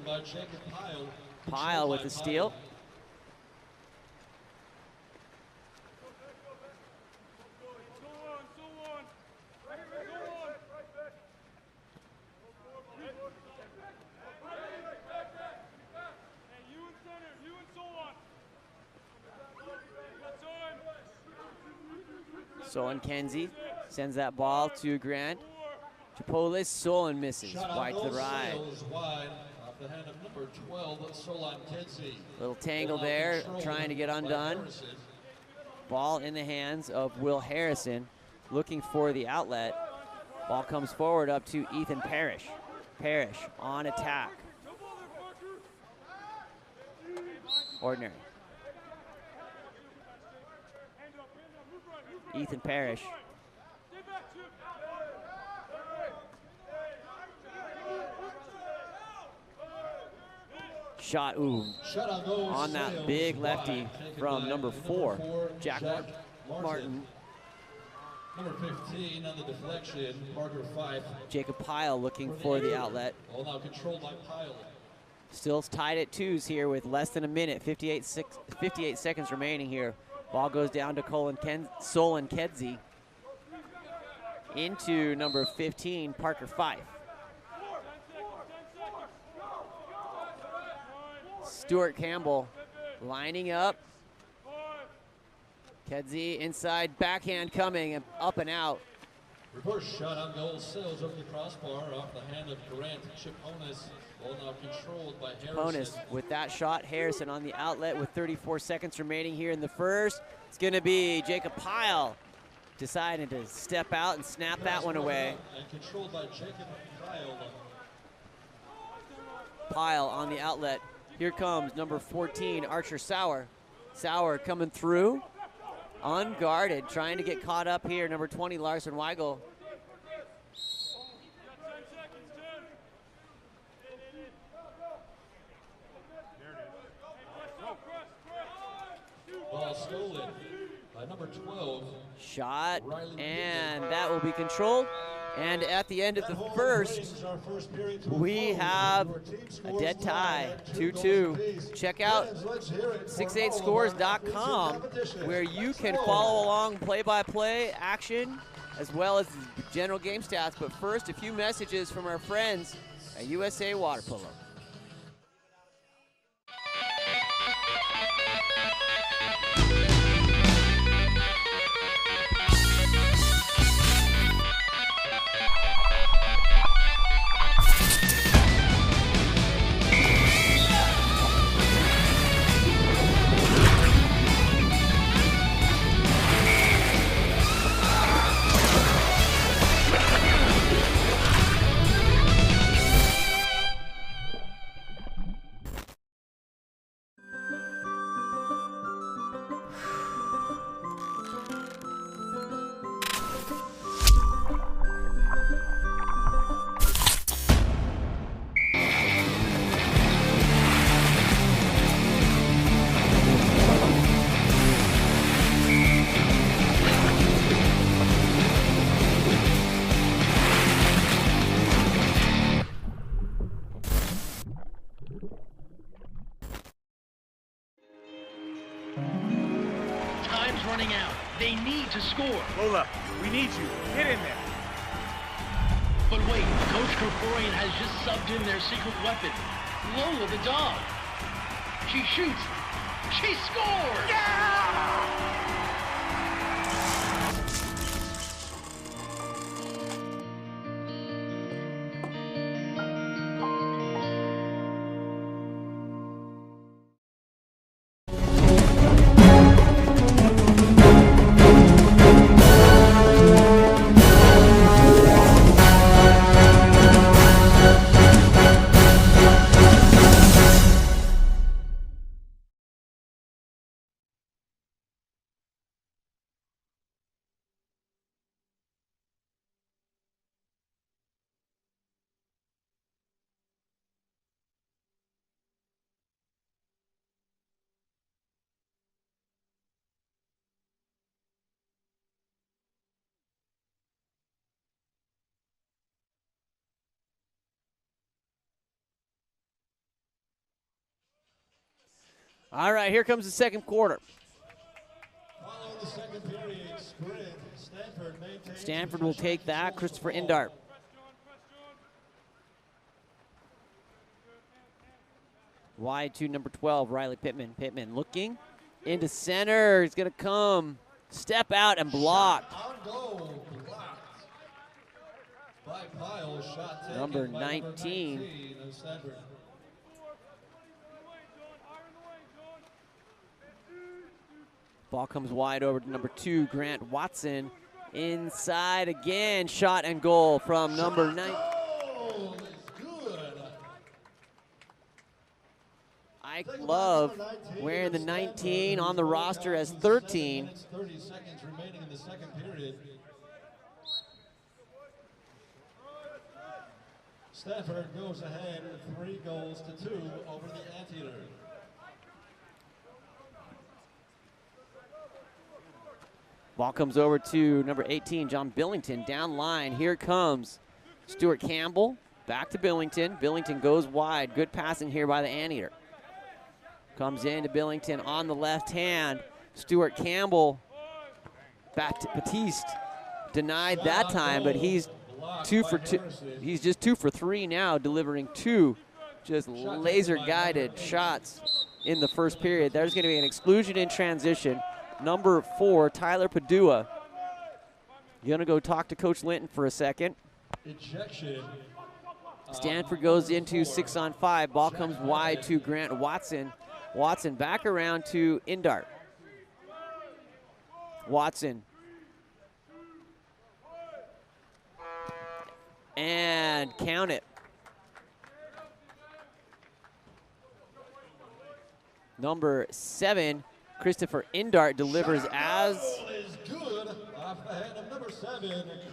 Pyle with the steal. Solon Kenzie sends that ball to Grant. To Polis, Solon misses. Wide to the right. Wide off the hand of number 12, Solon Kenzie. Little tangle there, trying to get undone. Ball in the hands of Will Harrison, looking for the outlet. Ball comes forward up to Ethan Parrish. Parrish on attack. Ordinary. Ethan Parrish. Shot, ooh, on that big lefty from number 4, Jack Martin. Number 15 on the deflection, Parker 5. Jacob Pyle looking for the outlet. All now controlled by Pyle. Still tied at 2s here with less than a minute, 58 seconds remaining here. Ball goes down to Solon Kedzie. Into number 15, Parker Fife. Stuart Campbell lining up. Kedzie inside, backhand coming, and up and out. Reverse shot on goal, sails over the crossbar off the hand of Grant Chiponis. Ball now controlled by Harrison. Chiponis with that shot. Harrison on the outlet with 34 seconds remaining here in the first. It's going to be Jacob Pyle deciding to step out and snap that one away. And controlled by Jacob Pyle. Pyle on the outlet. Here comes number 14, Archer Sauer. Sauer coming through, unguarded, trying to get caught up here. Number 20, Larson Weigel. stolen by number 12. Shot, and that will be controlled. And at the end of the first, we have a dead tie, 2-2. Check out 68scores.com, where you can follow along play-by-play action as well as general game stats. But first, a few messages from our friends at USA Water Polo. Time's running out. They need to score. Lola, we need you. Get in there. But wait, Coach Kerkorian has just subbed in their secret weapon, Lola the dog. She shoots. She scores! Yeah! All right, here comes the second quarter. Following the second period sprint, Stanford maintains Stanford will take that. Christopher Indart. Wide to number 12, Riley Pittman. Pittman looking into center. He's going to come, step out, and block. On goal, blocked by Pyle, shot taken Number by 19. of Stanford. Ball comes wide over to number 2, Grant Watson. Inside again, shot and goal from number 9. Goal is good. Ike Love wearing the 19 on the roster as 13. 30 seconds remaining in the second period. Stanford goes ahead 3-2 over the Anteater. Ball comes over to number 18, John Billington, down line. Here comes Stuart Campbell, back to Billington. Billington goes wide. Good passing here by the Anteater. Comes into Billington on the left hand. Stuart Campbell, back to Batiste. Denied that time, but he's 2 for 2. He's just 2 for 3 now, delivering 2 just laser-guided shots in the first period. There's going to be an exclusion in transition. Number 4, Tyler Padua. You're going to go talk to Coach Linton for a second. Ejection. Stanford goes into 6-on-5. Ball comes wide to Grant Watson. Watson back around to Indart. Watson. And count it. Number 7, Christopher Indart delivers as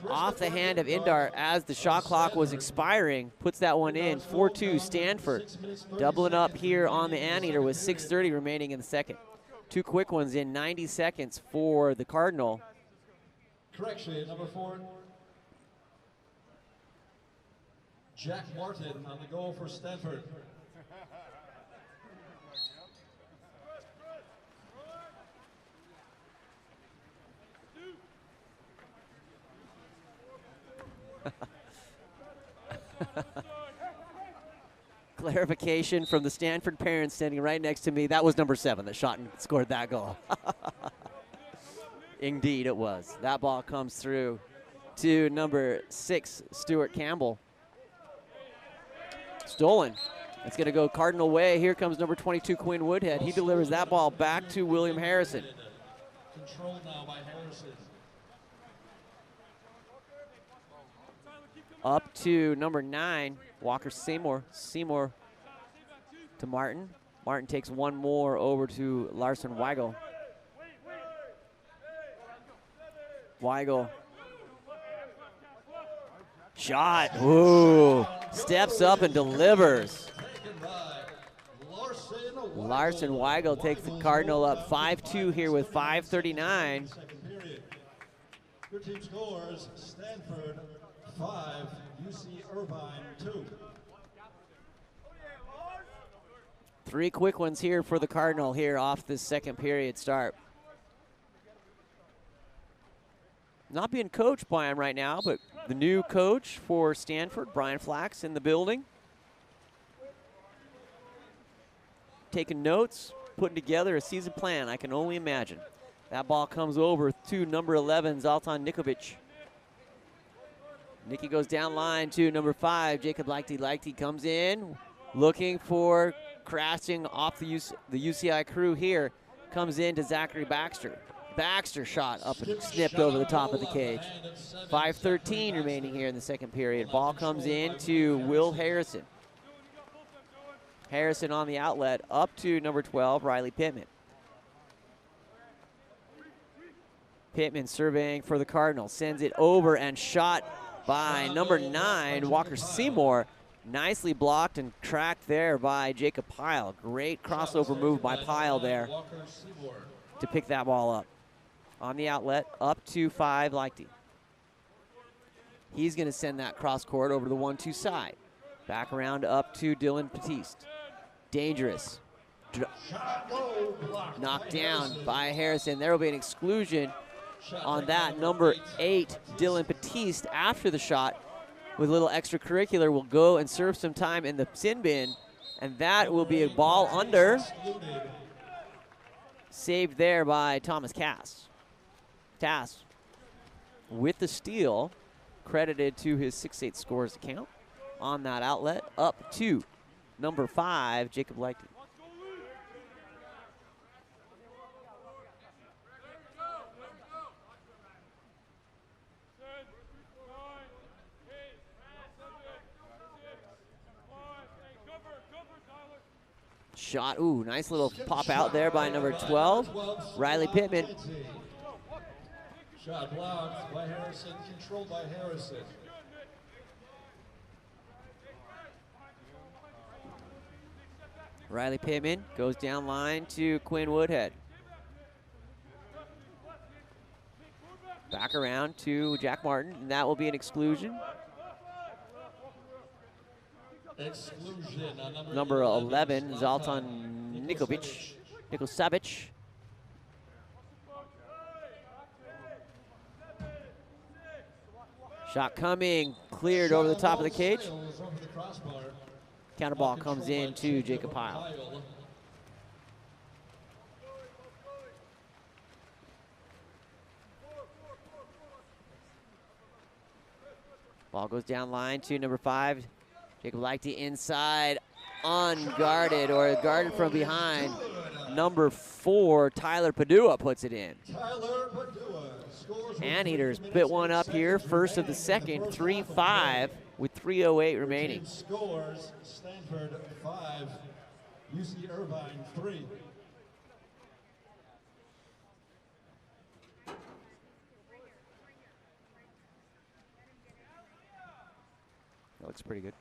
off the hand of Indart as the shot clock was expiring. Puts that one in. 4-2 Stanford. Doubling up here on the Anteater with 6:30 remaining in the second. 2 quick ones in 90 seconds for the Cardinal. Correction, number 4. Jack Martin on the goal for Stanford. Clarification from the Stanford parents standing right next to me. That was number 7 that shot and scored that goal. Indeed it was. That ball comes through to number 6, Stuart Campbell. Stolen. It's going to go Cardinal way. Here comes number 22, Quinn Woodhead. He delivers that ball back to William Harrison. Controlled now by Harrison. Up to number 9, Walker Seymour. Seymour to Martin. Martin takes one more over to Larson Weigel. Weigel. Shot. Ooh. Steps up and delivers. Larson Weigel takes the Cardinal up 5-2 here with 5:39. Your team scores Stanford 5, UC Irvine 2. 3 quick ones here for the Cardinal here off this second period start. Not being coached by him right now, but the new coach for Stanford, Brian Flax, in the building. Taking notes, putting together a season plan, I can only imagine. That ball comes over to number 11, Zoltan Nikovic. Nicky goes down line to number 5, Jacob Leichty. Leichty comes in, looking for crashing off the UCI crew here. Comes in to Zachary Baxter. Baxter shot up and snipped over the top of the cage. 5:13 remaining here in the second period. Ball comes in to Will Harrison. Harrison on the outlet, up to number 12, Riley Pittman. Pittman surveying for the Cardinals, sends it over and shot by number 9, Walker Seymour. Nicely blocked and tracked there by Jacob Pyle. Great crossover move by Pyle there to pick that ball up. On the outlet, up to 5, Leichty. He's going to send that cross court over to the 1-2 side. Back around up to Dylan Batiste. Dangerous. Knocked down by Harrison. There will be an exclusion on that. Number 8, Dylan Batiste, after the shot, with a little extracurricular, will go and serve some time in the sin bin, and that will be a ball under. Saved there by Thomas Cass. Cass with the steal, credited to his 6-8 scores account on that outlet, up to number 5, Jacob Leichty. Shot, ooh, nice little pop out there by number 12, Riley Pittman. Shot blocked by Harrison, controlled by Harrison. Riley Pittman goes down line to Quinn Woodhead. Back around to Jack Martin, and that will be an exclusion. Exclusion on number 11, Zoltan Nikosavic. Shot coming, cleared over the top of the cage. Counter ball comes in to Jacob Pyle. Ball goes down line to number 5, Jacob Leichty inside, unguarded or guarded from behind. Number 4, Tyler Padua puts it in. Anteaters bit one up here, first of the second, 3-5 with 3:08 remaining. Scores Stanford 5, UC Irvine 3. That looks pretty good.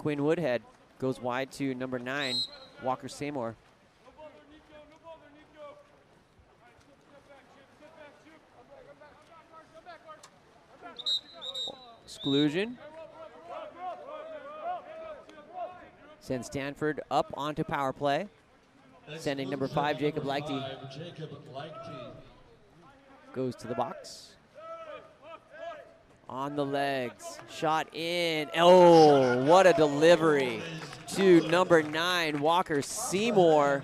Quinn Woodhead goes wide to number 9, Walker Seymour. Exclusion. Sends Stanford up onto power play. Sending number 5, Jacob Leichte, goes to the box. On the legs, shot in. Oh, what a delivery to number 9, Walker Seymour.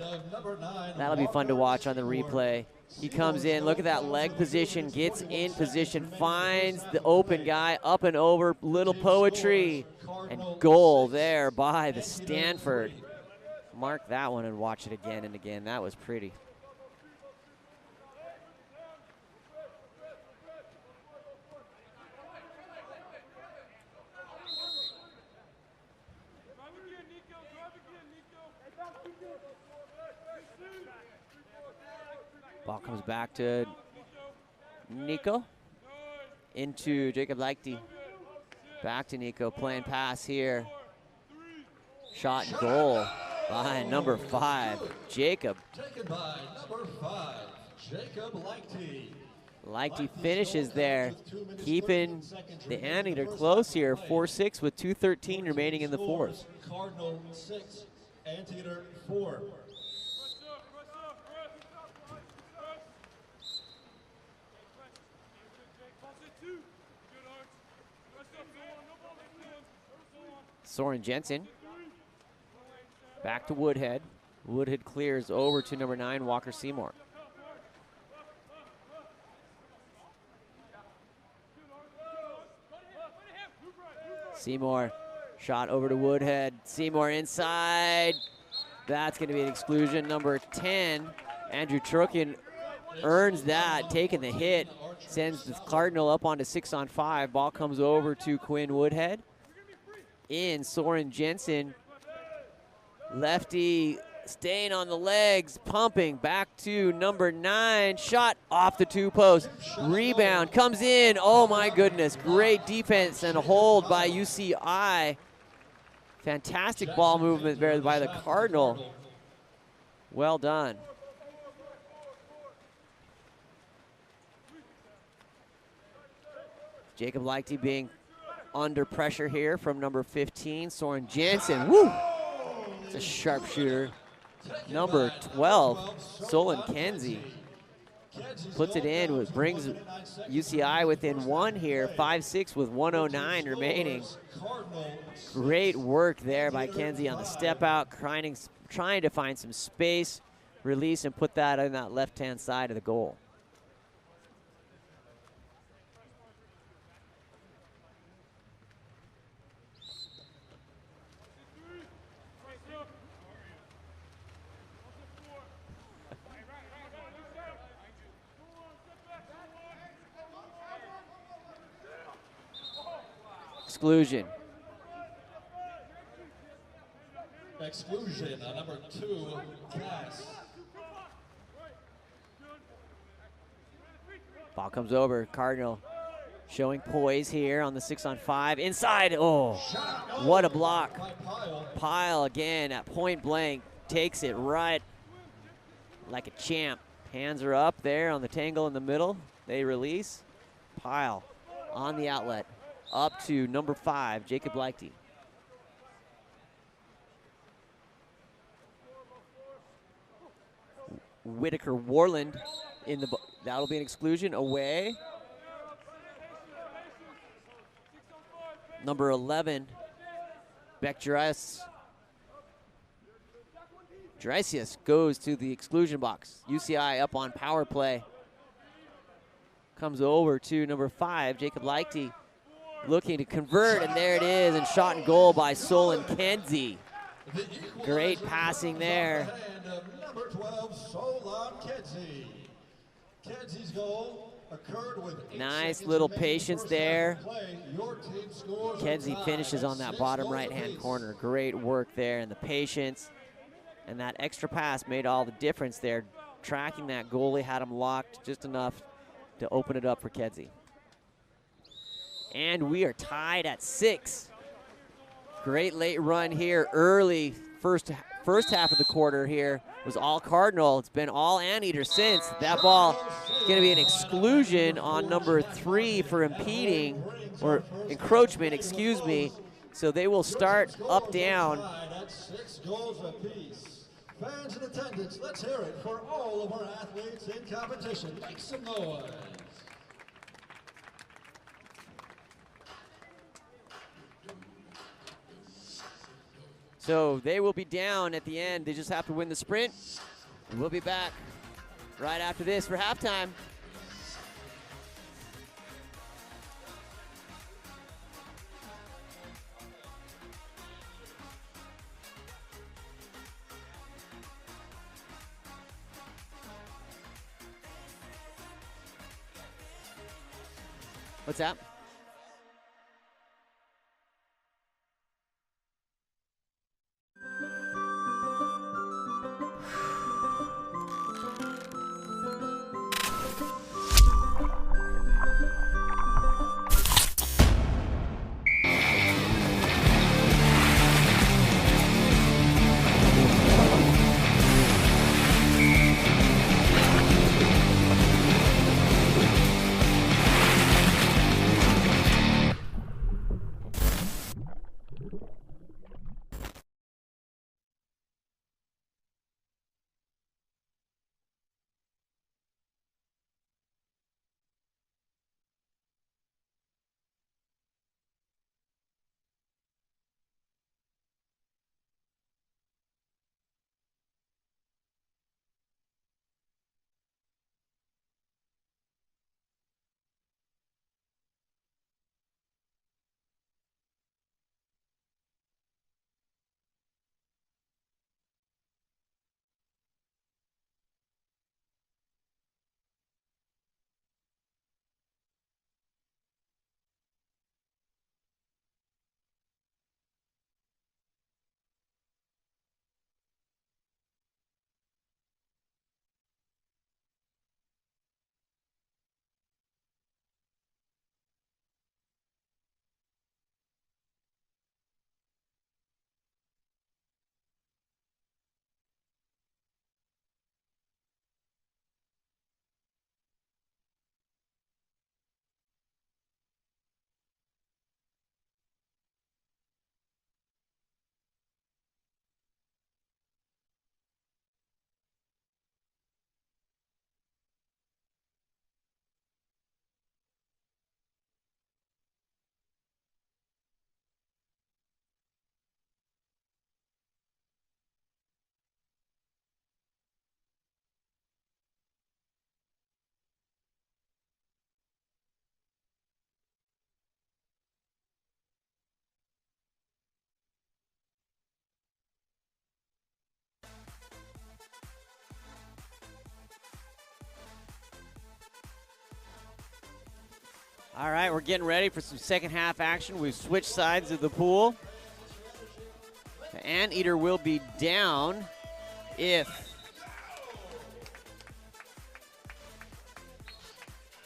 That'll be fun to watch on the replay. He comes in, look at that leg position, gets in position, finds the open guy, up and over, little poetry, and goal there by the Stanford. Mark that one and watch it again and again. That was pretty. Ball comes back to Nico. Into Jacob Leichte. Back to Nico, playing pass here. Shot and goal by number 5, Jacob. Taken by number 5, Jacob Leichte. Leichte finishes there, keeping the Anteater close here. 4-6 with 2:13 remaining in the fourth. Cardinal 6, Anteater 4. Soren Jensen. Back to Woodhead. Woodhead clears over to number 9, Walker Seymour. Seymour, shot over to Woodhead. Seymour inside. That's going to be an exclusion. Number 10, Andrew Trokin earns that, taking the hit. Sends the Cardinal up onto 6-on-5. Ball comes over to Quinn Woodhead. In Soren Jensen. Lefty staying on the legs, pumping back to number 9. Shot off the 2 posts. Rebound comes in. Oh my goodness. Great defense and a hold by UCI. Fantastic ball movement there by the Cardinal. Well done. Jacob Leichte being under pressure here from number 15, Soren Jensen. Woo! It's a sharpshooter. Number 12, Solon Kenzie, puts it in, brings UCI within 1 here, 5-6 with 1:09 remaining. Great work there by Kenzie on the step out, trying to find some space, release, and put that on that left-hand side of the goal. Exclusion. Exclusion on number 2, Cass. Ball comes over. Cardinal showing poise here on the 6-on-5. Inside. Oh, what a block. Pyle again at point blank. Takes it right like a champ. Hands are up there on the tangle in the middle. They release. Pyle on the outlet. Up to number 5, Jacob Leichte. Whitaker Warland in the, that'll be an exclusion, away. Number 11, Beck Juraisius goes to the exclusion box. UCI up on power play. Comes over to number 5, Jacob Leichte. Looking to convert, and there it is, and shot and goal by Solon Kenzie. Great passing there. Number 12, Solon Kenzie. Kenzie's goal occurred with 8 nice seconds little remaining in the patience first half there. of play. Your team scores Kenzie a tie. finishes on that 6 bottom goals right-hand apiece. corner. Great work there, and the patience. And that extra pass made all the difference there. Tracking that goalie, had him locked just enough to open it up for Kenzie. And we are tied at 6. Great late run here early. First half of the quarter here was all Cardinal. It's been all Anteater since. That ball is going to be an exclusion on number 3 for impeding, or encroachment, excuse me. So they will start up down. At 6 goals apiece. Fans in attendance, let's hear it for all of our athletes in competition. Make some noise. So they will be down at the end. They just have to win the sprint. And we'll be back right after this for halftime. What's that? All right, we're getting ready for some second half action. We've switched sides of the pool. The Anteater will be down if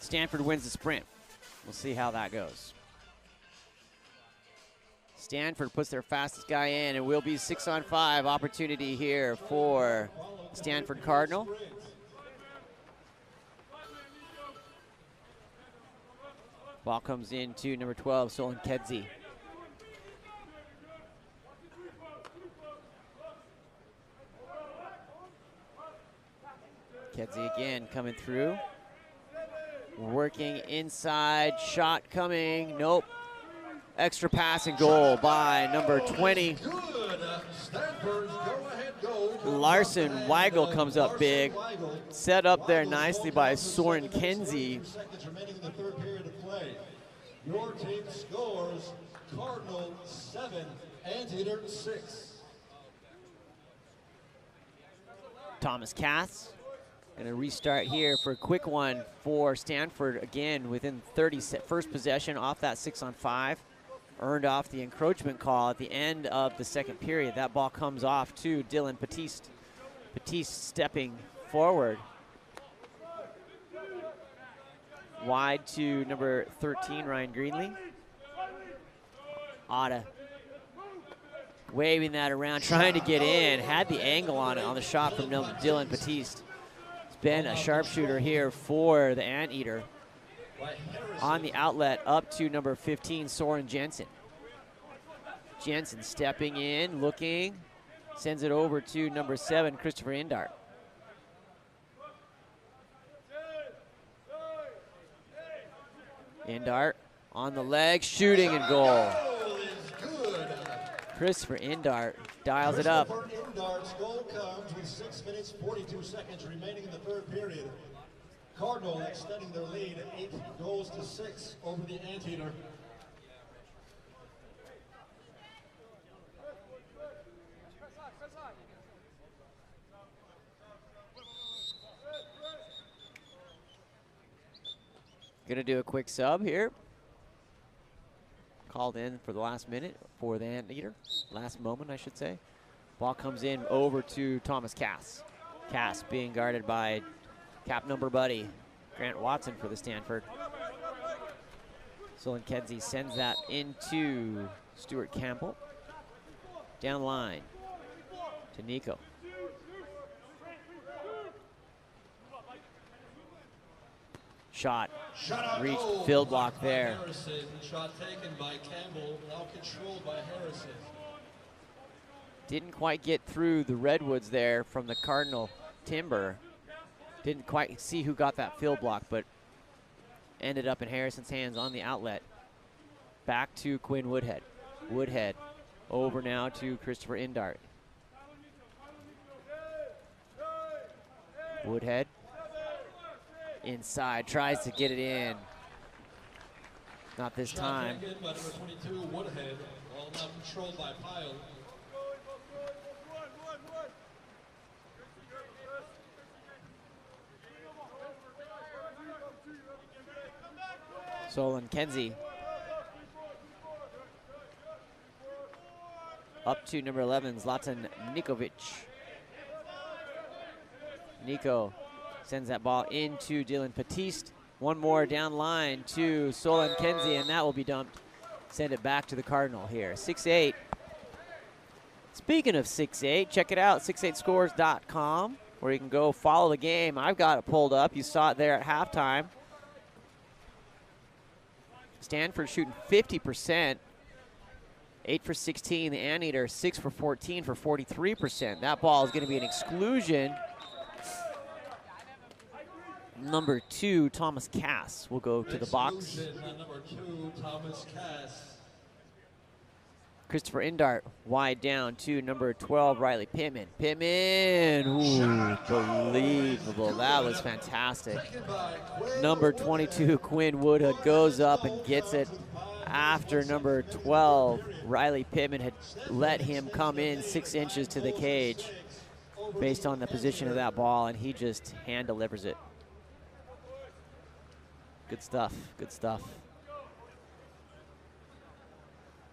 Stanford wins the sprint. We'll see how that goes. Stanford puts their fastest guy in. It will be 6-on-5 opportunity here for Stanford Cardinal. Ball comes in to number 12, Solon Kedzie. Kedzie again coming through. Working inside, shot coming, nope. Extra pass and goal by number 20. Larson Weigel comes up big. Set up there nicely by Soren Kenzie. Your team scores Cardinal 7, Anteater 6. Thomas Cass going to restart here for a quick one for Stanford again within 30 first possession off that 6-on-5. Earned off the encroachment call at the end of the second period. That ball comes off to Dylan Batiste. Batiste stepping forward. Wide to number 13, Ryan Greenlee. Otta waving that around, trying to get in. Had the angle on it on the shot from Dylan Batiste. He's been a sharpshooter here for the Anteater. On the outlet, up to number 15, Soren Jensen. Jensen stepping in, looking, sends it over to number 7, Christopher Indart. Indart on the leg, shooting and goal. Christopher Indart dials it up. Indart's goal comes with 6 minutes, 42 seconds remaining in the third period. Cardinal extending their lead 8-6 over the Anteater. Gonna do a quick sub here. Called in for the last minute for the Anteater. Last moment, I should say. Ball comes in over to Thomas Cass. Cass being guarded by cap number buddy, Grant Watson for the Stanford. Solon Kenzie sends that into Stuart Campbell. Down line to Nico. Shot reached, field block there. Harrison. Shot taken by Campbell, now controlled by Harrison. Didn't quite get through the redwoods there from the Cardinal timber. Didn't quite see who got that field block, but ended up in Harrison's hands on the outlet. Back to Quinn Woodhead. Woodhead over now to Christopher Indart. Woodhead inside, tries to get it in. Not this time. Shot taken by number 22, Woodhead, all now controlled by Pyle. Solon Kenzie up to number 11, Zlatan Nikovic. Nico sends that ball into Dylan Batiste. One more down line to Solon Kenzie, and that will be dumped. Send it back to the Cardinal here. 6-8. Speaking of 6-8, check it out, 68scores.com, where you can go follow the game. I've got it pulled up. You saw it there at halftime. Stanford shooting 50%, 8 for 16. The Anteater 6 for 14 for 43%. That ball is going to be an exclusion. Number 2, Thomas Cass, will go to the box. Number 2, Thomas Cass. Christopher Indart wide down to number 12, Riley Pittman. Pittman, ooh, unbelievable. That was fantastic. Number 22, Quinn Woodhead, goes up and gets it after number 12, Riley Pittman, had let him come in 6 inches to the cage based on the position of that ball, and he just hand delivers it. Good stuff, good stuff.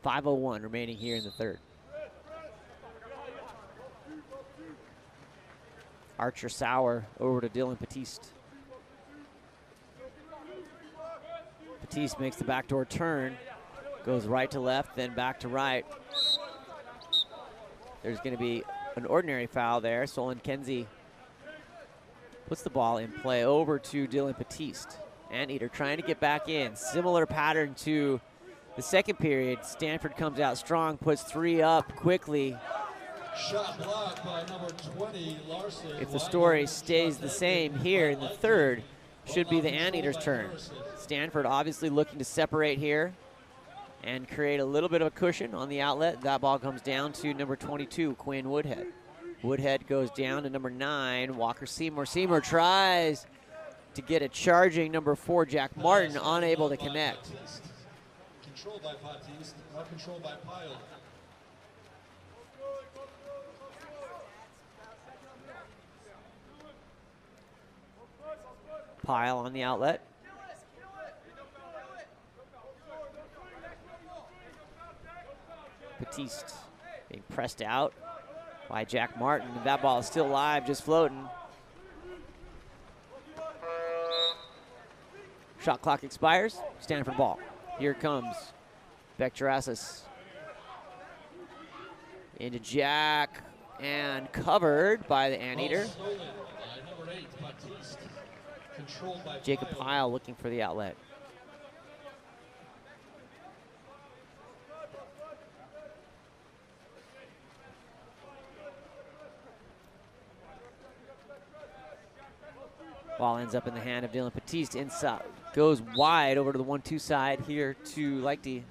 5:01 remaining here in the third. Archer Sauer over to Dylan Batiste. Batiste makes the backdoor turn, goes right to left, then back to right. There's going to be an ordinary foul there. Solon Kenzie puts the ball in play over to Dylan Batiste. Anteater trying to get back in. Similar pattern to the second period. Stanford comes out strong, puts 3 up quickly. Shot blocked by number 20, Larson. If the story stays the same here in the third, should be the Anteater's turn. Stanford obviously looking to separate here and create a little bit of a cushion on the outlet. That ball comes down to number 22, Quinn Woodhead. Woodhead goes down to number 9, Walker Seymour. Seymour tries to get a charging number 4, Jack Martin, unable to connect. Controlled by Batiste, not controlled by Pyle. Pyle on the outlet. Batiste being pressed out by Jack Martin. That ball is still live, just floating. Shot clock expires. Stanford ball. Here comes Beck Jurasis Into Jack and covered by the Anteater. Jacob Pyle looking for the outlet. Ball ends up in the hand of Dylan Batiste inside. Goes wide over to the 1-2 side here to Leichty.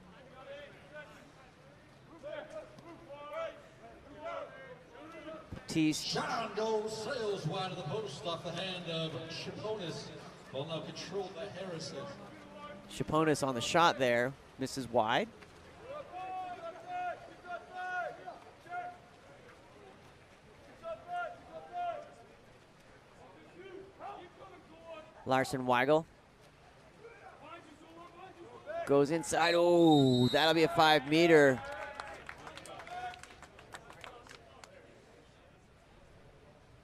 Batiste. Shot on goal, sails wide of the post off the hand of Chaponis. Ball now controlled by Harrison. Chaponis on the shot there, misses wide. Larson Weigel goes inside. Oh, that'll be a 5-meter.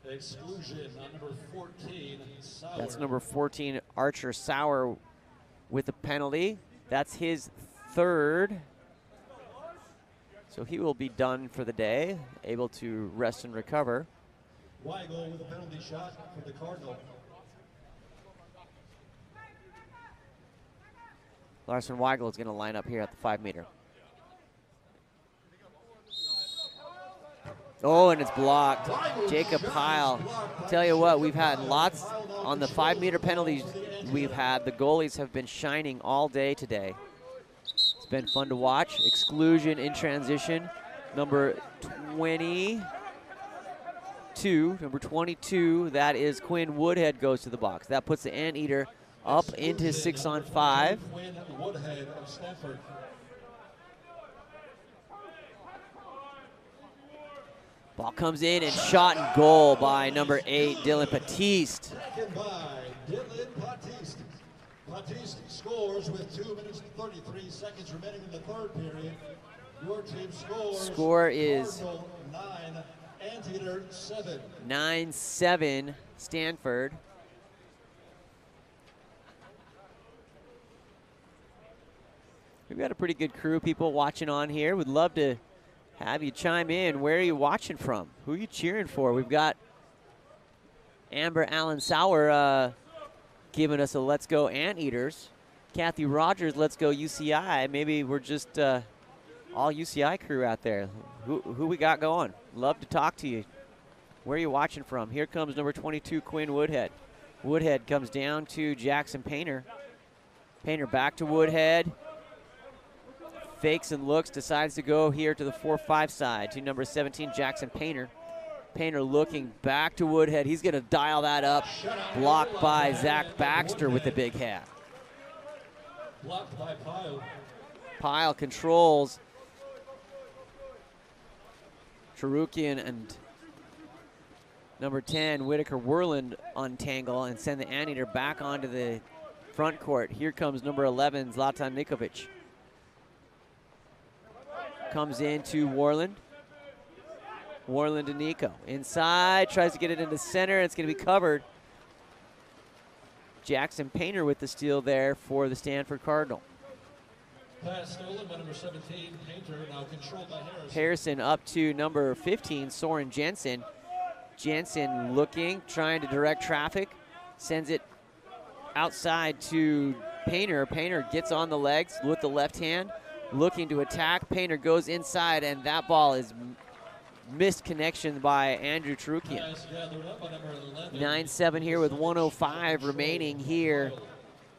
Exclusion on number 14, Sauer. That's number 14, Archer Sauer, with a penalty. That's his third. So he will be done for the day, able to rest and recover. Weigel with a penalty shot for the Cardinal. Larson Weigel is going to line up here at the 5-meter. Oh, and it's blocked. Jacob Pyle. Tell you what, we've had lots on the 5-meter penalties we've had. The goalies have been shining all day today. It's been fun to watch. Exclusion in transition. Number 22, that is Quinn Woodhead, goes to the box. That puts the Anteater up into 6-on-5. Quinn Woodhead of Stanford. Ball comes in and shot and goal by number 8, Dylan Batiste. Taken by Dylan Batiste. Batiste scores with 2 minutes and 33 seconds remaining in the third period. Your team scores. Score is Cardinal 9, Anteater 7. 9-7 Stanford. We've got a pretty good crew of people watching on here. We'd love to have you chime in. Where are you watching from? Who are you cheering for? We've got Amber Allen Sauer giving us a Let's Go Anteaters. Kathy Rogers, Let's Go UCI. Maybe we're just all UCI crew out there. Who we got going? Love to talk to you. Where are you watching from? Here comes number 22, Quinn Woodhead. Woodhead comes down to Jackson Painter. Painter back to Woodhead. Fakes and looks, decides to go here to the 4-5 side to number 17, Jackson Painter. Painter looking back to Woodhead. He's going to dial that up. Blocked by Zach Baxter with the big hat. Blocked by Pyle. Pyle controls. Charukian and number 10, Whitaker Werland, untangle and send the Anteater back onto the front court. Here comes number 11, Zlatan Nikovic. Comes into Warland. Warland to Nico. Inside, tries to get it into center. It's going to be covered. Jackson Painter with the steal there for the Stanford Cardinal. Pass stolen by number 17, Painter, now controlled by Harrison. Harrison up to number 15, Soren Jensen. Jensen looking, trying to direct traffic. Sends it outside to Painter. Painter gets on the legs with the left hand. Looking to attack. Painter goes inside, and that ball is missed connection by Andrew Charukian. 9-7 here with 1:05 remaining here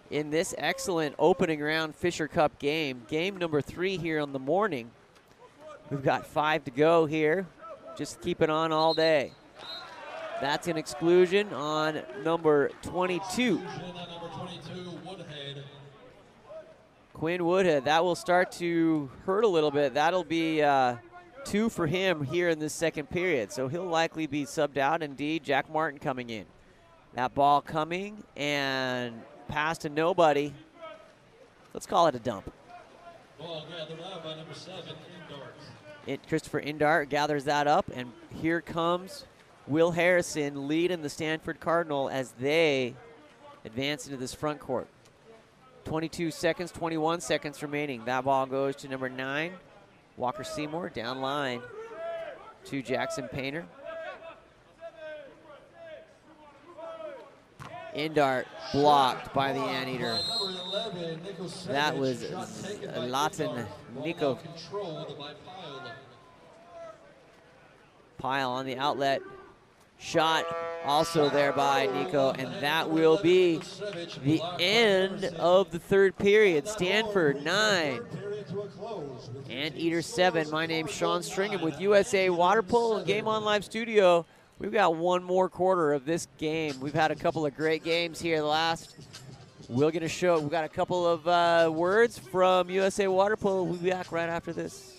in this excellent opening round Fisher Cup game. Game number 3 here on the morning. We've got 5 to go here. Just keep it on all day. That's an exclusion on number 22. Quinn Woodhead, that will start to hurt a little bit. That'll be 2 for him here in this second period. So he'll likely be subbed out. Indeed, Jack Martin coming in. That ball coming and pass to nobody. Let's call it a dump. Ball gathered out by number 7, Indart. Christopher Indart gathers that up, and here comes Will Harrison leading the Stanford Cardinal as they advance into this front court. 21 seconds remaining. That ball goes to number 9, Walker Seymour, down line to Jackson Painter. Indart blocked by the Anteater. That was Latin Nico. Pile on the outlet. Shot also there by Nico, and that will be the end of the third period. Stanford 9, Anteater 7. My name's Sean Stringham with USA Water Polo and Game On Live Studio. We've got one more quarter of this game. We've had a couple of great games here. We'll get a show. We've got a couple of words from USA Water Polo. We'll be back right after this.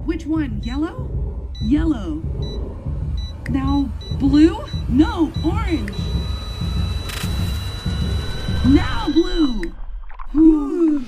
Which one? Yellow? Yellow. Now blue? No, orange. Now blue. Ooh.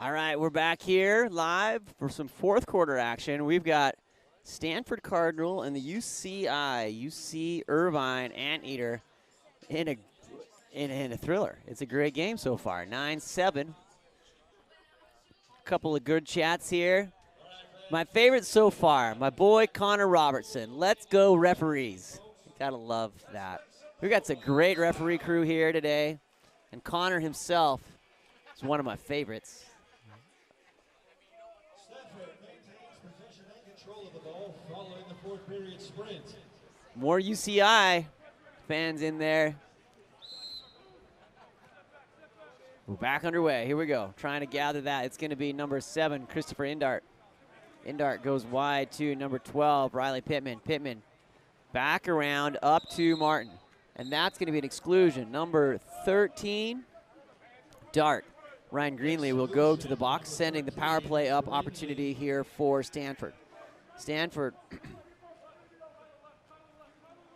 All right, we're back here live for some fourth quarter action. We've got Stanford Cardinal and the UC Irvine Anteater in a thriller. It's a great game so far, 9-7. Couple of good chats here. My favorite so far, my boy Connor Robertson. Let's go referees. Gotta love that. We've got some great referee crew here today, and Connor himself is one of my favorites. More UCI fans in there. We're back underway. Here we go. Trying to gather that. It's going to be number 7, Christopher Indart. Indart goes wide to number 12, Riley Pittman. Pittman back around up to Martin. And that's going to be an exclusion. Number 13, Dart. Ryan Greenlee will go to the box, sending the power play up opportunity here for Stanford. Stanford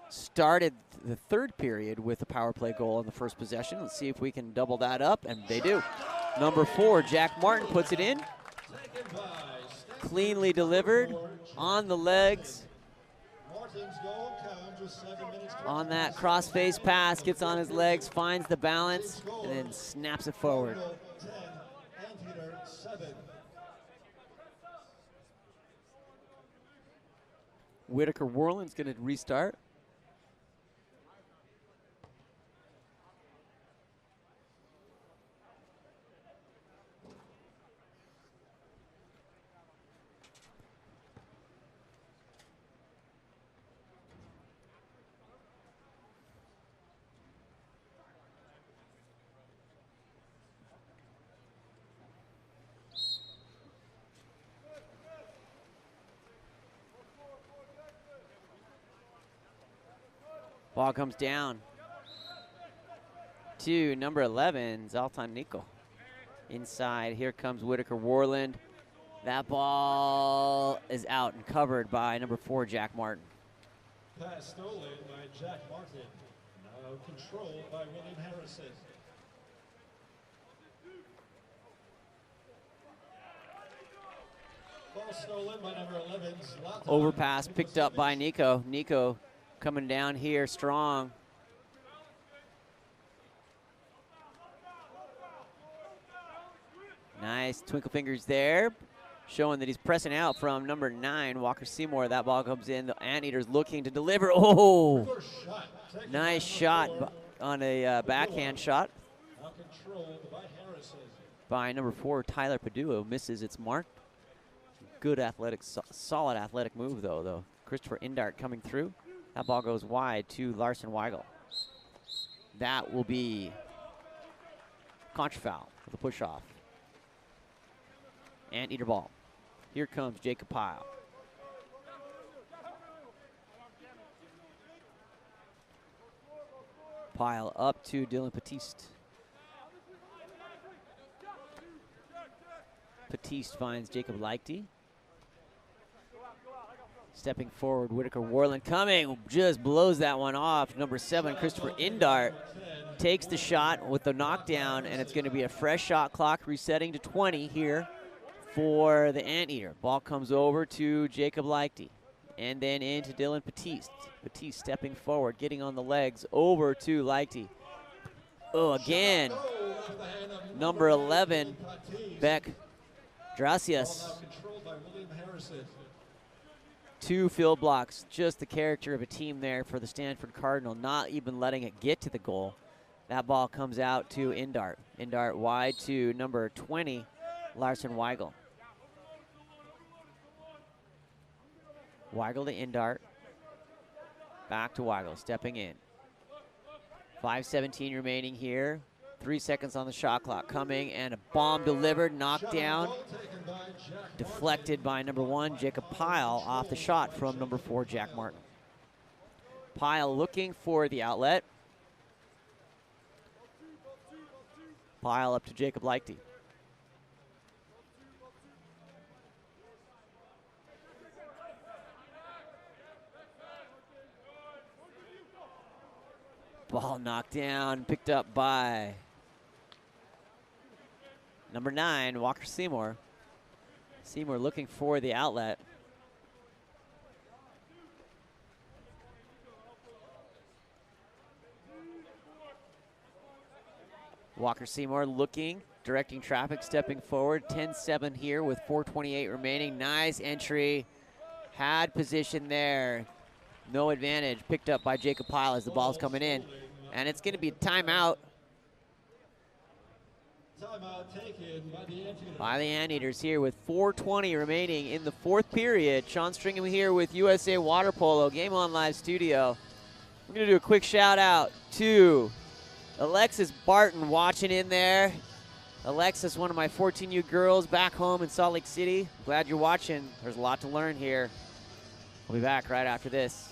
started the third period with a power play goal on the first possession. Let's see if we can double that up, and they do. Number 4, Jack Martin puts it in. Cleanly delivered on the legs. On that cross-face pass, gets on his legs, finds the balance, and then snaps it forward. Whitaker Worland's going to restart. Ball comes down to number 11, Zoltan Nico. Inside, here comes Whitaker Warland. That ball is out and covered by number 4, Jack Martin. Pass stolen by Jack Martin. Now controlled by William Harrison. Ball stolen by number 11, Zlatan. Overpass picked up by Nico. Nico coming down here strong. Nice twinkle fingers there, showing that he's pressing out from number 9, Walker Seymour. That ball comes in. The Anteaters looking to deliver. Oh, nice shot on a backhand shot Now controlled by Harrison. by number 4, Tyler Paduo. Misses its mark. Good athletic, solid athletic move though. Christopher Indart coming through. That ball goes wide to Larson Weigel. That will be contra foul with a push off. Anteater ball. Here comes Jacob Pyle. Pyle up to Dylan Batiste. Batiste finds Jacob Leichty. Stepping forward, Whitaker Warland coming, just blows that one off. Number 7, Christopher Indart takes the shot with the knockdown, and it's going to be a fresh shot clock resetting to 20 here for the Anteater. Ball comes over to Jacob Leichty, and then into Dylan Batiste. Batiste stepping forward, getting on the legs, over to Leichty. Oh, again, number 11, Beck Dracias. Now controlled by William Harrison. 2 field blocks, just the character of a team there for the Stanford Cardinal, not even letting it get to the goal. That ball comes out to Indart. Indart wide to number 20, Larson Weigel. Weigel to Indart. Back to Weigel, stepping in. 5:17 remaining here. 3 seconds on the shot clock coming, and a bomb delivered, knocked down, deflected by number 1, Jacob Pyle, off the shot from number 4, Jack Martin. Pyle looking for the outlet. Pyle up to Jacob Leichty. Ball knocked down, picked up by number 9, Walker Seymour. Seymour looking for the outlet. Walker Seymour looking, directing traffic, stepping forward. 10-7 here with 4:28 remaining. Nice entry. Had position there. No advantage. Picked up by Jacob Pyle as the ball's coming in. And it's going to be a timeout. Timeout taken By the Anteaters here with 4:20 remaining in the 4th period. Sean Stringham here with USA Water Polo, Game On Live Studio. We're going to do a quick shout out to Alexis Barton watching in there. Alexis, one of my 14U girls back home in Salt Lake City. Glad you're watching. There's a lot to learn here. We'll be back right after this.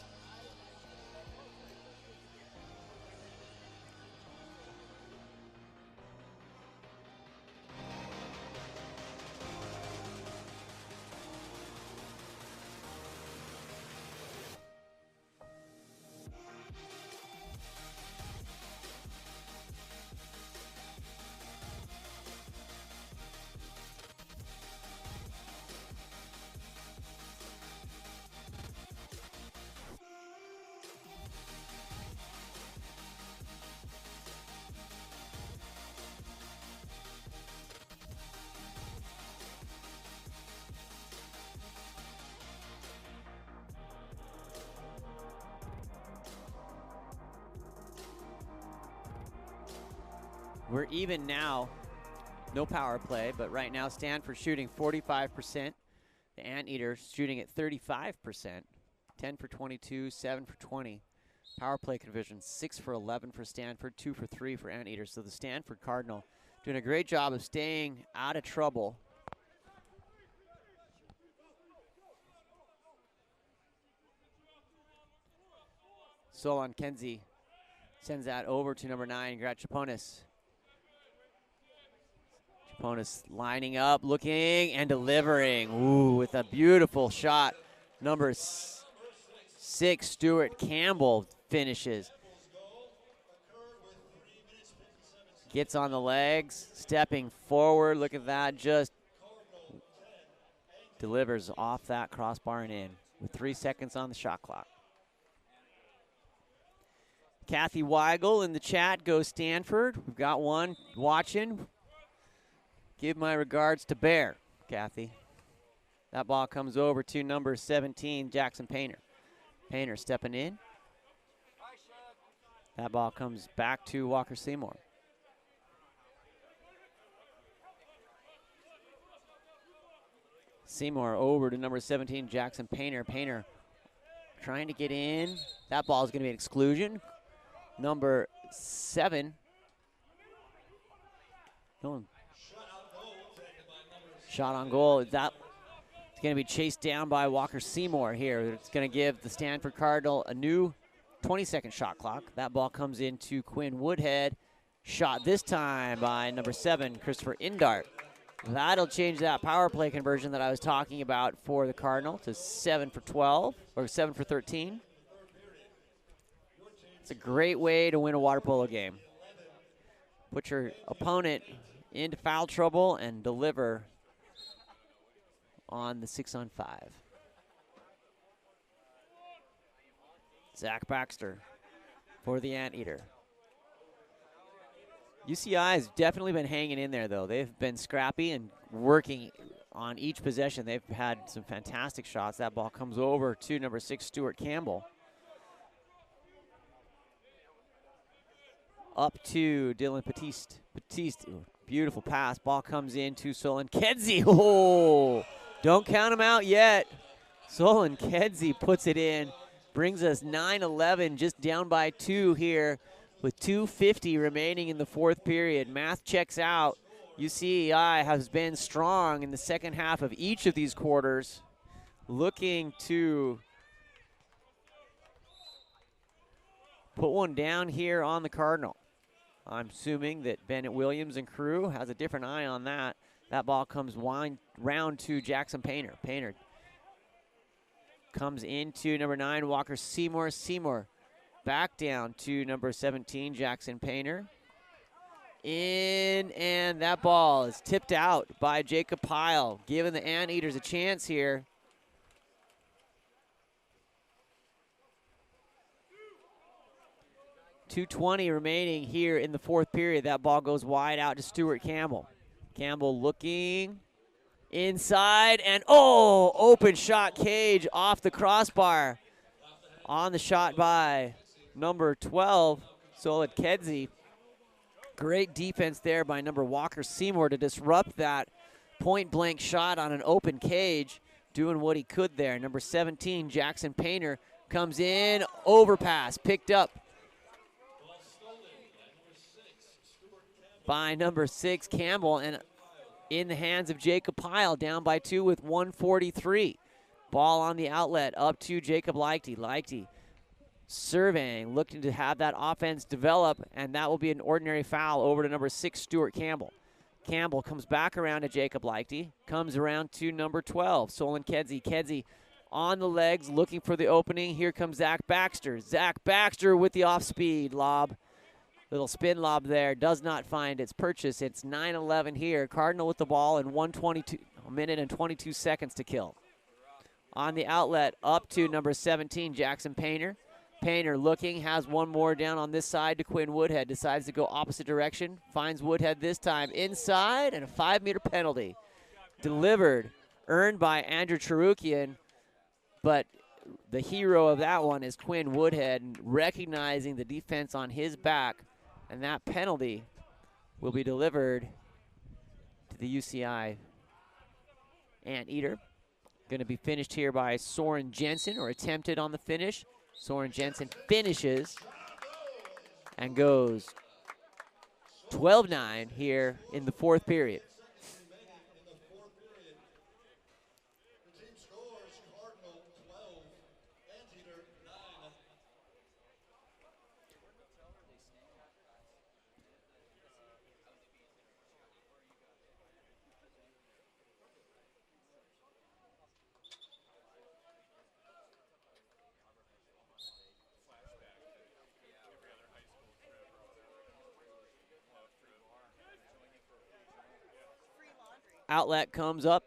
We're even now, no power play, but right now Stanford shooting 45%. The Anteaters shooting at 35%. 10 for 22, 7 for 20. Power play conversion, 6 for 11 for Stanford, 2 for 3 for Anteaters. So the Stanford Cardinal doing a great job of staying out of trouble. Solon Kenzie Sends that over to number 9, Grat Chaponis. Chaponis lining up, looking, and delivering. Ooh, with a beautiful shot. Number 6, Stuart Campbell finishes. Gets on the legs, stepping forward. Look at that, just delivers off that crossbar and in with 3 seconds on the shot clock. Kathy Weigel in the chat, go Stanford. We've got one watching. Give my regards to Bear, Kathy. That ball comes over to number 17, Jackson Painter. Painter stepping in. That ball comes back to Walker Seymour. Seymour over to number 17, Jackson Painter. Painter trying to get in. That ball is going to be an exclusion. Number 7. No. Shot on goal. That it's going to be chased down by Walker Seymour here. It's going to give the Stanford Cardinal a new 20-second shot clock. That ball comes into Quinn Woodhead. Shot this time by number 7, Christopher Indart. That'll change that power play conversion that I was talking about for the Cardinal to 7 for 12 or 7 for 13. It's a great way to win a water polo game. Put your opponent into foul trouble and deliver on the 6-on-5. Zach Baxter for the Anteater. UCI has definitely been hanging in there, though. They've been scrappy and working on each possession. They've had some fantastic shots. That ball comes over to number 6, Stuart Campbell. Up to Dylan Batiste. Batiste, beautiful pass. Ball comes in to Solon Kedzie. Oh, don't count him out yet. Solon Kedzie puts it in. Brings us 9-11, just down by 2 here with 2:50 remaining in the 4th period. Math checks out. UCI has been strong in the second half of each of these quarters, looking to put one down here on the Cardinal. I'm assuming that Bennett Williams and crew has a different eye on that. That ball comes round to Jackson Painter. Painter comes into number 9, Walker Seymour. Seymour back down to number 17, Jackson Painter. In, and that ball is tipped out by Jacob Pyle, giving the Anteaters a chance here. .220 remaining here in the 4th period. That ball goes wide out to Stuart Campbell. Campbell looking inside, and oh, open shot cage off the crossbar. On the shot by number 12, Solid Kedzie. Great defense there by number Walker Seymour to disrupt that point-blank shot on an open cage, doing what he could there. Number 17, Jackson Painter, comes in, overpass, picked up by number 6, Campbell, and in the hands of Jacob Pyle, down by 2 with 1:43. Ball on the outlet, up to Jacob Leichte. Leichte surveying, looking to have that offense develop, and that will be an ordinary foul over to number 6, Stuart Campbell. Campbell comes back around to Jacob Leichte, comes around to number 12, Solon Kedzie. Kedzie on the legs, looking for the opening. Here comes Zach Baxter. Zach Baxter with the off-speed lob. Little spin lob there, does not find its purchase. It's 9-11 here. Cardinal with the ball and 1 minute and 22 seconds to kill. On the outlet, up to number 17, Jackson Painter. Painter looking, has one more down on this side to Quinn Woodhead. Decides to go opposite direction. Finds Woodhead this time inside, and a 5-meter penalty. Delivered, earned by Andrew Charukian, but the hero of that one is Quinn Woodhead, recognizing the defense on his back, and that penalty will be delivered to the UCI Anteater. Going to be finished here by Soren Jensen, or attempted on the finish. Soren Jensen finishes and goes 12-9 here in the 4th period. Outlet comes up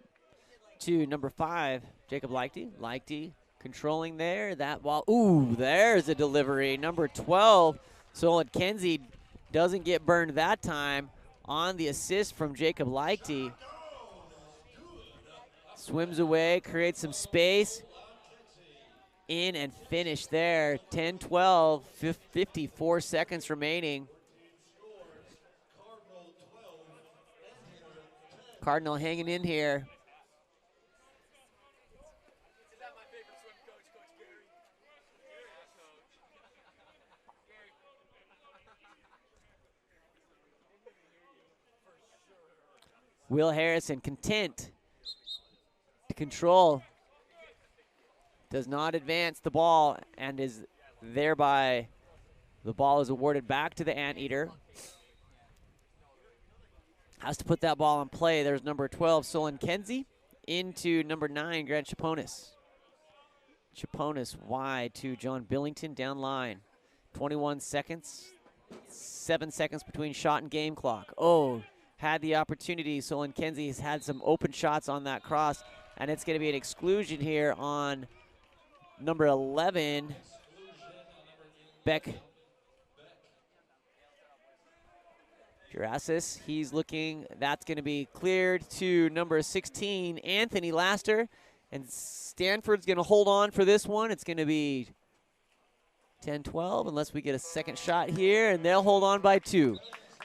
to number 5, Jacob Leichte. Leichte controlling there. That ball, ooh, there's a delivery. Number 12, Solon Kenzie doesn't get burned that time on the assist from Jacob Leichte. Swims away, creates some space. In and finish there. 10-12, 54 seconds remaining. Cardinal hanging in here. Will Harrison content to control. Does not advance the ball and is thereby the ball is awarded back to the Anteater. Has to put that ball in play. There's number 12, Solon Kenzie, into number 9, Grant Chaponis. Chaponis wide to John Billington down line. 21 seconds, 7 seconds between shot and game clock. Oh, had the opportunity. Solon Kenzie has had some open shots on that cross, and it's going to be an exclusion here on number 11, Beck Jurasis. He's looking, that's going to be cleared to number 16, Anthony Laster. And Stanford's going to hold on for this one. It's going to be 10-12 unless we get a second shot here, and they'll hold on by 2.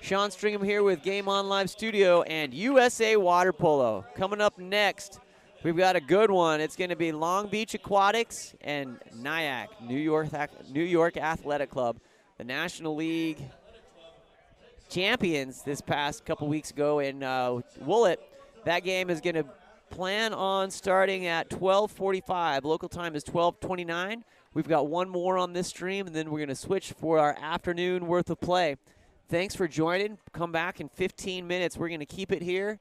Sean Stringham here with Game On Live Studio and USA Water Polo. Coming up next, we've got a good one. It's going to be Long Beach Aquatics and NYAC, New York Athletic Club, the National League champions this past couple weeks ago in Woolett. That game is going to plan on starting at 12:45. Local time is 12:29. We've got one more on this stream, and then we're going to switch for our afternoon worth of play. Thanks for joining. Come back in 15 minutes. We're going to keep it here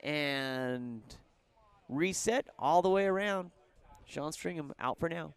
and reset all the way around. Sean Stringham out for now.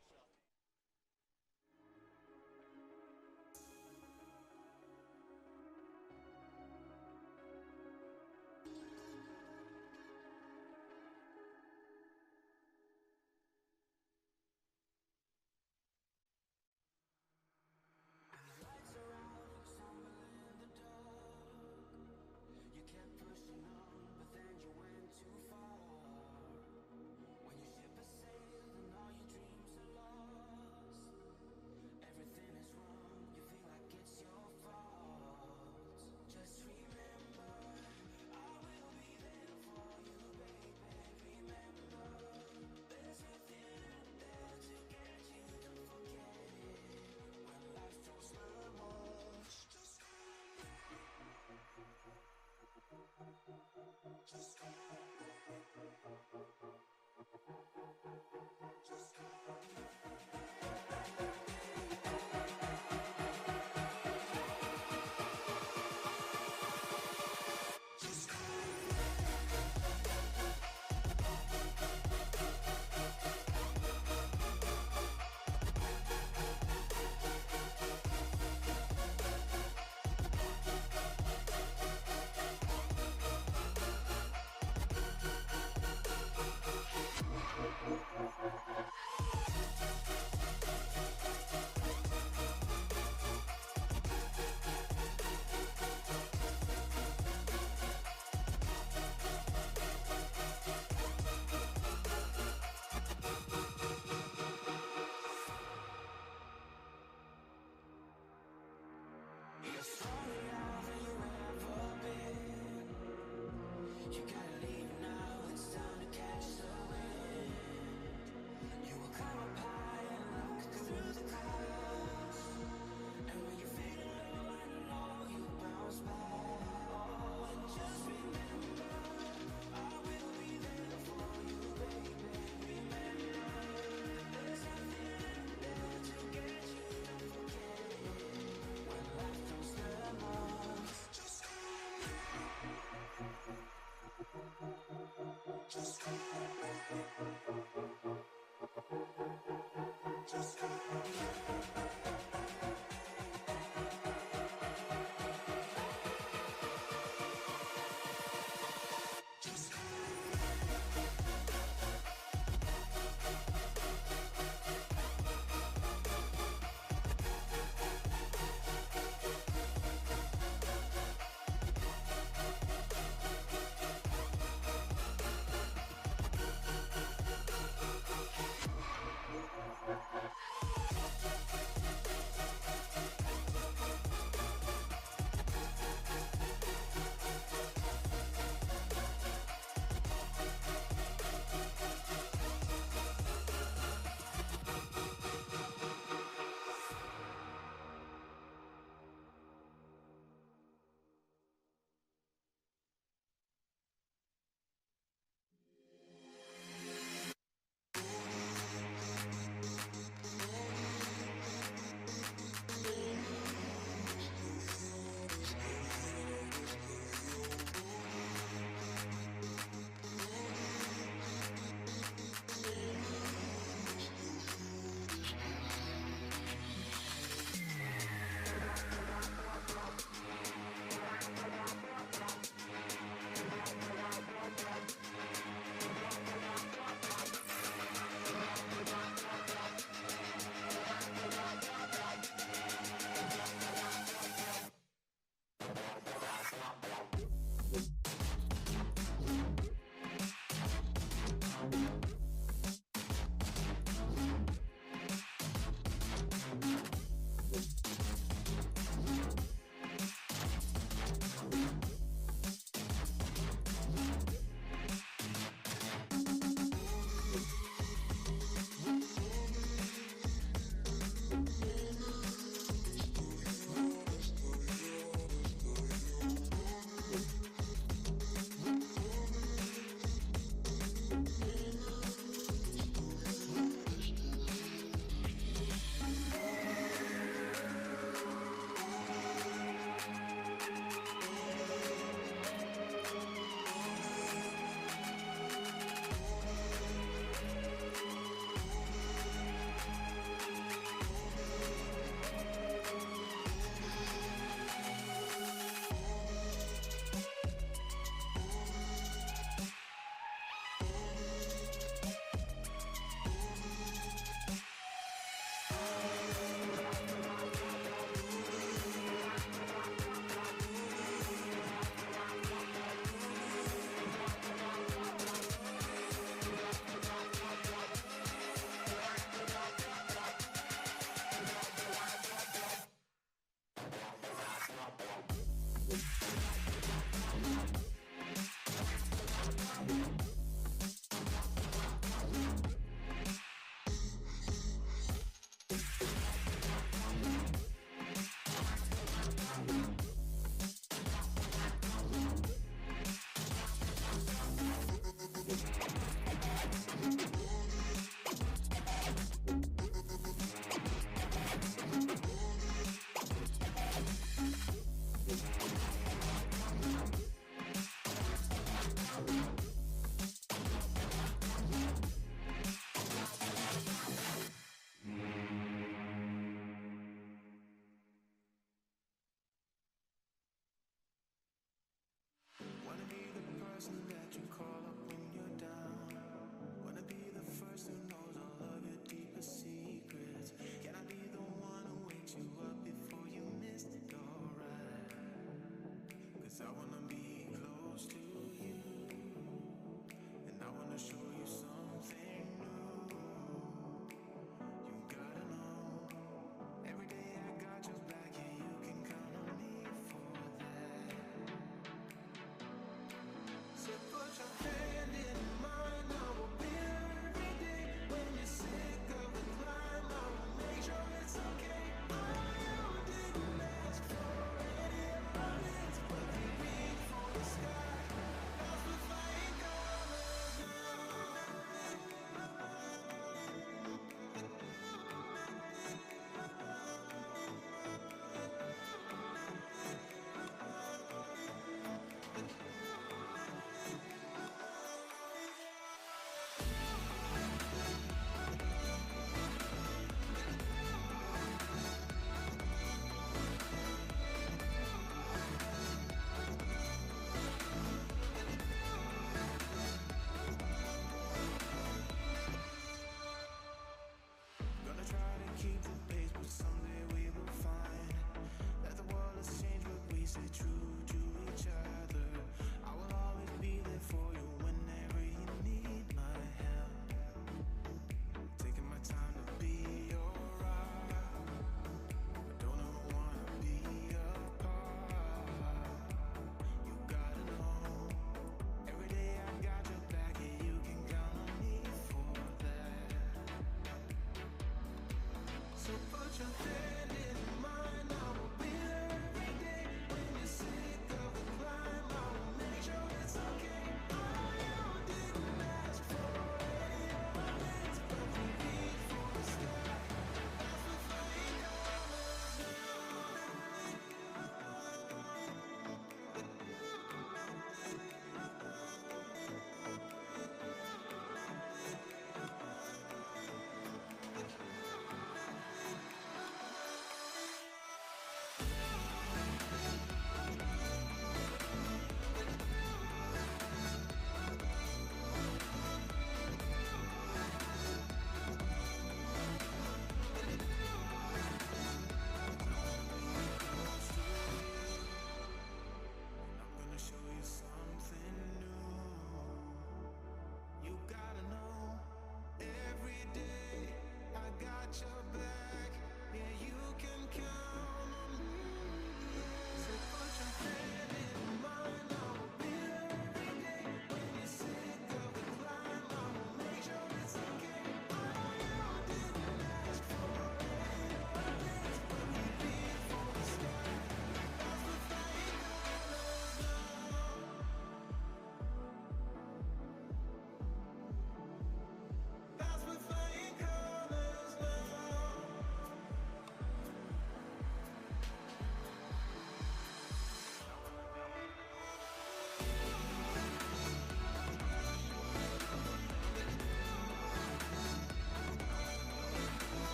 Just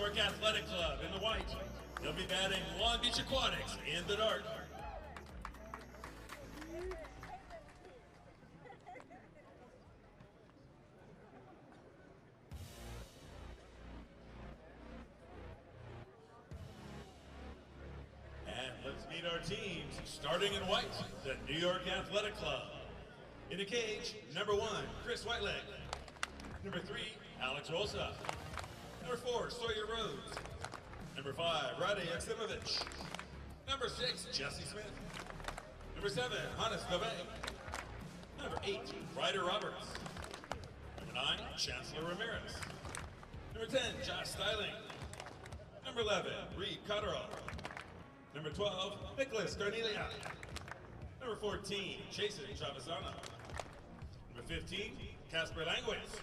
York Athletic Club in the white. They'll be batting Long Beach Aquatics in the dark. And let's meet our teams. Starting in white, the New York Athletic Club. In a cage, number 1, Chris Whiteleg. Number 3, Alex Rosa. Number 4, Sawyer Rhodes. Number 5, Rade Aksimovich. Number 6, Jesse Smith. Number 7, Hannes Dove. Number 8, Ryder Roberts. Number 9, Chancellor Ramirez. Number 10, Josh Styling. Number 11, Reed Cotterill. Number 12, Nicholas Carnelia. Number 14, Jason Travisano. Number 15, Casper Langwitz.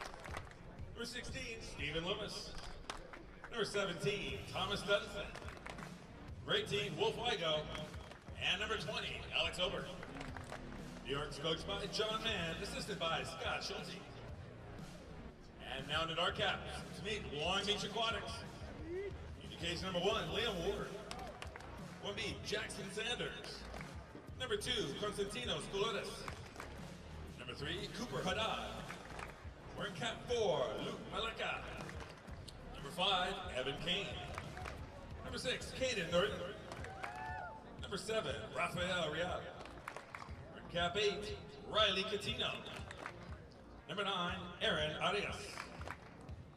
Number 16, Stephen Loomis. Number 17, Thomas Dunnison. Number 18, Wolf Weigo. And number 20, Alex Ober. New York's coached by John Mann, assisted by Scott Schulte. And now to our caps to meet Long Beach Aquatics. Case number 1, Liam Ward. 1B, Jackson Sanders. Number 2, Constantino Skouloudis. Number 3, Cooper Haddad. We're in cap 4, Luke Maleka. Number 5, Evan Kane. Number 6, Caden Norton. Number 7, Rafael Rial. We're in cap 8, Riley Catino. Number 9, Aaron Arias.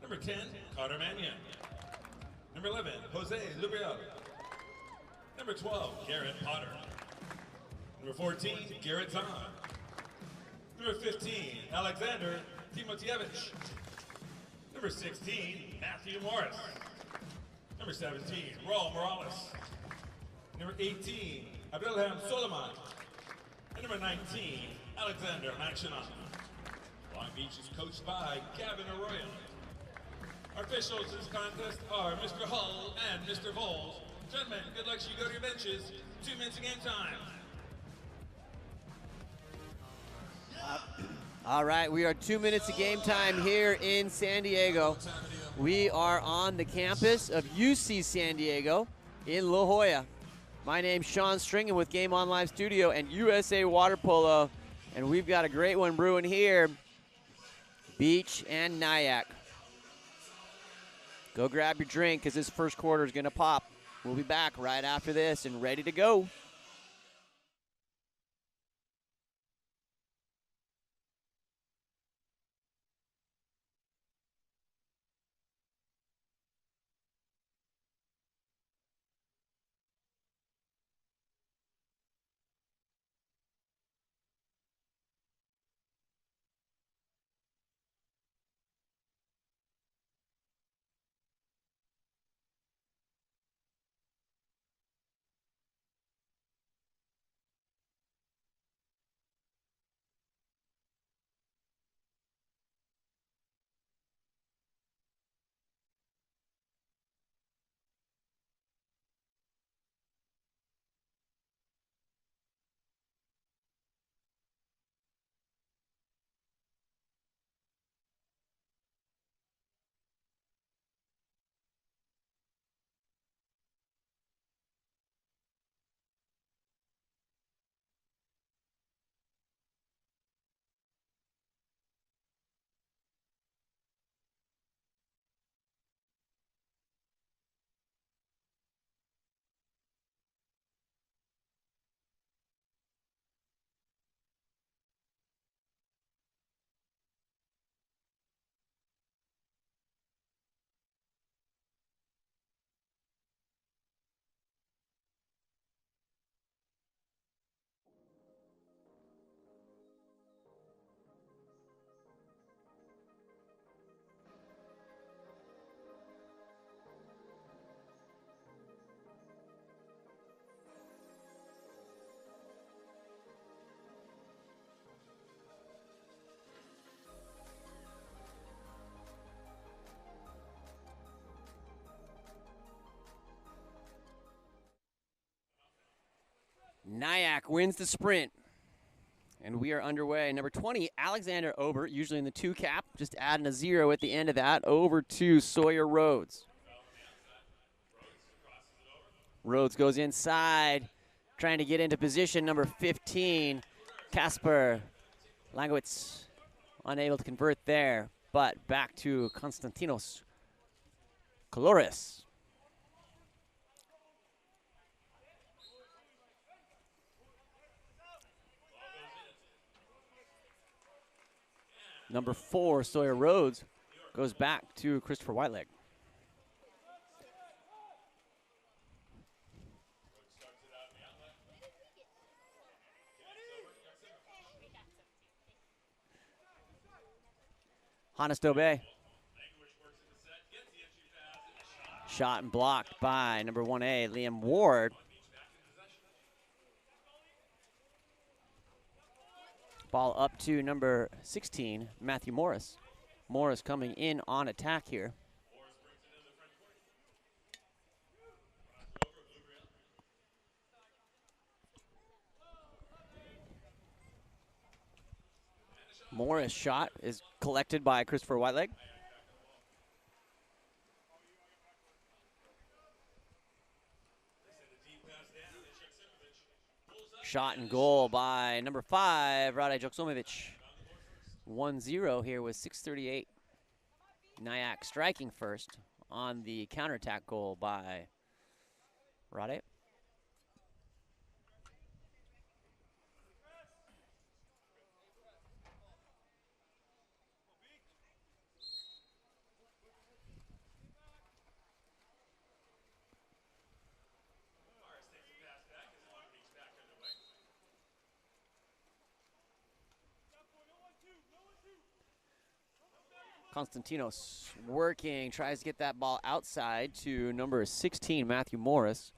Number 10, Carter Mannion. Number 11, Jose Lubriel. Number 12, Garrett Potter. Number 14, Garrett Zahn. Number 15, Alexander Timotievich. Number 16, Matthew Morris. Number 17, Raul Morales. Number 18, Abdelham Soliman. And number 19, Alexander Maxinoff. Long Beach is coached by Gavin Arroyo. Our officials in this contest are Mr. Hull and Mr. Voles. Gentlemen, good luck to you. Go to your benches. 2 minutes of game time. All right, we are 2 minutes of game time here in San Diego. We are on the campus of UC San Diego in La Jolla. My name's Sean Stringen with Game On Live Studio and USA Water Polo. And we've got a great one brewing here. Beach and Nyack. Go grab your drink because this first quarter is going to pop. We'll be back right after this and ready to go. Nyack wins the sprint. And we are underway. Number 20, Alexander Ober, usually in the 2 cap, just adding a 0 at the end of that, over to Sawyer Rhodes. Rhodes goes inside, trying to get into position. Number 15, Kasper Langowitz, unable to convert there, but back to Konstantinos Colores. Number 4, Sawyer Rhodes, goes back to Christopher Whiteleg. Hannes Dobe. Shot and blocked by number 1A, Liam Ward. Ball up to number 16, Matthew Morris. Morris coming in on attack here. Morris' shot is collected by Christopher Whiteleg. Shot and goal by number 5, Rade Joksimovic. 1-0 here with 6:38. Nyack striking first on the counterattack goal by Rade. Konstantinos working, tries to get that ball outside to number 16, Matthew Morris.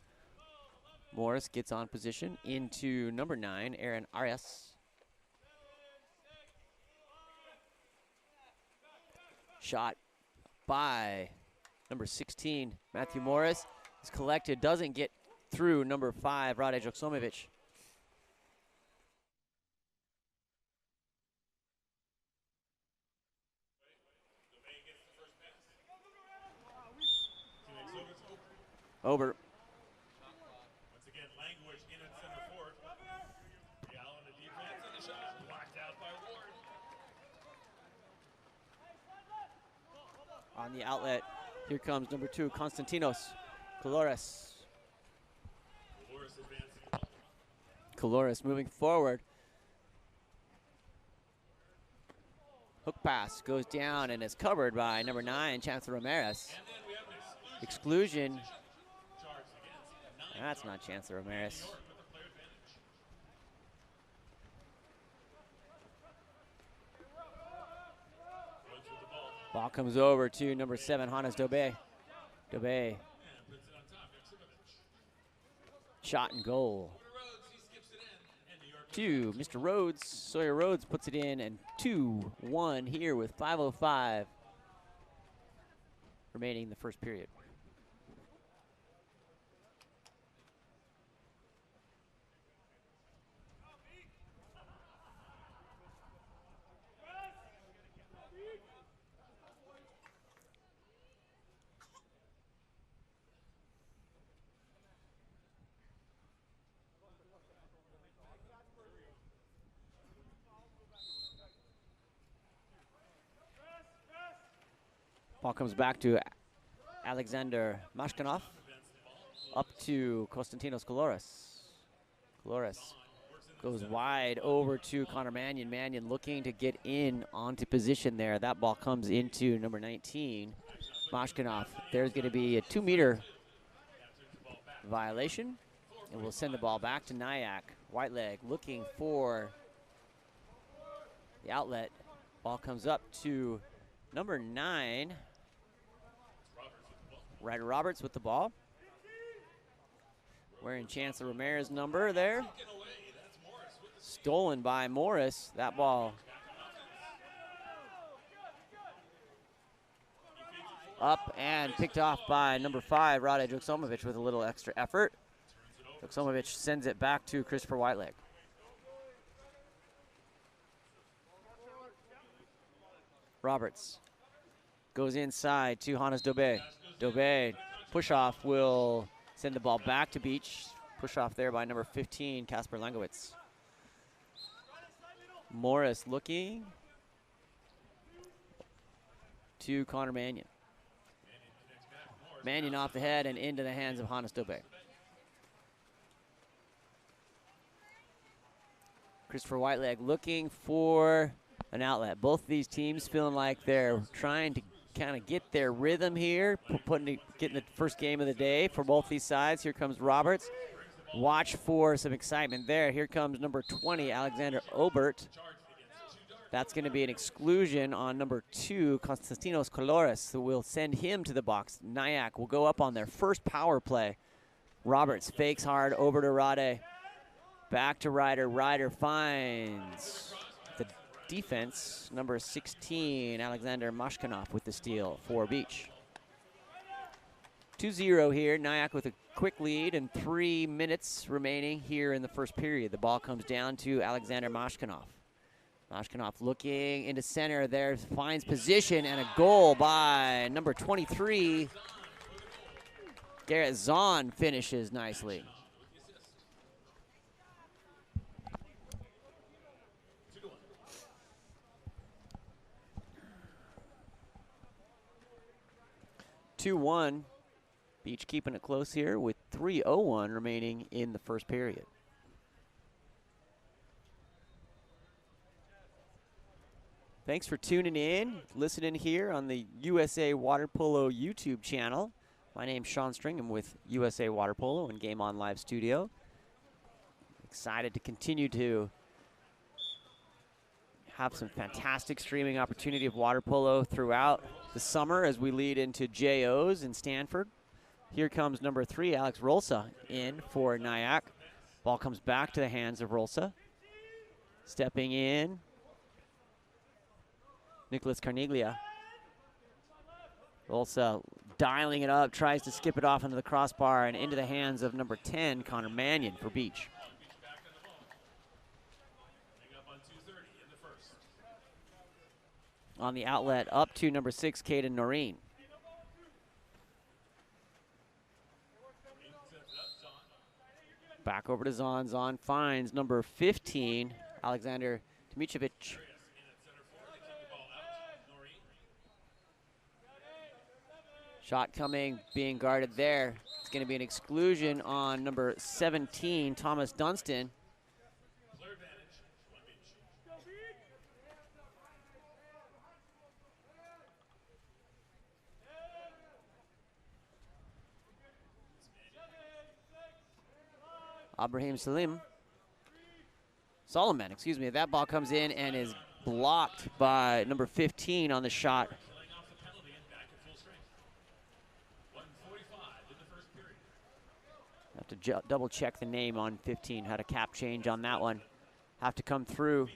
Morris gets on position into number 9, Aaron Arias. Shot by number 16, Matthew Morris. Is collected, doesn't get through number 5, Rade Joksimovic. Over. Once again, language in at center forward. Real on the defense and the shot blocked out by Ward. On the outlet, here comes number 2, Konstantinos Colores. Colores moving forward. Hook pass goes down and is covered by number 9, Chancellor Ramirez. Exclusion. That's not Chancellor Ramirez. Ball comes over to number 7, Hannes Dobe. Dobe. Shot and goal. 2, Mr. Rhodes. Sawyer Rhodes puts it in, and 2-1 here with 5:05 remaining in the first period. Ball comes back to Alexander Mashkanov. Up to Konstantinos Colores. Colores goes wide over to Connor Mannion. Mannion looking to get in onto position there. That ball comes into number 19, Mashkanov. There's going to be a 2-meter violation, and we'll send the ball back to Nyack. Whiteleg looking for the outlet. Ball comes up to number 9, Ryder Roberts with the ball. Wearing Chancellor Ramirez's number there. Stolen by Morris. That ball up and picked off by number 5, Rade Joksimovic, with a little extra effort. Joksimovic sends it back to Christopher Whiteleg. Roberts goes inside to Hannes Dobe. Dobe, push off, will Send the ball back to Beach. Push off there by number 15, Kasper Langowitz. Morris looking to Connor Mannion. Mannion off the head and into the hands of Hannes Dobe. Christopher Whiteleg looking for an outlet. Both of these teams feeling like they're trying to kind of get their rhythm here, getting the first game of the day for both these sides. Here comes Roberts. Watch for some excitement there. Here comes number 20, Alexander Obert. That's going to be an exclusion on number 2, Konstantinos Koloris, so we'll send him to the box. Nyack will go up on their first power play. Roberts fakes hard over to Rade. Back to Ryder. Ryder finds the defense. Number 16, Alexander Mashkanov with the steal for Beach. 2-0 here. Nyack with a quick lead and 3 minutes remaining here in the first period. The ball comes down to Alexander Mashkanov. Mashkanov looking into center there, finds position, and a goal by number 23. Garrett Zahn finishes nicely. (2-1). Beach keeping it close here with 3:01 remaining in the first period. Thanks for tuning in, listening here on the USA Water Polo YouTube channel. My name's Sean Stringham with USA Water Polo and Game On Live Studio. Excited to continue to have some fantastic streaming opportunity of water polo throughout the summer as we lead into JOs in Stanford. Here comes number 3, Alex Rolsa, in for Nyack. Ball comes back to the hands of Rolsa. Stepping in, Nicholas Carniglia. Rolsa dialing it up, tries to skip it off into the crossbar and into the hands of number 10, Connor Mannion for Beach. On the outlet, up to number 6, Caden Noreen. Back over to Zahn. Zahn finds number 15, Alexander Dmitrovic. Shot coming, being guarded there. It's going to be an exclusion on number 17, Thomas Dunstan. Abraham Solomon, excuse me. That ball comes in and is blocked by number 15 on the shot. Have to double check the name on 15. Had a cap change on that one. Have to come through.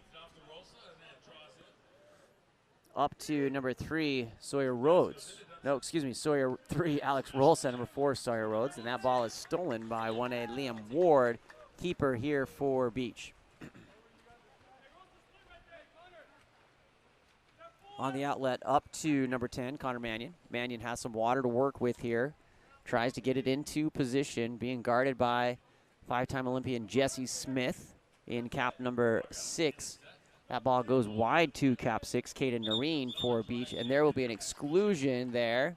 Up to number 3, Sawyer Rhodes. No, excuse me, Sawyer 3, Alex Rolsa, number 4, Sawyer Rhodes. And that ball is stolen by 1A Liam Ward, keeper here for Beach. On the outlet, up to number 10, Connor Mannion. Mannion has some water to work with here. Tries to get it into position, being guarded by 5-time Olympian Jesse Smith in cap number 6. That ball goes wide to cap 6, Caden Noreen for Beach, and there will be an exclusion there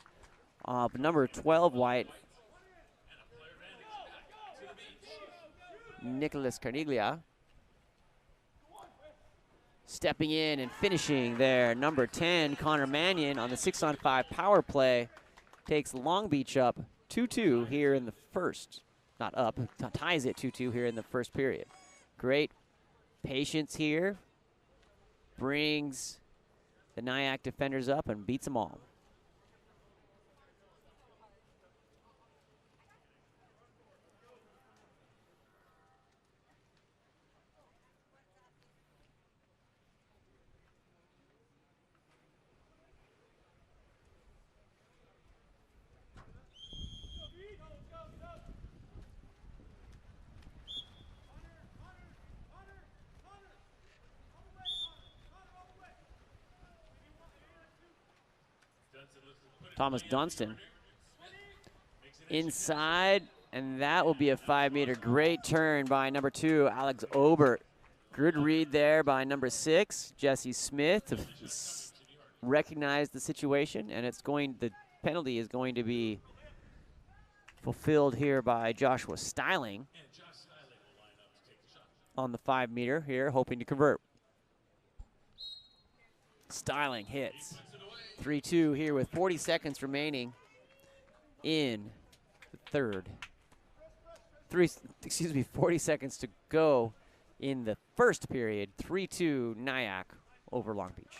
of number 12 White, Nicholas Carniglia. Stepping in and finishing there, number 10, Connor Mannion on the 6-on-5 power play, takes Long Beach up 2-2 here in the first. Not up, ties it 2-2 here in the first period. Great patience here. Brings the Nyack defenders up and beats them all. Thomas Dunstan inside, And that will be a 5-meter. Great turn by number 2, Alex Obert. Good read there by number 6, Jesse Smith, to recognize the situation, and the penalty is going to be fulfilled here by Joshua Styling on the 5-meter here, hoping to convert. Styling hits. 3-2 here with 40 seconds remaining in the third. 40 seconds to go in the first period. 3-2 Nyack over Long Beach.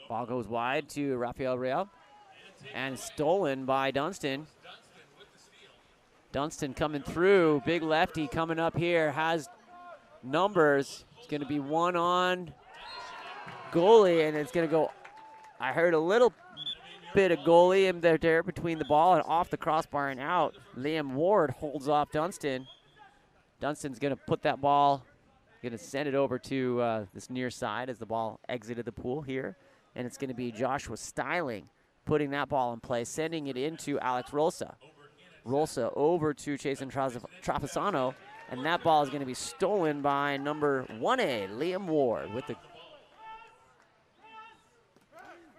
Ball goes wide to Rafael Real and stolen by Dunston. Dunston coming through, big lefty coming up here, has numbers. It's going to be one on goalie, and it's going to go. I heard a little bit of goalie in there between the ball and off the crossbar and out. Liam Ward holds off Dunston. Dunston's going to put that ball, going to send it over to this near side as the ball exited the pool here. And it's going to be Joshua Styling putting that ball in play, sending it into Alex Rolsa. Rolsa over to Chasen Trafasano, and that ball is going to be stolen by number 1A, Liam Ward, with the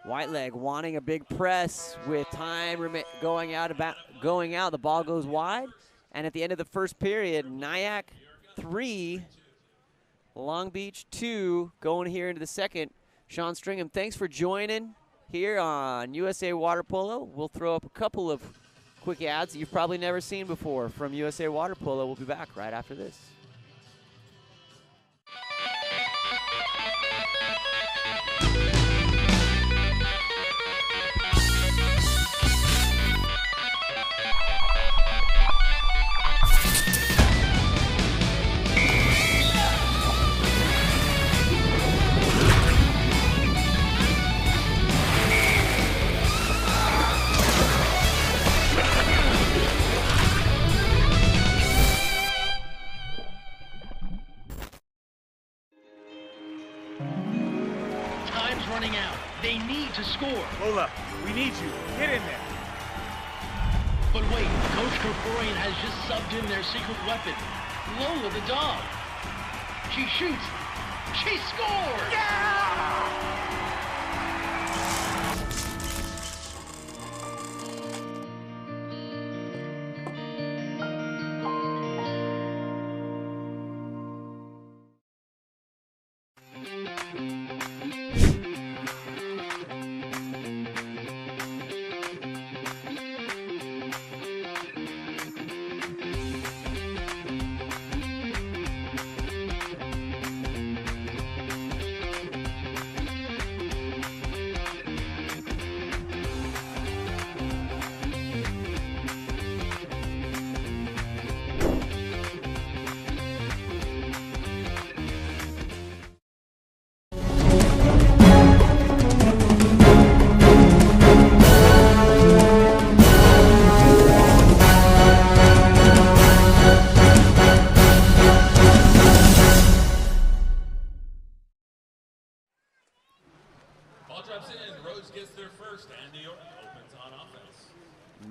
Whiteleg wanting a big press with time going out. The ball goes wide, and at the end of the first period, Nyack 3, Long Beach 2, going here into the second. Sean Stringham, thanks for joining here on USA Water Polo. We'll throw up a couple of quick ads that you've probably never seen before from USA Water Polo. We'll be back right after this. Running out. They need to score. Lola, we need you. Get in there. But wait, Coach Kerkorian has just subbed in their secret weapon, Lola the dog. She shoots. She scores! Yeah!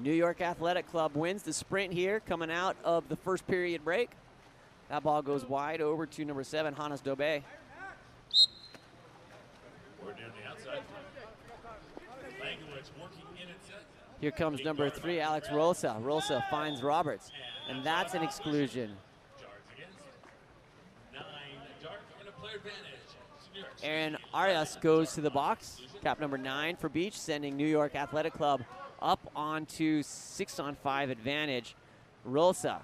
New York Athletic Club wins the sprint here coming out of the first period break. That ball goes wide over to number 7, Hannes Dobe. Here comes number 3, Alex Rosa. Rosa finds Roberts, and that's an exclusion. Aaron Arias goes to the box. Cap number 9 for Beach, sending New York Athletic Club up onto 6-on-5 advantage. Rosa.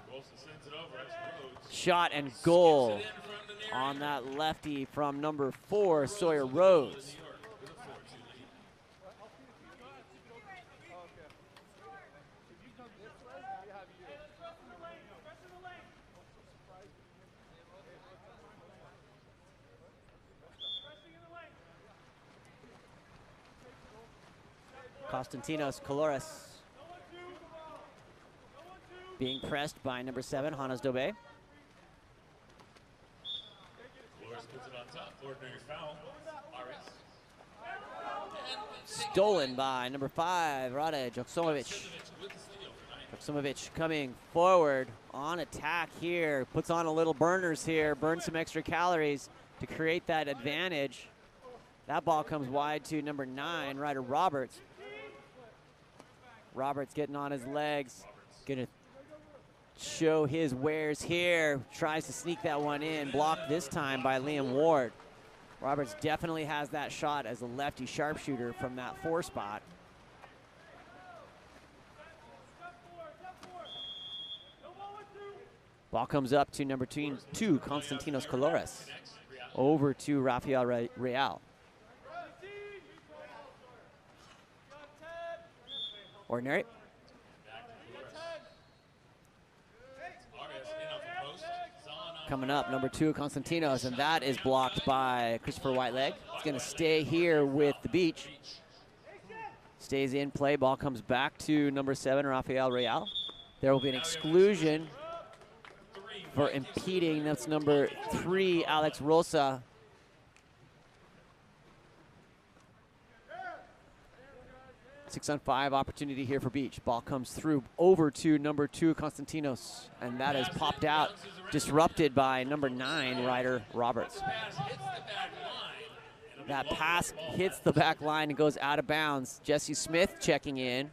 Shot and goal on that lefty from number 4, Sawyer Rhodes. Constantinos Colores Being pressed by number 7, Hannes Dobe. Flores puts it on top. Ordinary foul. Arias. Stolen by number 5, Rade Joksomovic. Joksomovic coming forward on attack here. Puts on a little burners here. Burns some extra calories to create that advantage. That ball comes wide to number 9, Ryder Roberts. Roberts getting on his legs. Gonna show his wares here. Tries to sneak that one in. Blocked this time by Liam Ward. Roberts definitely has that shot as a lefty sharpshooter from that 4 spot. Ball comes up to number 2, Konstantinos Kolores. Over to Rafael Real. Ordinary. Coming up, number 2, Konstantinos, and that is blocked by Christopher Whiteleg. It's going to stay here with the Beach. Stays in play. Ball comes back to number 7, Rafael Real. There will be an exclusion for impeding. That's number 3, Alex Rosa. Six-on-5 opportunity here for Beach. Ball comes through over to number 2, Konstantinos, and that is popped out, disrupted by number 9, Ryder Roberts. That pass hits the back line and goes out of bounds. Jesse Smith checking in.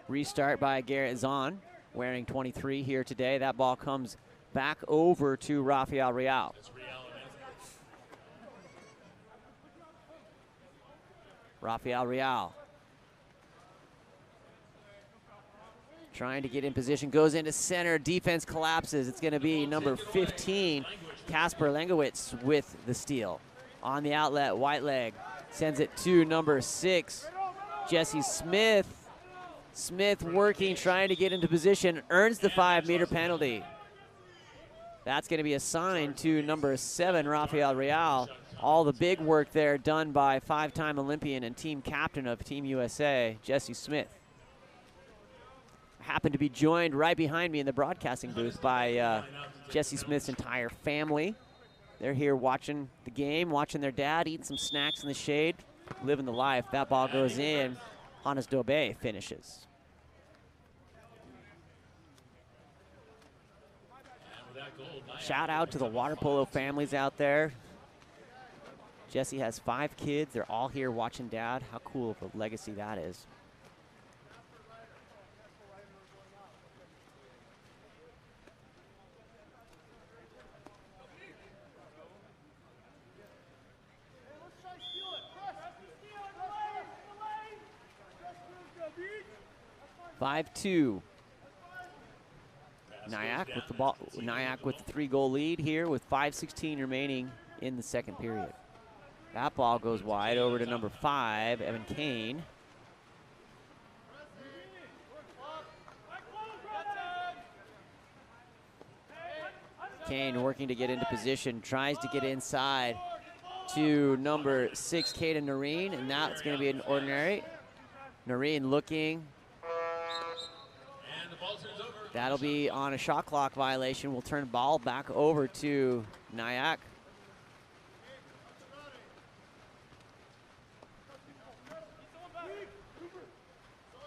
Restart by Garrett Zahn, wearing 23 here today. That ball comes back over to Rafael Real. Rafael Real trying to get in position, goes into center, defense collapses. It's going to be number 15, Kasper Lengowitz with the steal. On the outlet, Whiteleg sends it to number 6, Jesse Smith. Smith working, trying to get into position, earns the 5-meter penalty. That's going to be assigned to number 7, Rafael Real. All the big work there done by 5-time Olympian and team captain of Team USA, Jesse Smith. I happen to be joined right behind me in the broadcasting booth by Jesse Smith's entire family. They're here watching the game, watching their dad, eating some snacks in the shade, living the life. That ball goes in. Hannes Dobe finishes. Shout out to the water polo families out there. Jesse has 5 kids. They're all here watching dad. How cool of a legacy that is. (5-2). Nyack with the ball. Nyack with the 3-goal lead here with 5:16 remaining in the second period. That ball goes wide over to number 5, Evan Kane. Kane working to get into position, tries to get inside to number 6, Caden Noreen, and that's going to be an ordinary. Noreen looking. That'll be on a shot clock violation. We'll turn the ball back over to Nyack.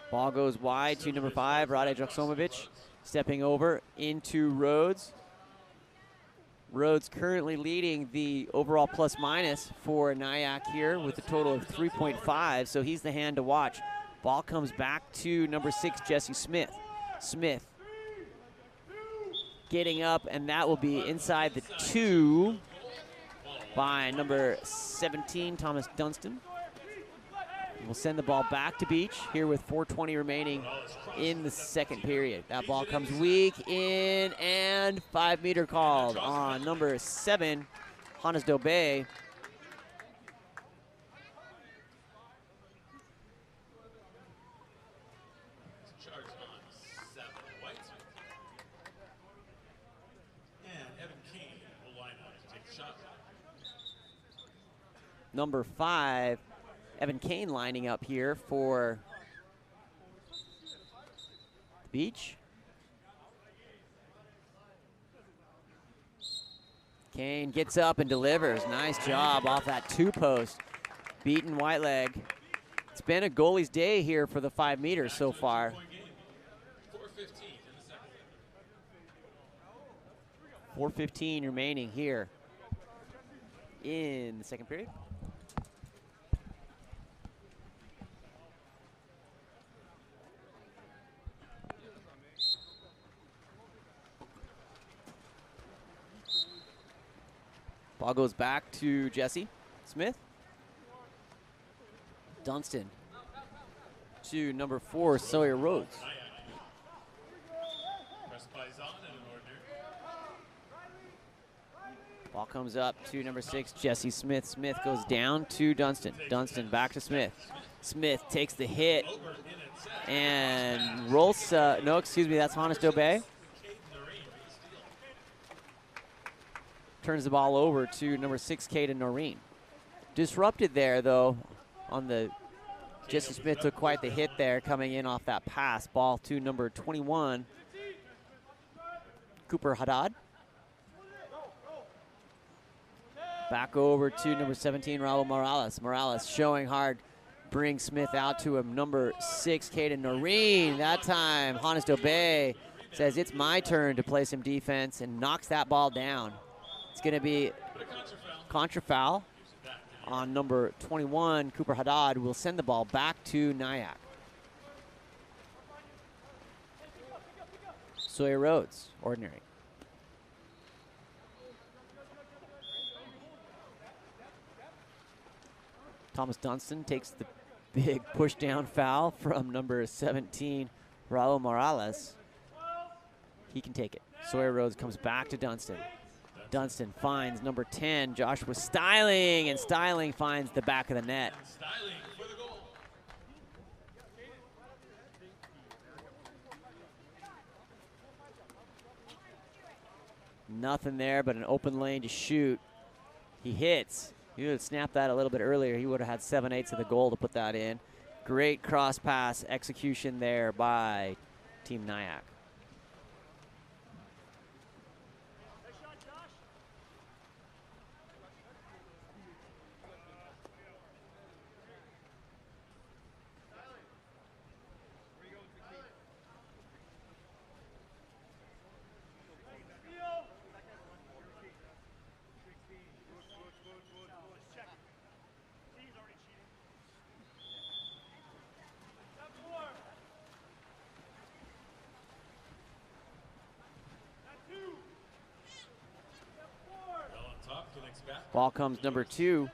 Ball goes wide to number 5, Rade Joksomovic, stepping over into Rhodes. Rhodes currently leading the overall plus-minus for Nyack here with a total of 3.5, so he's the hand to watch. Ball comes back to number 6, Jesse Smith. Smith getting up, and that will be inside the 2 by number 17, Thomas Dunstan. We'll send the ball back to Beach here with 4:20 remaining in the second period. That ball comes weak in, and 5-meter called on number 7, Hannes Dobe. Number 5, Evan Kane lining up here for the beach. Kane gets up and delivers. Nice job off that 2-post. Beaten white leg. It's been a goalie's day here for the 5 meters so far. 4:15 remaining here in the second period. Ball goes back to Jesse Smith. Dunstan to number 4, Sawyer Rhodes. Ball comes up to number 6, Jesse Smith. Smith goes down to Dunstan. Dunstan back to Smith. Smith takes the hit and rolls, no, excuse me, that's Honest Obey. Turns the ball over to number 6, Caden Noreen. Disrupted there, though, on the, Jesse Smith took quite the hit there coming in off that pass. Ball to number 21, Cooper Haddad. Back over to number 17, Raul Morales. Morales showing hard, brings Smith out to him. Number 6, Caden Noreen. That time, Honest Obey says it's my turn to play some defense and knocks that ball down. It's going to be contra foul on number 21, Cooper Haddad. Will send the ball back to Nyack. Sawyer Rhodes, ordinary. Thomas Dunstan takes the big push down foul from number 17, Raul Morales. He can take it. Sawyer Rhodes comes back to Dunstan. Dunstan finds number 10, Joshua Styling, and Styling finds the back of the net. Nothing there but an open lane to shoot. He hits. He would have snapped that a little bit earlier. He would have had 7/8 of the goal to put that in. Great cross pass execution there by Team Nyack. Ball comes number 2,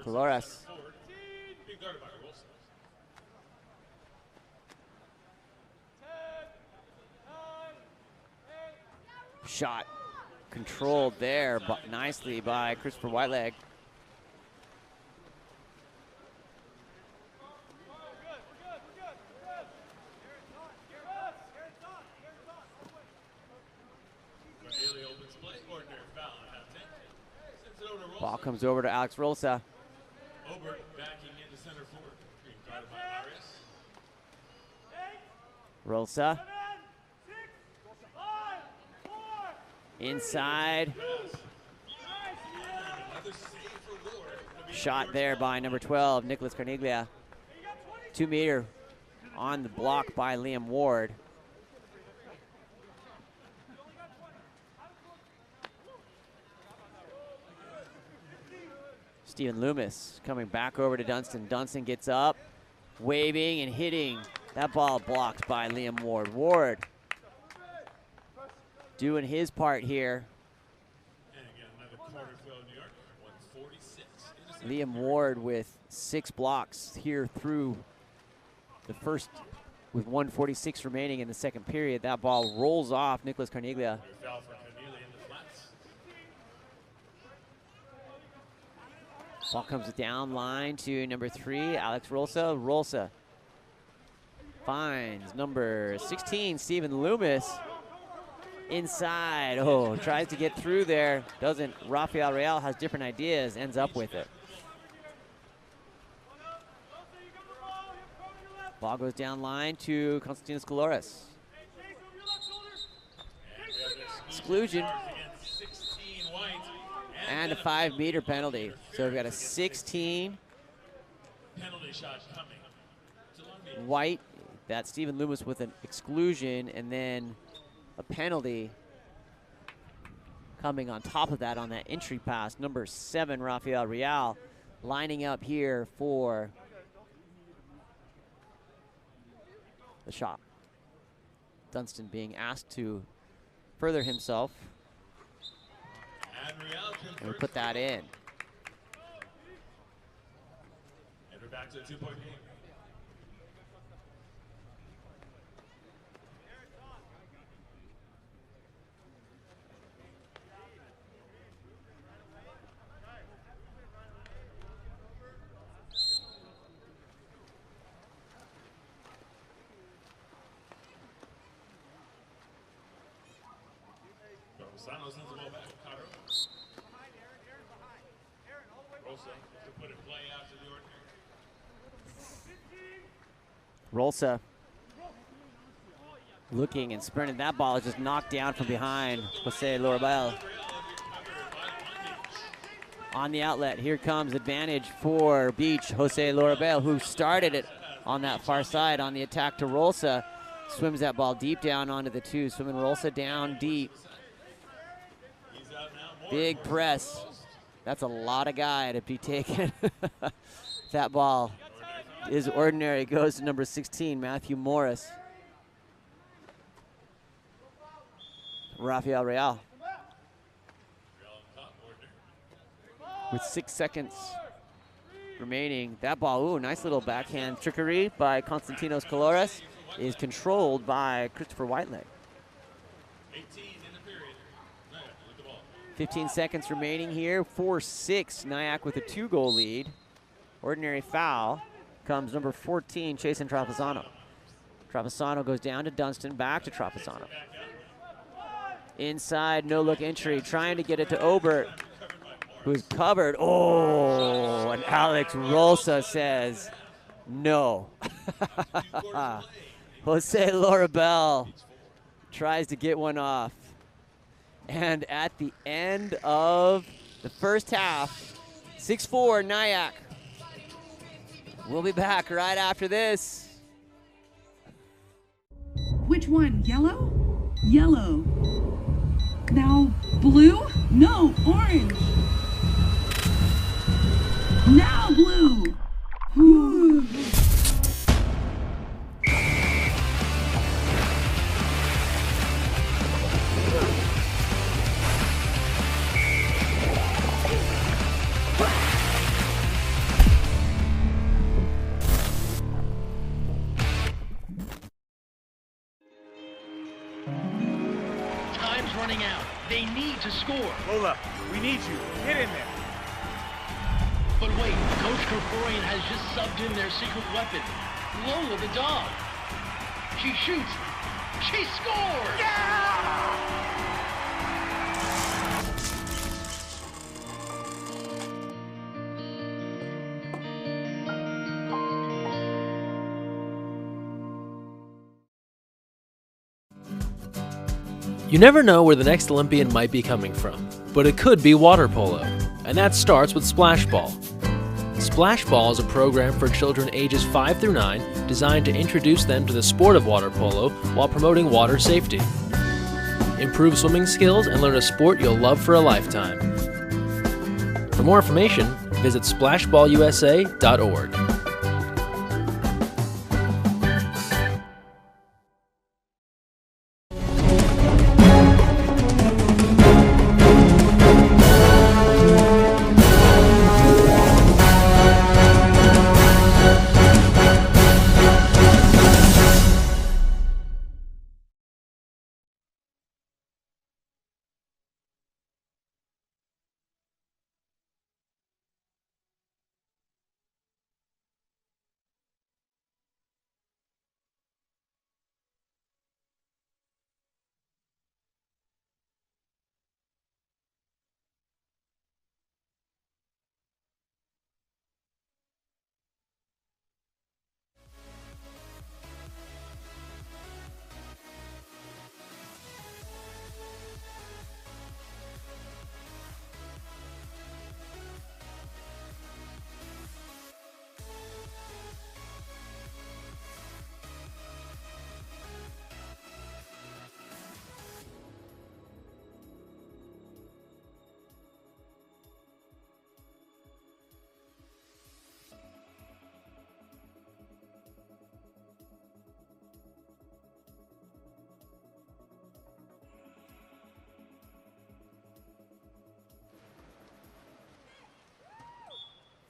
Colores. Shot controlled there, but nicely by Christopher Whiteleg. Ball comes over to Alex Rolsa. Obert backing into center forward. Being guarded by Arias. Rolsa. Inside. Shot there by number 12, Nicholas Carniglia. 2 meter on the block by Liam Ward. Stephen Loomis coming back over to Dunstan. Dunstan gets up, waving and hitting. That ball blocked by Liam Ward. Ward doing his part here. And again, another quarter fill in New York, 146. Liam Ward with 6 blocks here through the first, with 1:46 remaining in the second period. That ball rolls off Nicholas Carniglia. Foul for Carniglia in the flats. Ball comes down line to number 3, Alex Rolsa. Rolsa finds number 16, Stephen Loomis. Inside, oh, tries to get through there. Doesn't. Rafael Real has different ideas, ends up with it. Ball goes down line to Konstantinos Kaloris. Exclusion. And a 5-meter penalty. So we've got a 16 Penalty shot coming. white. That's Stephen Loomis with an exclusion, and then a penalty coming on top of that on that entry pass. Number 7, Rafael Real, lining up here for the shot. Dunstan being asked to further himself. And we put that in. And we're back to a 2-point game. Rosano sends the ball back to Caro. Rosa to put it play out to the ordinary. Rolsa looking and sprinting. That ball is just knocked down from behind Jose Lorabel. On the outlet, here comes advantage for Beach. Jose Lorabel, who started it on that far side on the attack to Rolsa. Swims that ball deep down onto the 2. Swimming Rolsa down deep. Big press. That's a lot of guy to be taken. That ball is ordinary. Goes to number 16, Matthew Morris. Rafael Real. With 6 seconds remaining. That ball, ooh, nice little backhand trickery by Konstantinos Kaloris, is controlled by Christopher Whiteleg. 15 seconds remaining here. 4-6, Nyack with a 2-goal lead. Ordinary foul comes number 14, Chasen Trapisano. Trapisano goes down to Dunstan, back to Trapisano. Inside, no-look entry, trying to get it to Obert, who's covered. Oh, and Alex Rolsa says no. Jose Lorabel tries to get one off. And at the end of the first half, 6-4 Nyack. We'll be back right after this. Which one? Yellow? Yellow. Now blue? No, orange. Now blue. Ooh. Time's running out. They need to score. Lola, we need you. Get in there. But wait, Coach Kerkorian has just subbed in their secret weapon, Lola the dog. She shoots. She scores! Yeah! You never know where the next Olympian might be coming from, but it could be water polo, and that starts with Splash Ball. Splash Ball is a program for children ages 5 through 9 designed to introduce them to the sport of water polo while promoting water safety. Improve swimming skills and learn a sport you'll love for a lifetime. For more information, visit splashballusa.org.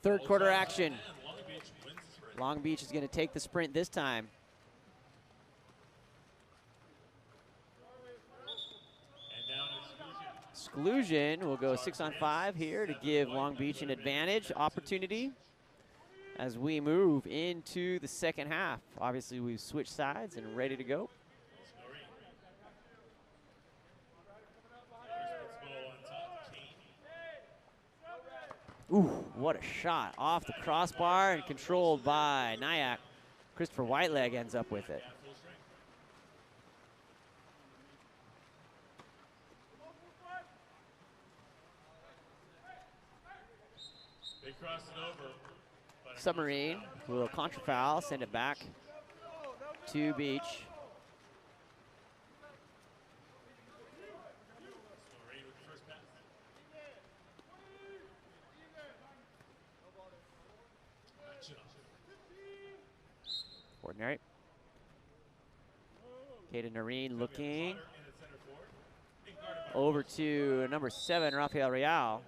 third quarter action. Long Beach is going to take the sprint this time. Exclusion will go 6-on-5 here to give Long Beach an advantage opportunity as we move into the second half. Obviously, we've switched sides and ready to go. Ooh, what a shot. Off the crossbar and controlled by Nyack. Christopher Whiteleg ends up with it. They crossed it over. Submarine will contra foul, send it back to Beach. Ordinary. Kaden Nareen looking over to number 7, Rafael Real.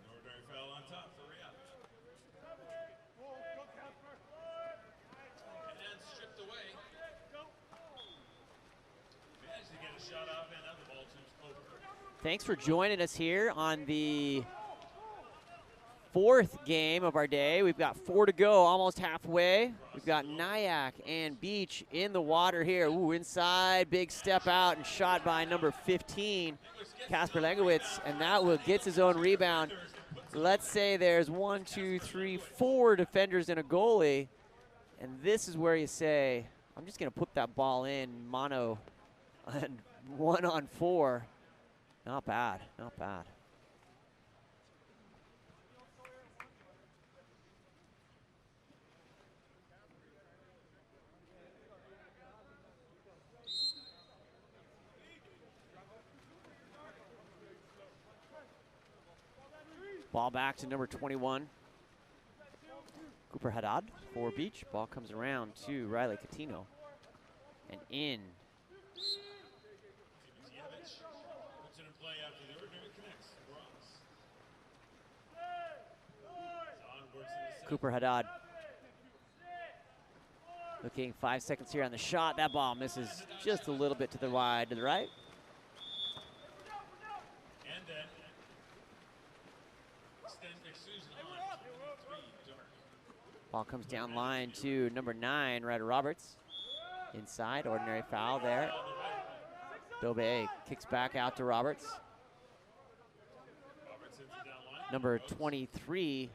Thanks for joining us here on the 4th game of our day. We've got 4 to go, almost halfway. We've got Nyack and Beach in the water here. Ooh, inside, big step out and shot by number 15, Casper Legowitz, and that gets his own rebound. Let's say there's 1, 2, 3, 4 defenders and a goalie, and this is where you say, I'm just gonna put that ball in mono and 1-on-4. Not bad, not bad. Ball back to number 21. Cooper Haddad for Beach. Ball comes around to Riley Catino. And in. Cooper Haddad. Looking 5 seconds here on the shot. That ball misses just a little bit to the wide, to the right. Ball comes down line to number 9, Ryder Roberts. Inside, ordinary foul there. Dobe kicks back out to Roberts. Number 23,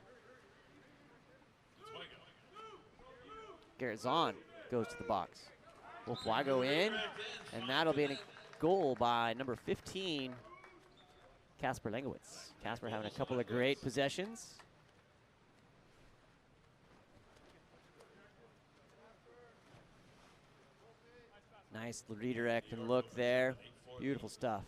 Garrett Zahn goes to the box. Wolfwago in, and that'll be a goal by number 15, Casper Legowitz. Casper having a couple of great possessions. Nice redirect and look there. Beautiful stuff.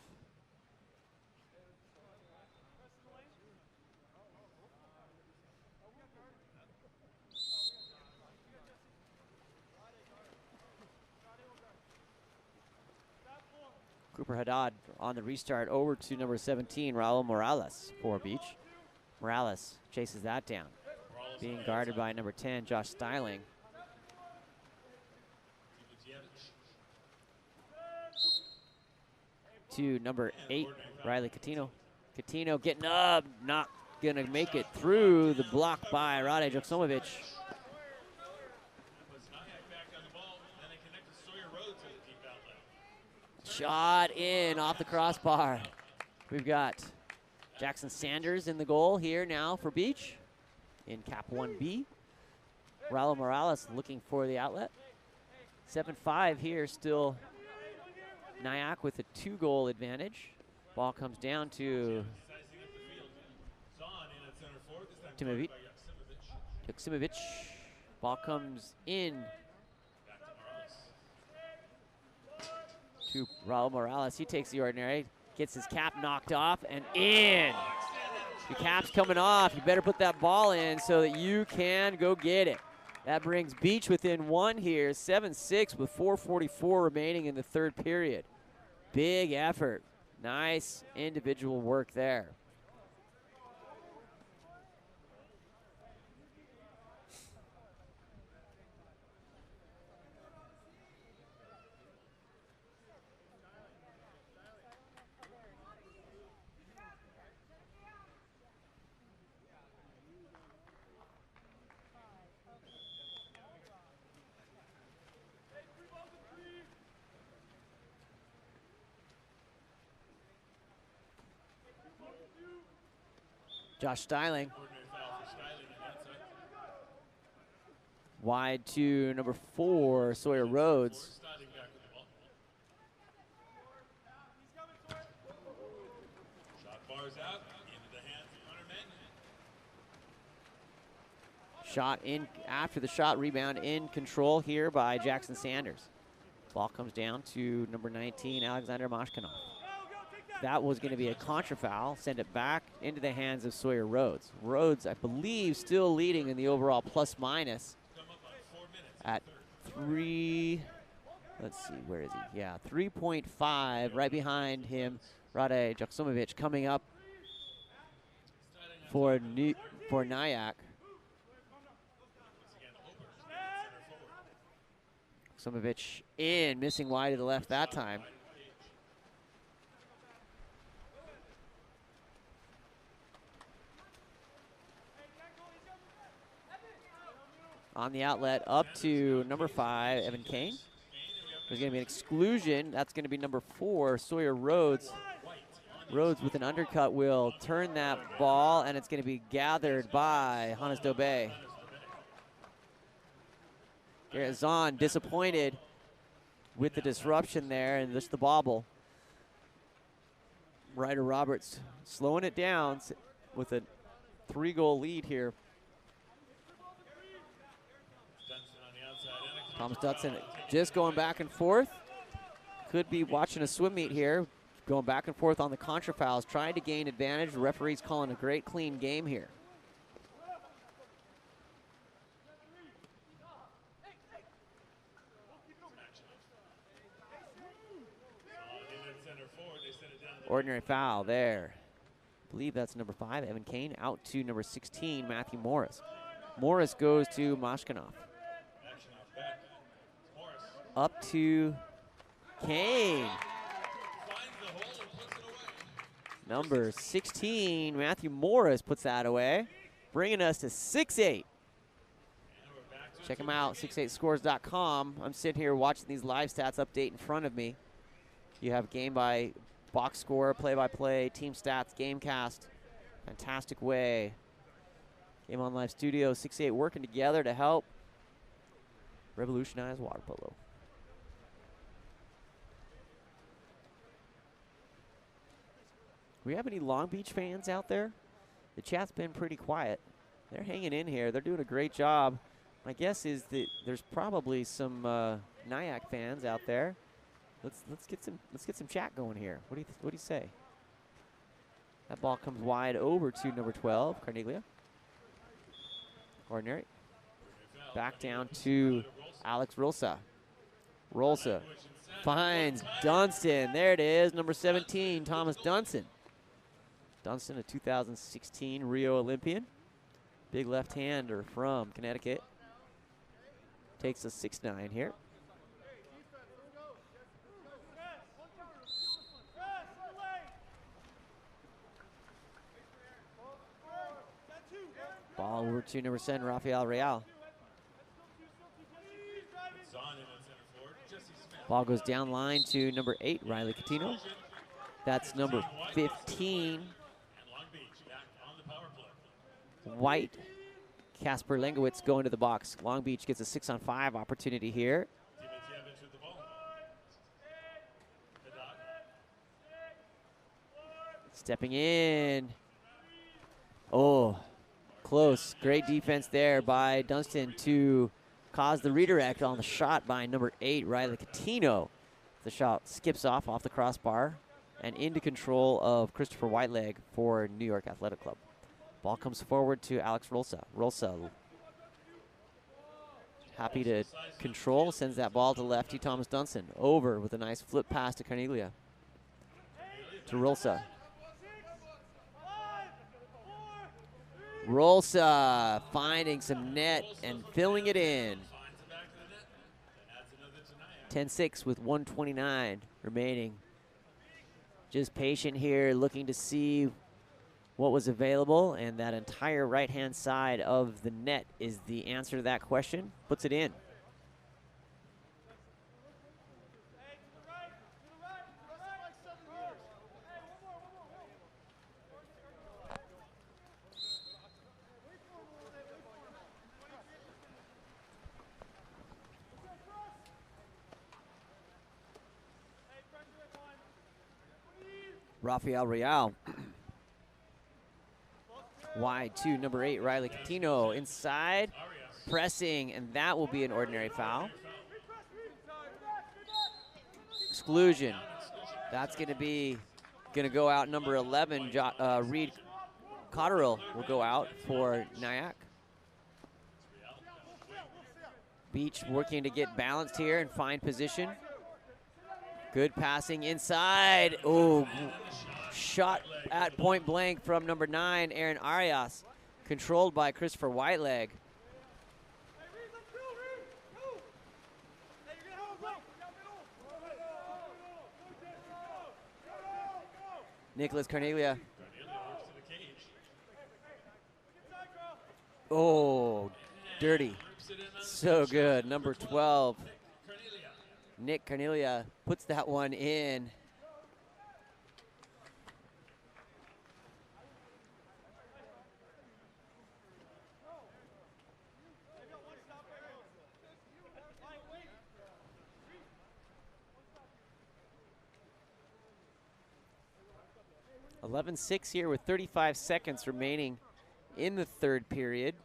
Cooper Haddad on the restart over to number 17, Raul Morales for Beach. Morales chases that down. Being guarded by number 10, Josh Styling. To number 8, Riley Catino. Catino getting up, not gonna make it through the block by Rade Joksimovic. Shot in off the crossbar. We've got Jackson Sanders in the goal here now for Beach in cap 1B. Raul Morales looking for the outlet. 7-5 here, still Nyack with a 2-goal advantage. Ball comes down to Timovic. Joksimovic. Ball comes in to Raul Morales. He takes the ordinary, gets his cap knocked off, and in. Your cap's coming off. You better put that ball in so that you can go get it. That brings Beach within 1 here, 7-6 with 4:44 remaining in the 3rd period. Big effort. Nice individual work there. Josh Styling. Ordinary foul for Styling on the outside. Wide to number 4, Sawyer Rhodes. Styling back with the ball. Shot bars out into the hands of Hunter Mann. Shot in after the shot, rebound in control here by Jackson Sanders. Ball comes down to number 19, Alexander Mashkinov. That was going to be a contra foul. Send it back into the hands of Sawyer Rhodes. Rhodes, I believe, still leading in the overall plus minus at 3. Let's see, where is he? Yeah, 3.5. Right behind him, Rade Joksimovic coming up for Nyack. Joksimovic in, missing wide to the left that time. On the outlet, up to number 5, Evan Kane. There's going to be an exclusion. That's going to be number 4, Sawyer Rhodes. Rhodes with an undercut will turn that ball, and it's going to be gathered by Hannes Dobe. Garrett Zahn disappointed with the disruption there and just the bobble. Ryder Roberts slowing it down with a 3-goal lead here. Thomas Dutson just going back and forth. Could be watching a swim meet here. Going back and forth on the contra fouls, trying to gain advantage. The referee's calling a great clean game here. Ordinary foul there. I believe that's number 5, Evan Kane, out to number 16, Matthew Morris. Morris goes to Mashkinov. Up to Kane. Number 16, Matthew Morris puts that away, bringing us to 6-8. Check them out, 68scores.com. I'm sitting here watching these live stats update in front of me. You have game by box score, play-by-play, team stats, gamecast. Fantastic way. Game on Live Studio, 6-8 working together to help revolutionize water polo. We have any Long Beach fans out there? The chat's been pretty quiet. They're hanging in here. They're doing a great job. My guess is that there's probably some Nyack fans out there. Let's get some chat going here. What do you say? That ball comes wide over to number 12, Carneglia. Ordinary. Back down to Alex Rolsa. Rolsa finds Dunston. There it is, number 17, Thomas Dunston. Dunston, a 2016 Rio Olympian. Big left-hander from Connecticut. Takes a 6-9 here. Ball over to number 7, Rafael Real. Ball goes down line to number 8, Riley Catino. That's number 15, White. Casper Lengowitz going to the box. Long Beach gets a 6-on-5 opportunity here. Stepping in. Oh, close. Great defense there by Dunston to cause the redirect on the shot by number 8, Riley Catino. The shot skips off the crossbar and into control of Christopher Whiteleg for New York Athletic Club. Ball comes forward to Alex Rolsa. Rolsa happy to control, sends that ball to lefty Thomas Dunston. Over with a nice flip pass to Carneglia. To Rolsa. Rolsa finding some net and filling it in. 10-6 with 1:29 remaining. Just patient here, looking to see what was available, and that entire right-hand side of the net is the answer to that question. Puts it in. Rafael Real. Wide to number 8, Riley Catino. Inside, pressing, and that will be an ordinary foul. Exclusion. That's going to go out. Number 11, Reed Cotterill will go out for Nyack. Beach working to get balanced here and find position. Good passing inside. Oh, shot at point blank from number 9, Aaron Arias, controlled by Christopher Whiteleg. Nicholas Carnelia. Oh, dirty. So good. Number 12, Nick Carnelia, puts that one in. (11-6) here with 35 seconds remaining in the third period.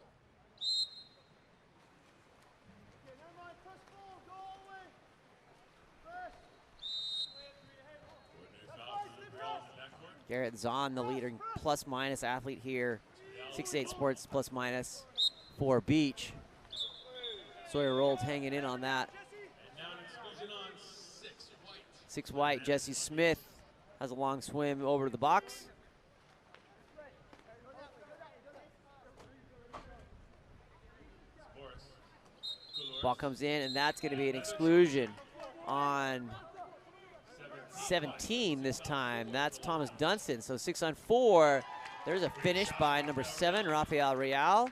Garrett Zahn, the leading plus-minus athlete here. 6'8" Sports plus-minus for Beach. Sawyer Rolls hanging in on that. 6 White. Jesse Smith has a long swim over to the box. Ball comes in, and that's going to be an exclusion on 17 this time. That's Thomas Dunstan. So 6 on 4. There's a finish by number 7, Rafael Real.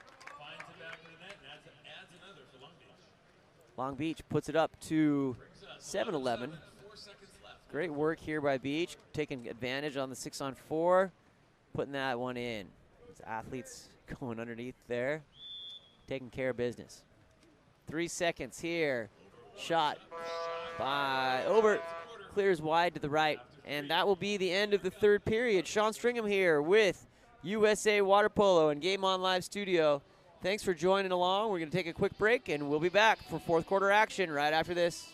Long Beach puts it up to 7-11. Great work here by Beach, taking advantage on the 6 on 4, putting that one in. These athletes going underneath there, taking care of business. 3 seconds here. Shot by Obert, clears wide to the right, and that will be the end of the third period. Sean Stringham here with USA Water Polo and Game On Live Studio. Thanks for joining along. We're going to take a quick break, and we'll be back for fourth quarter action right after this.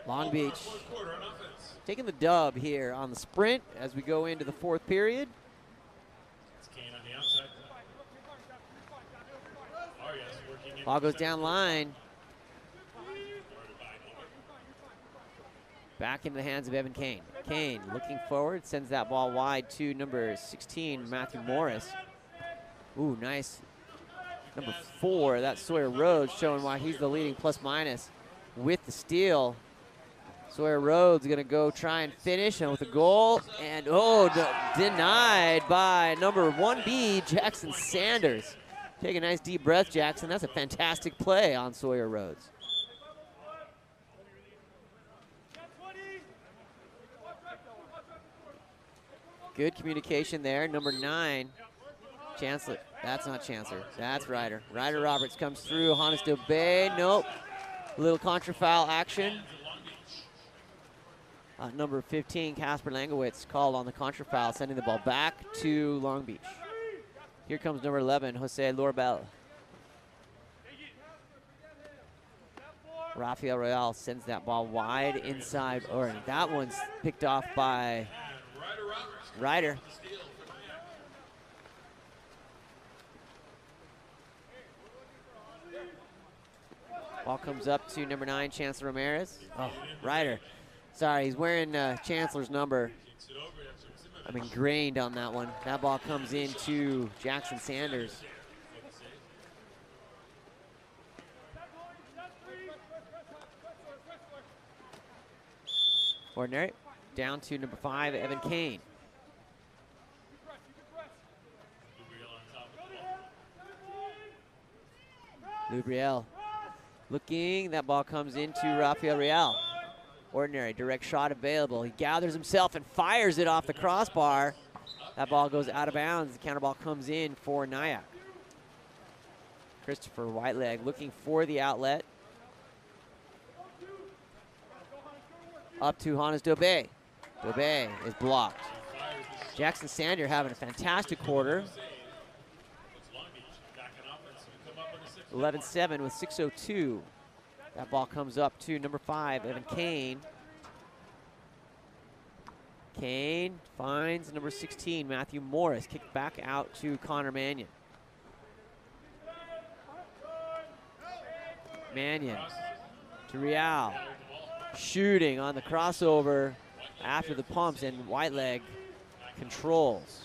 Long Beach taking the dub here on the sprint as we go into the fourth period. Ball goes down line. Back into the hands of Evan Kane. Kane looking forward, sends that ball wide to number 16, Matthew Morris. Ooh, nice. Number 4, that's Sawyer Rhodes, showing why he's the leading plus-minus with the steal. Sawyer Rhodes gonna go try and finish, and with a goal, and denied by number 1B, Jackson Sanders. Take a nice deep breath, Jackson. That's a fantastic play on Sawyer Rhodes. Good communication there. Number 9, Chancellor. That's not Chancellor. That's Ryder. Ryder Roberts comes through. Honesdale Bay. Nope. A little contra-foul action. Number 15, Casper Langowitz, called on the contra-foul, sending the ball back to Long Beach. Here comes number 11, Jose Lorbel. Rafael Royale sends that ball wide inside, or that one's picked off by Ryder. Ball comes up to number 9, Chancellor Ramirez. Oh, Ryder. Sorry, he's wearing Chancellor's number. I'm ingrained on that one. That ball comes into Jackson Sanders. Ordinary. Down to number 5, Evan Kane. Lubriel looking. That ball comes into Rafael Real. Ordinary, direct shot available. He gathers himself and fires it off the crossbar. That ball goes out of bounds. The counter ball comes in for Nyack. Christopher Whiteleg looking for the outlet. Up to Hannes Dobé. Dobé is blocked. Jackson Sander having a fantastic quarter. 11-7 with 6:02. That ball comes up to number 5, Evan Kane. Kane finds number 16, Matthew Morris. Kicked back out to Connor Mannion. Mannion to Real. Shooting on the crossover after the pumps, and Whiteleg controls.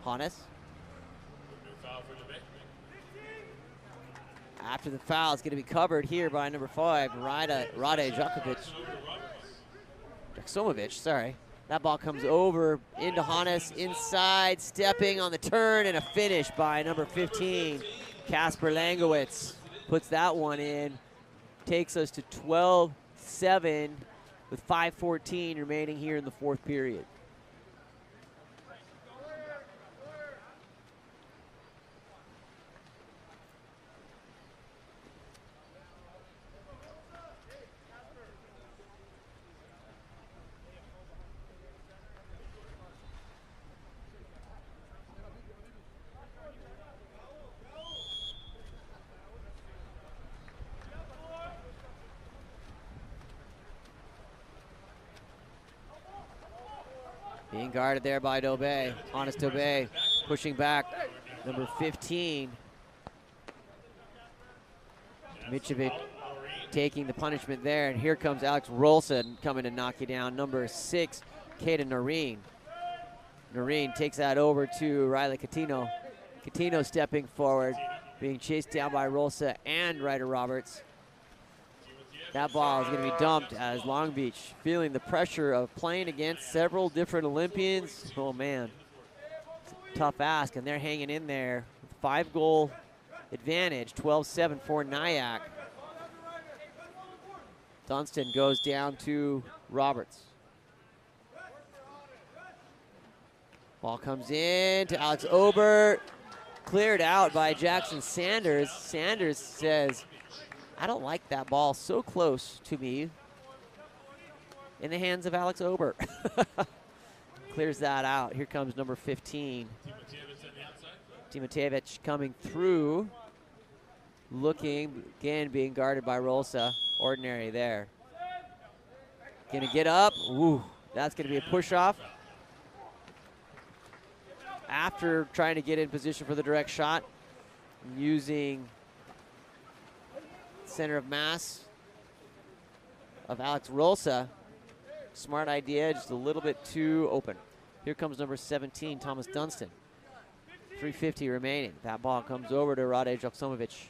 Hannes. After the foul, it's going to be covered here by number 5, Rade Jaksomovic, sorry. That ball comes over into Hannes, inside, stepping on the turn, and a finish by number 15, Casper Langowitz. Puts that one in, takes us to 12-7 with 5:14 remaining here in the fourth period. Being guarded there by Dobé. Honest Dobé pushing back. Number 15. Mitrovic taking the punishment there. And here comes Alex Rolson coming to knock you down. Number 6, Caden Noreen. Noreen takes that over to Riley Catino. Catino stepping forward, being chased down by Rolsa and Ryder Roberts. That ball is going to be dumped as Long Beach, feeling the pressure of playing against several different Olympians. Oh, man. It's a tough ask, and they're hanging in there. 5-goal advantage, 12-7 for Nyack. Dunstan goes down to Roberts. Ball comes in to Alex Ober. Cleared out by Jackson Sanders. Sanders says, I don't like that ball so close to me in the hands of Alex Ober. clears that out. Here comes number 15. Timotevich coming through. Looking, again, being guarded by Rolsa. Ordinary there. Gonna get up. Ooh, that's gonna be a push-off. After trying to get in position for the direct shot, using center of mass of Alex Rolsa. Smart idea, just a little bit too open. Here comes number 17, Thomas Dunstan. 3:50 remaining. That ball comes over to Rade Joksimovic.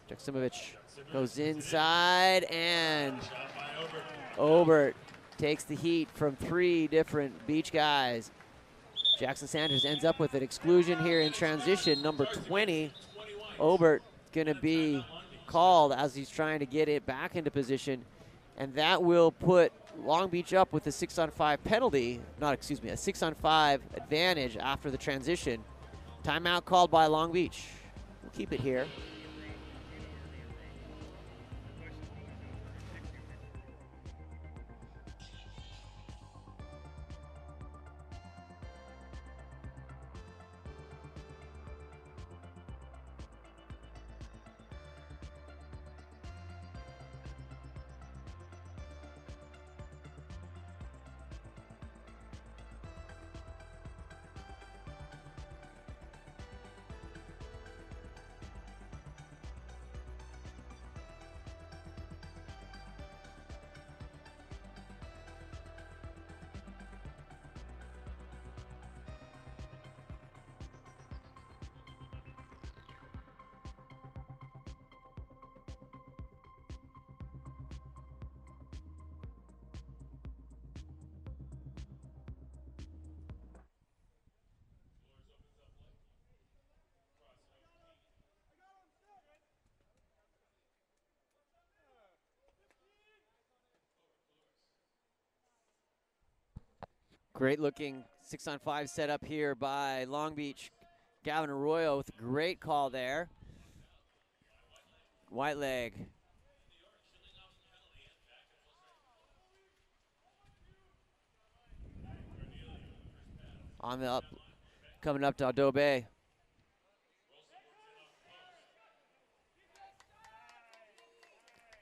Joksimovic goes inside, and Obert takes the heat from 3 different beach guys. Jackson Sanders ends up with an exclusion here in transition. Number 20, Obert, gonna be called as he's trying to get it back into position, and that will put Long Beach up with a 6-on-5 penalty, a 6-on-5 advantage after the transition. Timeout called by Long Beach. We'll keep it here. Great looking 6-on-5 setup here by Long Beach. Gavin Arroyo with a great call there. White leg. On the up, coming up to Adobe.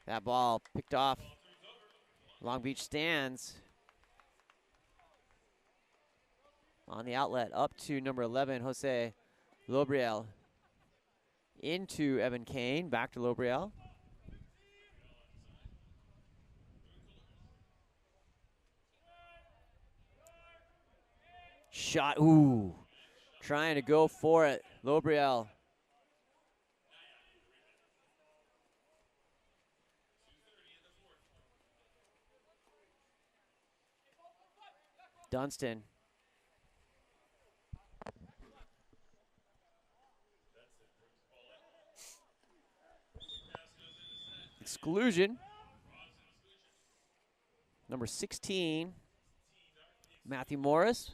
That ball picked off. Long Beach stands on the outlet, up to number 11, Jose Lobriel. Into Evan Kane, back to Lobriel. Shot, ooh. Trying to go for it, Lobriel. Dunstan. Exclusion. Number 16, Matthew Morris,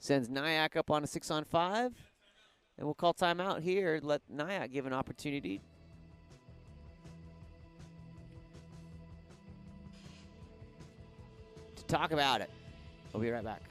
sends Nyack up on a 6-on-5. And we'll call timeout here, let Nyack give an opportunity to talk about it. We'll be right back.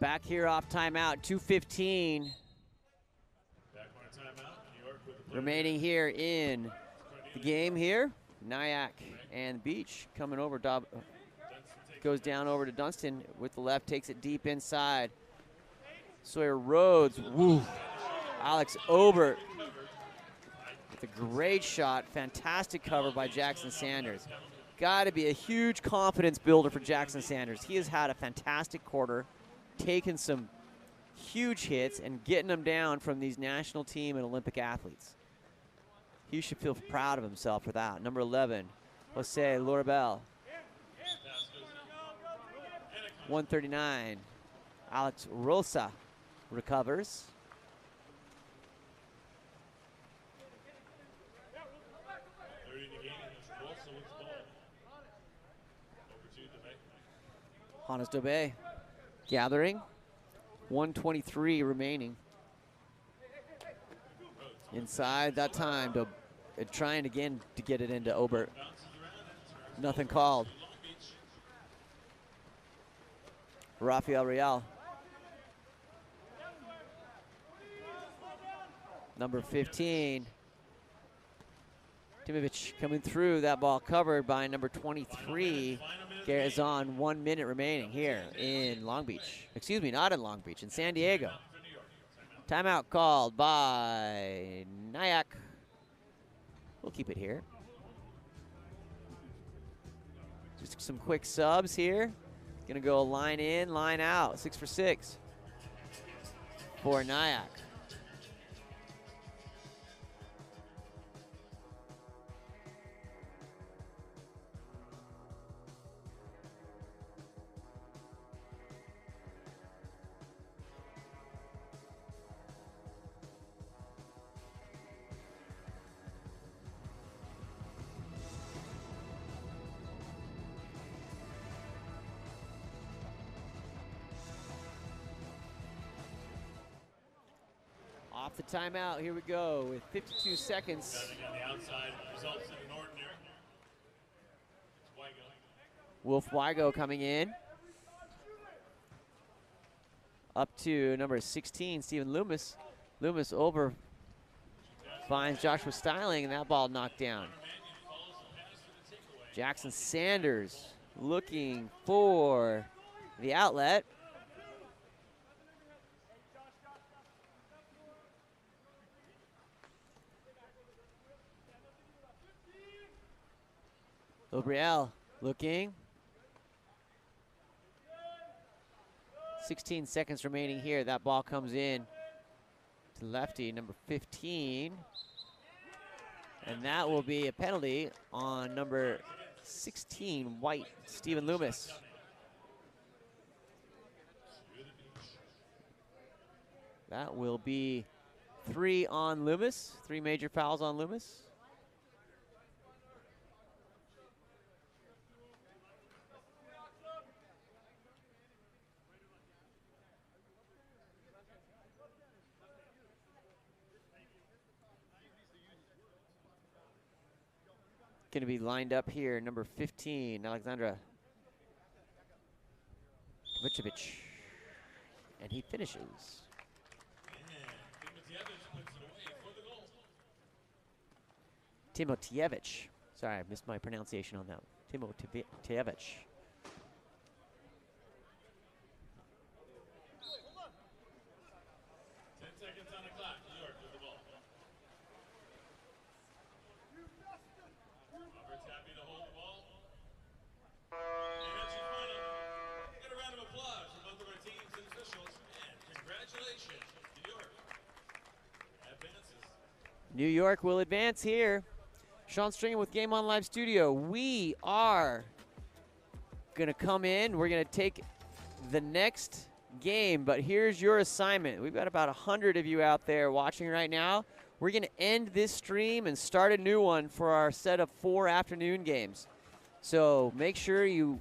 Back here off timeout, 2:15 remaining here in the game here. Nyack and Beach coming over. Goes down over to Dunstan with the left, takes it deep inside. Sawyer Rhodes, woo. Alex Obert with a great shot. Fantastic cover by Jackson Sanders. Got to be a huge confidence builder for Jackson Sanders. He has had a fantastic quarter, taken some huge hits and getting them down from these national team and Olympic athletes. He should feel proud of himself for that. Number 11, Jose Lorabel. 139, Alex Rosa recovers. Hannes Dobe gathering. 1:23 remaining. Inside that time, trying again to get it into Obert. Nothing called. Rafael Real. Number 15. Timovic coming through, that ball covered by number 23. Garazon, 1 minute remaining here in Long Beach. Excuse me, not in Long Beach, in San Diego. Timeout called by Nyack. We'll keep it here. Just some quick subs here. Gonna go line in, line out, 6 for 6 for Nyack. Off the timeout, here we go with 52 seconds. On the outside, results in an ordinary. Wolf Wygo coming in. Up to number 16, Stephen Loomis. Loomis over, finds Joshua Styling, and that ball knocked down. Jackson Sanders looking for the outlet. Obriel looking. 16 seconds remaining here. That ball comes in to lefty, number 15. And that will be a penalty on number 16, White, Stephen Loomis. That will be 3 on Loomis, 3 major fouls on Loomis. Going to be lined up here, number 15, Alexandra Kovacevic, and he finishes. Timotievich. Sorry, I missed my pronunciation on that. Timotievich. 10 seconds on the clock. New York with the ball. Robert's happy to hold the ball. And that's your final. Get a round of applause for both of our teams and officials. And congratulations, New York advances. New York will advance here. Sean Stringer with Game On Live Studio. We are going to come in. We're going to take the next game, but here's your assignment. We've got about 100 of you out there watching right now. We're going to end this stream and start a new one for our set of 4 afternoon games. So make sure you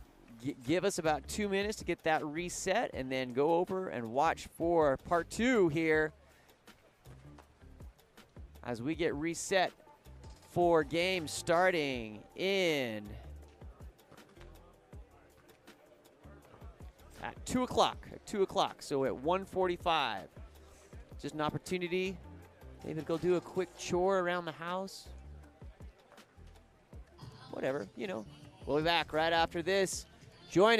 give us about 2 minutes to get that reset and then go over and watch for part 2 here as we get reset for games starting in at 2 o'clock. So at 1:45, just an opportunity. Maybe go do a quick chore around the house. Whatever, you know. We'll be back right after this. Join us.